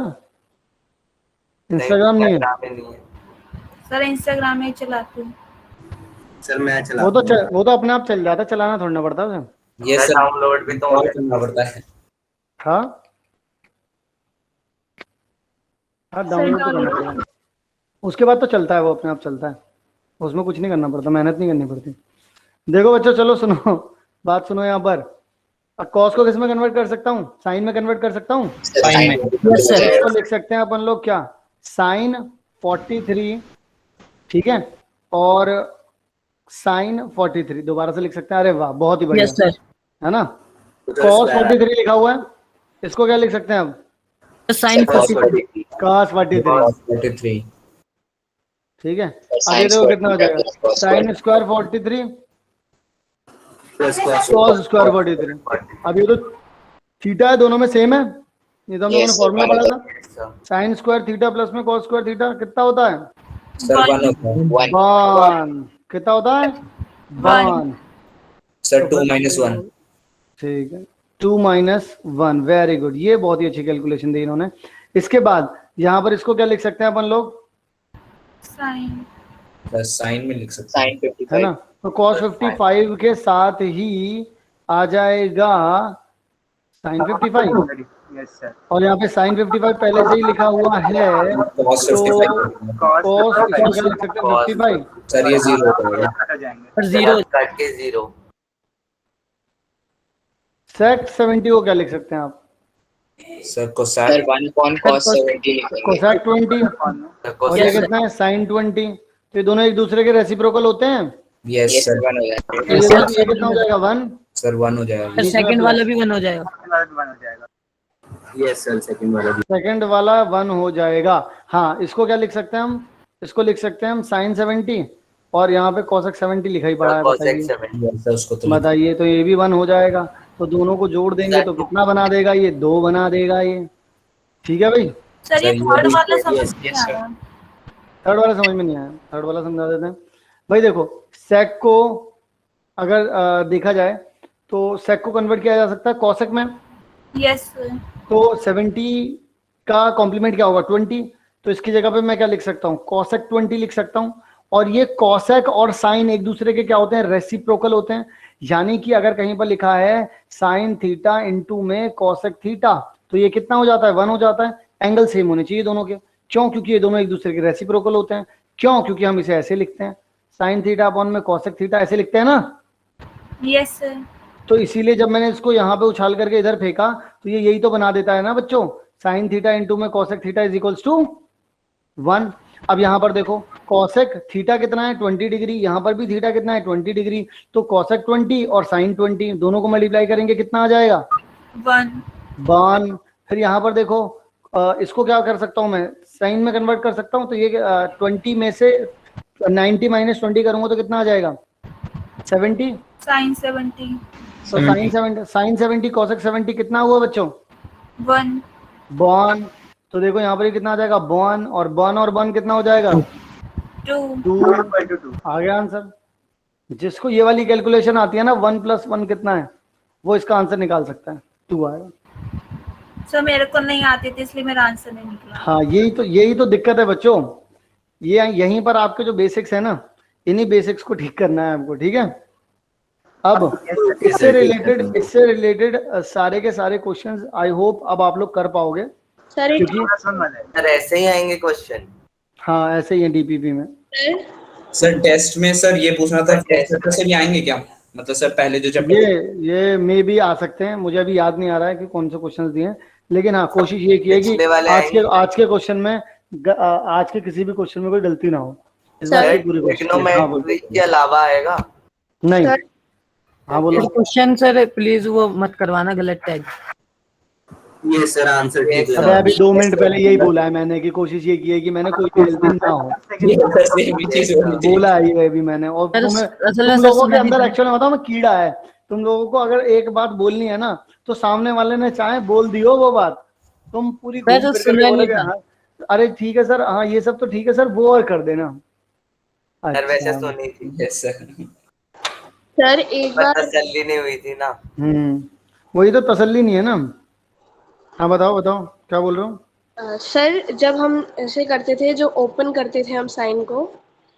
इंस्टाग्राम नहीं है? इंस्टाग्राम ही नहीं है सर इंस्टाग्राम में ही चलाती हूँ। सर मैं चला वो तो अपने आप चल जाता है, चलाना थोड़ा ना पड़ता है उसे। ये सर डाउनलोड भी तो और करना पड़ता है। हाँ डाउनलोड तो करना पड़ेगा, उसके बाद तो चलता है, वो अपने आप चलता है, उसमें कुछ नहीं करना पड़ता, मेहनत नहीं करनी पड़ती। देखो बच्चों चलो सुनो, बात सुनो यहाँ पर। अब कॉस को किस में कन्वर्ट कर सकता हूँ? साइन में कन्वर्ट कर सकता हूँ। साइन में तो लिख सकते हैं अपन लोग क्या, साइन 43, ठीक है, और साइन 43 दोबारा से लिख सकते हैं। अरे वाह बहुत ही बढ़िया, यस सर। है ना? कॉस 43 लिखा हुआ है, इसको क्या लिख सकते हैं अब? साइन 43। कॉस 43, ठीक है। अब ये देखो कितना हो जाएगा, sine square 43 plus cos square 43। अब ये तो थीटा है, दोनों में सेम है, ये तो हम लोगों ने फॉर्मूला पढ़ा था। साइन स्क्वायर थीटा प्लस में कॉस स्क्वायर थीटा कितना होता है? सर 1 होता है। 1। कितना होता है? 1। सर 2 - 1। ठीक है, 2 - 1। वेरी गुड, ये बहुत ही अच्छी कैलकुलेशन दी इन्होंने। इसके बाद यहाँ पर इसको क्या लिख सकते हैं अपन लोग? साइन। बस साइन में लिख सकते हैं, साइन है ना? तो cos 55 के साथ ही आ जाएगा sin 55। Yes sir. और यहाँ पे sin 55 पहले से ही लिखा हुआ है, cos तो 55 cos इसको क्या लिख सकते हैं? 55। सर ये 0 हो जाएगा। कट जाएंगे। पर जीरो कट के 0। sec 70 को क्या लिख सकते हैं आप? सर सर कोसाइन 1/cos 70 लिखेंगे। cosec 20। और ये कितना है? sin 20। तो ये दोनों एक दूसरे के रेसिप्रोकल होते हैं। Yes yes sir. 1 हो जाएगा। तो ये कितना हो जाएगा? 1। सर 1 हो जाएगा। सर सेकंड वाला भी 1 हो जाएगा। बन हो जाएगा। यस सर, सेकंड वाला भी। सेकंड वाला 1 हो जाएगा। हाँ, इसको क्या लिख सकते हैं हम? इसको लिख सकते हैं हम sin 70, और यहाँ पे cosec 70 लिखा ही पड़ा है, cosec बताइए 70। सर उसको तो बताइए। तो ये भी 1 हो जाएगा, तो दोनों को जोड़ देंगे तो कितना बना देगा? ये 2 बना देगा ये। ठीक है भाई, सर ये सर, थर्ड ये वाला भी- समझ yes, नहीं yes, आ sir. रहा। थर्ड वाला समझ में नहीं आया, थर्ड वाला समझा देते हैं भाई। देखो, sec को अगर देखा जाए तो sec को कन्वर्ट किया जा सकता है cosec में। Yes sir. तो 70 का कॉम्प्लीमेंट क्या होगा? 20। तो इसकी जगह पे मैं क्या लिख सकता हूँ? cosec 20 लिख सकता हूँ। और ये cosec और sin एक दूसरे के क्या होते हैं? रेसिप्रोकल होते हैं। यानी कि अगर कहीं पर लिखा है sin थीटा इनटू में cosec थीटा, तो ये कितना हो जाता है? 1 हो जाता है। एंगल सेम होने चाहिए दोनों के। क्यों? क्योंकि ये दोनों एक दूसरे के रेसिप्रोकल होते हैं। क्यों? क्योंकि हम इसे ऐसे लिखते हैं, sin थीटा अपॉन में cosec थीटा, ऐसे लिखते हैं ना। Yes sir. तो इसीलिए जब मैंने इसको यहाँ पे उछाल करके इधर फेंका, तो ये यही तो बना देता है ना बच्चों, sin थीटा इंटू में cosec theta is equals to 1। अब यहाँ पर देखो, cosec थीटा कितना है? 20 डिग्री। यहाँ पर भी थीटा कितना है? 20 डिग्री। तो cosec 20 और sin 20 दोनों को मल्टीप्लाई करेंगे, कितना आ जाएगा? 1। फिर यहाँ पर देखो, इसको क्या कर सकता हूँ मैं? साइन में कन्वर्ट कर सकता हूँ। तो ये 20 में से 90 - 20 करूंगा तो कितना आ जाएगा? 70। साइन 70। तो साइन 70 cosec 70 कितना हुआ बच्चों? 1। बॉन। तो देखो यहाँ पर ये कितना आ जाएगा? बॉन और बॉन और बॉन कितना हो जाएगा? 2। आ गया आंसर। जिसको ये वाली कैलकुलेशन आती है ना, 1 + 1 कितना है, वो इसका आंसर निकाल सकता है। 2 आएगा। सर मेरे को नहीं आती थी इसलिए मेरा आंसर नहीं निकला। हाँ, यही तो दिक्कत है बच्चों। ये यहीं पर आपके जो बेसिक्स है ना, इन्हीं बेसिक्स को ठीक करना है आपको। ठीक है, अब इससे रिलेटेड सारे के सारे क्वेश्चंस आई होप अब आप लोग कर पाओगे, सर क्योंकि सर ऐसे ही आएंगे क्वेश्चन। हाँ ऐसे ही है डीपीपी में। सर टेस्ट में सर ये पूछना था, टेस्ट से भी आएंगे क्या? मतलब सर पहले जो चैप्टर ये मे भी आ सकते हैं, मुझे अभी याद नहीं आ रहा है कि कौन से क्वेश्चंस दिए हैं, लेकिन हाँ कोशिश ये की है कि आज के क्वेश्चन में आज के किसी भी क्वेश्चन में कोई गलती ना हो। इस बात की पूरी कोशिश के अलावा आएगा नहीं। हाँ बोलो। क्वेश्चन सर प्लीज वो मत करवाना गलत टैग। ये सर आंसर ठीक है। अबे अभी 2 मिनट पहले यही बोला है मैंने कि कोशिश ये की है कि मैंने कोई गलती ना हो, बोला है ये भी मैंने। और तुम लोगों के अंदर एक्चुअली बताओ मैं कीड़ा है, तुम लोगों को अगर एक बात बोलनी है ना तो सामने वाले ने चाहे बोल दियो वो बात, तुम पूरी अरे ठीक है सर, हाँ ये सब तो ठीक है सर, वो और कर देना। सर वैसे सुनी थी। यस सर एक बार तसल्ली नहीं हुई थी ना। वही तो तसल्ली नहीं है ना। हाँ बताओ क्या बोल रहे हो? सर जब हम ऐसे करते थे, जो ओपन करते थे हम साइन को,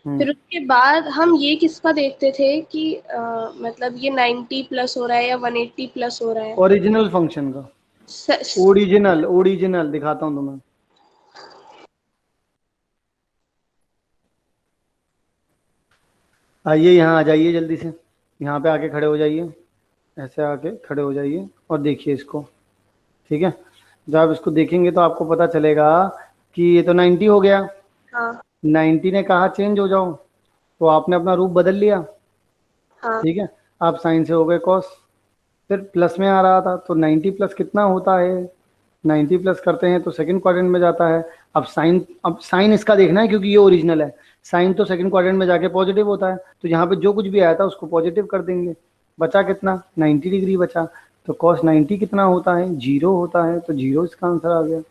फिर उसके बाद हम ये किसका देखते थे कि मतलब ये 90 प्लस हो रहा है या 180 प्लस हो रहा है? ओरिजिनल फंक्शन का। ओरिजिनल दिखाता हूँ तुम्हें। आइए यहाँ आ जाइए जल्दी से, यहाँ पे आके खड़े हो जाइए, ऐसे आके खड़े हो जाइए और देखिए इसको। ठीक है, जब आप इसको देखेंगे तो आपको पता चलेगा कि ये तो 90 हो गया। हाँ। 90 ने कहा चेंज हो जाओ, तो आपने अपना रूप बदल लिया। हाँ। ठीक है, आप साइन से हो गए कॉस, फिर प्लस में आ रहा था तो 90 प्लस कितना होता है? 90 प्लस करते हैं तो सेकंड क्वाड्रेंट में जाता है। अब साइन इसका देखना है क्योंकि ये ओरिजिनल है। साइन तो सेकंड क्वाड्रेंट में जाके पॉजिटिव होता है, तो यहाँ पे जो कुछ भी आया था उसको पॉजिटिव कर देंगे। बचा कितना 90 डिग्री बचा, तो cos 90 कितना होता है 0 होता है, तो 0 इसका आंसर आ गया।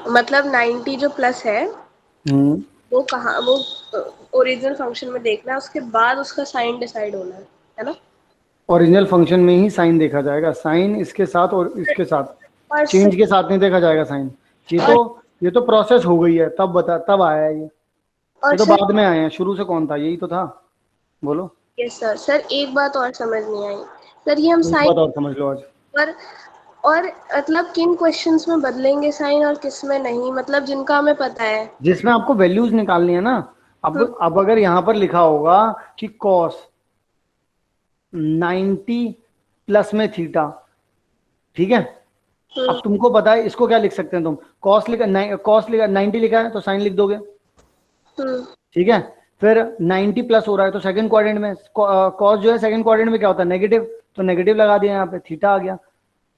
मतलब 90 जो प्लस है वो कहाँ, वो ओरिजिनल फंक्शन में देखना है, उसके बाद उसका साइन डिसाइड होना है ना। ओरिजिनल फंक्शन में ही साइन देखा जाएगा, साइन इसके साथ और इसके साथ, और चेंज के साथ नहीं देखा जाएगा साइन। ये तो प्रोसेस हो गई है, तब आया है ये तो बाद में आए हैं, शुरू से कौन था, यही तो था। बोलो। Yes sir. सर एक बात और समझ नहीं आई सर, ये हम एक साइन बात और समझ लो आज। और मतलब किन क्वेश्चंस में बदलेंगे साइन और किस में नहीं, मतलब जिनका हमें पता है, जिसमें आपको वैल्यूज निकालनी है ना। अब अगर यहाँ पर लिखा होगा कि cos 90 प्लस में थीटा, ठीक है, अब तुमको पता है इसको क्या लिख सकते हैं तुम, cos लिखा 90 लिखा है तो साइन लिख दोगे, ठीक है। फिर 90 प्लस हो रहा है तो सेकंड क्वाड्रेंट में cos जो है सेकंड क्वाड्रेंट में क्या होता है नेगेटिव, तो नेगेटिव लगा दिया यहाँ पे, थीटा आ गया,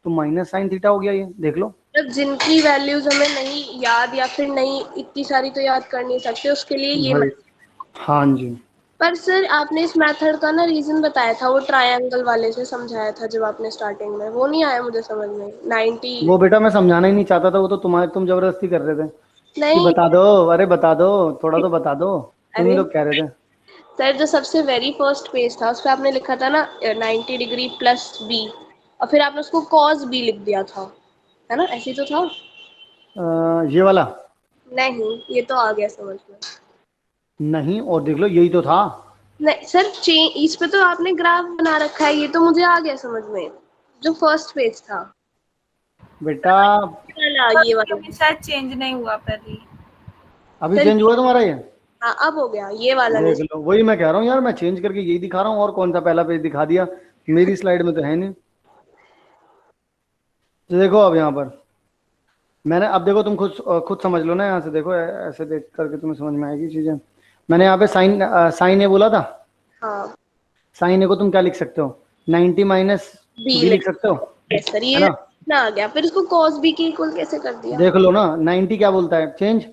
तो माइनस साइन थीटा हो गया, ये देख लो। मतलब जिनकी वैल्यूज हमें नहीं याद या फिर नहीं इतनी सारी तो याद कर नहीं सकते, उसके लिए ये हाँ जी। पर सर आपने इस मेथड का ना रीजन बताया था, वो ट्रायंगल वाले से समझाया था जब आपने स्टार्टिंग में, वो नहीं आया मुझे समझ में। 90 वो बेटा मैं समझाना ही नहीं चाहता था, वो तो तुम जबरदस्ती कर रहे थे नहीं कि बता दो, अरे बता दो, थोड़ा तो बता दो, तुम ही लोग कह रहे थे। सर जो सबसे वेरी फर्स्ट पेज था उस पर आपने लिखा था ना 90 डिग्री प्लस बी, और फिर आपने उसको cos b लिख दिया था, है ना, ऐसे तो था। ये वाला नहीं, ये तो आ गया समझ में। नहीं, और देख लो यही तो था। नहीं सर, इस पे तो आपने ग्राफ बना रखा है, ये तो मुझे आ गया समझ में, जो फर्स्ट पेज था बेटा। ये वाला शायद चेंज नहीं हुआ पहले, अभी चेंज हुआ तुम्हारा ये? हाँ अब हो गया ये वाला। देख लो, वही मैं कह रहा हूँ यार, मैं चेंज करके यही दिखा रहा हूँ, और कौन सा पहला पेज दिखा दिया, मेरी स्लाइड में तो है नहीं। तो देखो अब यहाँ पर मैंने, अब देखो तुम खुद समझ लो ना, यहाँ से देखो, ऐसे देख करके तुम्हें समझ में आएगी चीजें। मैंने यहाँ पे साइन ए बोला था, हाँ। साइन ए को तुम क्या लिख सकते हो 90 माइनस बी लिख सकते हो, सर ये ना आ गया, फिर इसको cos b के इक्वल कैसे कर दिया? देख लो ना, 90 क्या बोलता है चेंज,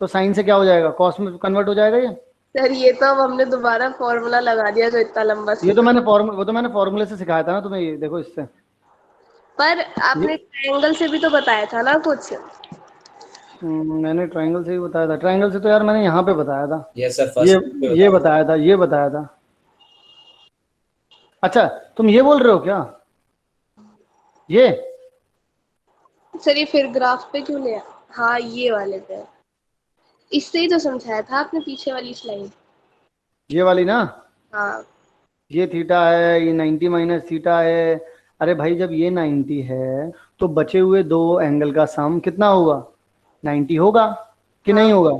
तो साइन से क्या हो जाएगा कॉस में कन्वर्ट हो जाएगा ये। सर ये तो अब हमने दोबारा फॉर्मूला लगा दिया जो इतना लंबा, ये तो मैंने फॉर्मूले से सिखाया था ना तुम्हें, ये देखो इससे। पर आपने ट्रायंगल से भी तो बताया था ना कुछ। मैंने ट्रायंगल से ही बताया था, ट्रायंगल से तो यार मैंने यहाँ पे बताया था। यस सर, फर्स्ट ये बताया था। अच्छा तुम ये बोल रहे हो क्या, ये सर ये फिर ग्राफ पे क्यों ले? हाँ ये वाले पे, इससे ही तो समझाया था आपने पीछे वाली स्लाइड, ये वाली ना। हाँ ये थीटा है, ये 90 माइनस थीटा है। अरे भाई जब ये 90 है तो बचे हुए दो एंगल का सम कितना होगा 90 होगा कि नहीं होगा?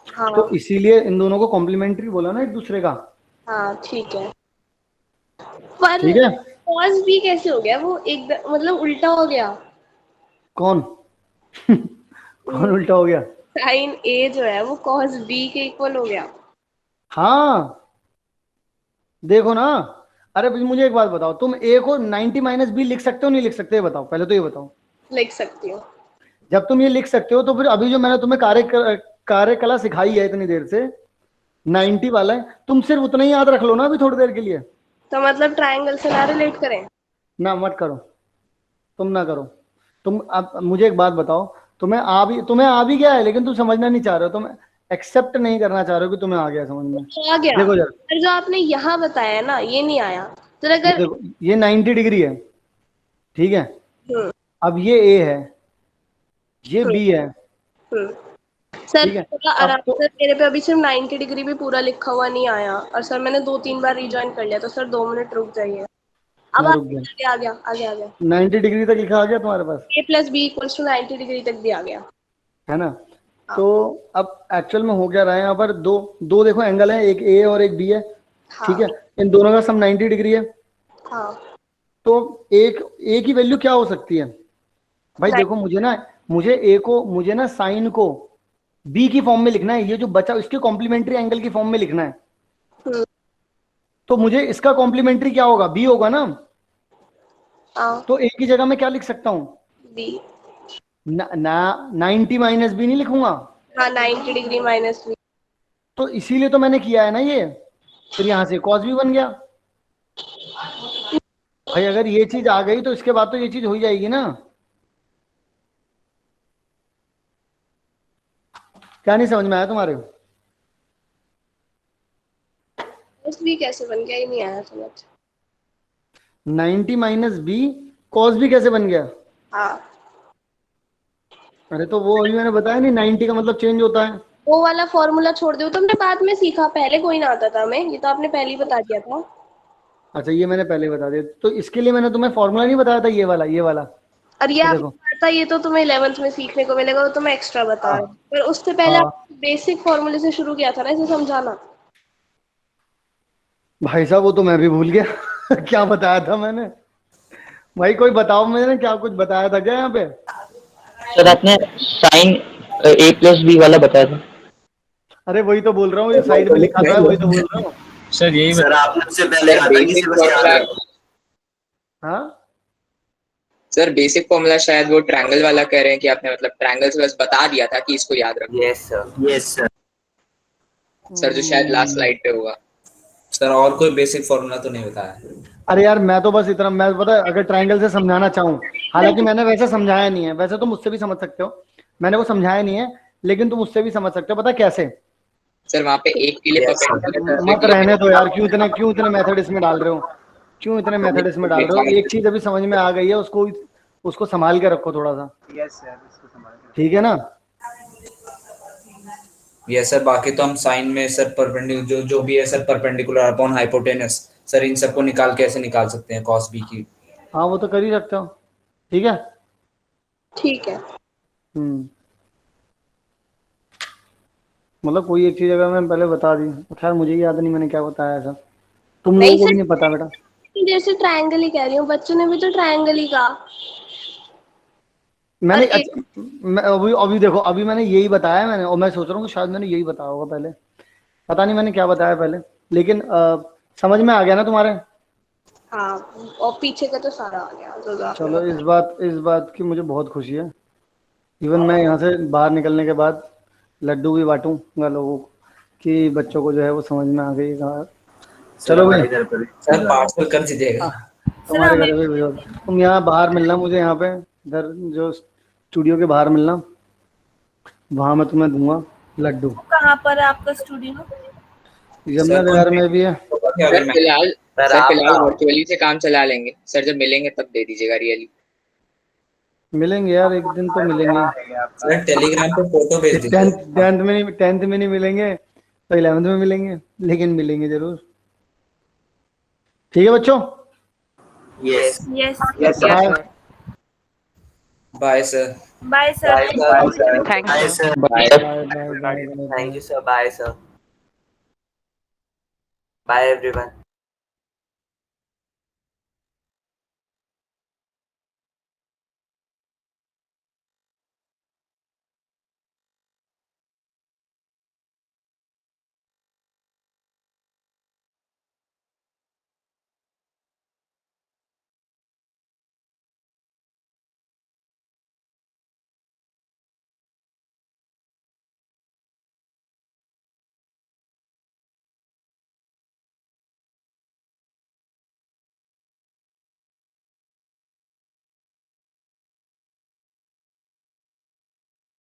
हाँ। तो इसीलिए इन दोनों को कॉम्प्लीमेंट्री बोला ना एक दूसरे का। हाँ ठीक है, पर ठीक है, cos b कैसे हो गया, वो एक मतलब उल्टा हो गया। कौन कौन उल्टा हो गया? साइन a जो है वो cos b के इक्वल हो गया। हाँ देखो ना। अरे भाई मुझे एक बात बताओ, तुम a को 90 माइनस बी लिख सकते हो नहीं लिख सकते, बताओ पहले तो ये बताओ। लिख सकती हूँ। जब तुम ये लिख सकते हो तो फिर अभी जो मैंने तुम्हें कार्यकला सिखाई है इतनी देर से 90 वाला है, तुम सिर्फ उतना ही याद रख लो ना अभी थोड़ी देर के लिए। तो मतलब ट्रायंगल से ना रिलेट करें? ना मत करो, तुम ना करो। तुम अब मुझे एक बात बताओ, तुम्हें आ भी गया है लेकिन तुम समझना नहीं चाह रहे हो, तुम एक्सेप्ट नहीं करना चाह रहे हो कि तुम्हें आ गया समझ में। आ गया, देखो जरा, पर जो आपने यहाँ बताया ना ये नहीं आया। तो अगर देखो ये 90 डिग्री है, ठीक है, अब ये ए है, ये बी है। सर थोड़ा आराम से, मेरे पे अभी सिर्फ 90 डिग्री भी पूरा लिखा हुआ नहीं आया, और सर मैंने 2-3 बार रिजॉइन कर लिया, तो सर 2 मिनट रुक जाइए। अब आ गया 90 डिग्री तक लिखा आ गया तुम्हारे पास, a plus B equals to 90 degree तक भी आ गया, है ना। तो अब एक्चुअल में हो क्या रहा है यहाँ पर, दो देखो एंगल है, एक ए और एक बी है, ठीक है, इन दोनों का सम 90 डिग्री है। तो एक की वैल्यू क्या हो सकती है भाई? देखो मुझे ना साइन को बी की फॉर्म में लिखना है, ये जो बचा इसके कॉम्प्लीमेंट्री एंगल की फॉर्म में लिखना है। तो मुझे इसका कॉम्प्लीमेंट्री क्या होगा, बी होगा ना। तो ए की जगह मैं क्या लिख सकता हूँ, बी। 90 माइनस बी नहीं लिखूंगा। हाँ 90 डिग्री माइनस बी। तो इसीलिए तो मैंने किया है ना ये, फिर यहाँ से cos भी बन गया। भाई अगर ये चीज आ गई तो इसके बाद तो ये चीज हो ही जाएगी ना। क्या नहीं समझ में आया तुम्हारे? कॉस बी कैसे बन गया, ये नहीं आया समझ। 90 माइनस बी कॉस बी कैसे बन गया? हाँ अरे तो वो अभी मैंने बताया नहीं, 90 का मतलब चेंज होता है। वो वाला फॉर्मूला छोड़ दो, तुमने बाद में सीखा, पहले कोई ना आता था हमें, ये तो आपने पहले ही बता दिया था। अच्छा ये मैंने पहले बता दिया, तो इसके लिए मैंने तुम्हें फॉर्मूला नहीं बताया था, ये वाला और ये ये आपको देखो। पता, ये तो तुम्हें 11th में सीखने को मिलेगा, वो तो मैं एक्स्ट्रा बता रहा हूँ। पर उससे पहले हाँ। आप बेसिक फॉर्मूले से शुरू किया था ना इसे समझाना। भाई साहब वो तो मैं भी भूल गया क्या बताया था मैंने? भाई कोई बताओ, मैंने क्या कुछ बताया था क्या यहाँ पे? सर आपने साइन ए प्लस बी वाला बताया था। अरे वही तो बोल रहा हूँ, ये साइड में लिखा था, वही तो बोल रहा हूँ। सर यही सर आपने उससे पहले कहा था कि बेसिक सिर्फ याद फॉर्मूला, रखो। हाँ सर बेसिक फॉर्मूला शायद वो ट्रायंगल वाला कह रहे हैं कि आपने मतलब ट्रायंगल से बस बता दिया था कि इसको याद रखो। Yes sir. Yes sir. Sir जो शायद लास्ट स्लाइड पे हुआ। सर और कोई बेसिक फॉर्मूला तो नहीं बताया? अरे यार मैं तो बस इतना, मैं पता है अगर ट्रायंगल से समझाना चाहूँ, हालांकि मैंने वैसे समझाया नहीं है, वैसे तो मुझसे भी समझ सकते हो, मैंने वो समझाया नहीं है, लेकिन तुम उससे भी समझ सकते हो। पता है कैसे? सर वहाँ पे एक के लिए मत रहने दो यार, क्यों इतने मेथड इसमें डाल रहे हो, क्यों इतने मेथड इसमें डाल रहे हो? एक चीज अभी समझ में आ गई है, उसको संभाल के रखो थोड़ा सा। यस सर, इसको संभाल के ठीक है ना? Yes sir. बाकी तो हम साइन में सर परपेंडिकुलर जो भी है sir, perpendicular upon hypotenuse, sir इन सबको निकाल कैसे निकाल सकते हैं कॉस बी की? हाँ वो तो कर ही सकते हो। ठीक है। ठीक है। मतलब कोई एक चीज अगर मैंने पहले बता दी तो खैर मुझे याद नहीं मैंने क्या बताया ऐसा, तुम नहीं लोगों को भी सर, नहीं पता बेटा। जैसे ट्रायंगल ही कह रही हूँ, बच्चों ने भी तो ट्रायंगल ही कहा। मैंने और एक- मैं अभी देखो, अभी मैंने यही बताया मैंने, और मैं सोच रहा हूँ कि शायद मैंने यही बताया होगा पहले, पता नहीं मैंने क्या बताया पहले, लेकिन समझ में आ गया ना तुम्हारे? हाँ, और पीछे का तो सारा आ गया जो जो आपने चलो बताया। इस बात की मुझे बहुत खुशी है। इवन मैं यहाँ से बाहर निकलने के बाद लड्डू भी बांटूंगा लोगों को कि बच्चों को जो है वो समझ में आ गई है। चलो भाई सर पार्सल कर दीजिएगा। तुम्हारे घर पे भेजो, तुम यहाँ बाहर मिलना मुझे, यहाँ पे इधर जो स्टूडियो के बाहर मिलना, वहां मैं तुम्हें दूंगा लड्डू। कहाँ पर है आपका स्टूडियो? यमुना नगर में भी है। सर फिलहाल वर्चुअली से काम चला लेंगे सर, जब मिलेंगे तब दे दीजिएगा रियली। मिलेंगे यार, एक दिन तो मिलेंगे। सर टेलीग्राम पे फोटो भेज दीजिए। 10th में नहीं मिलेंगे तो 11th में मिलेंगे, लेकिन मिलेंगे जरूर। ठीक है बच्चों? Yes yes bye sir. Bye sir. Thank bye you sir. Thank you sir. Bye sir. Bye everyone.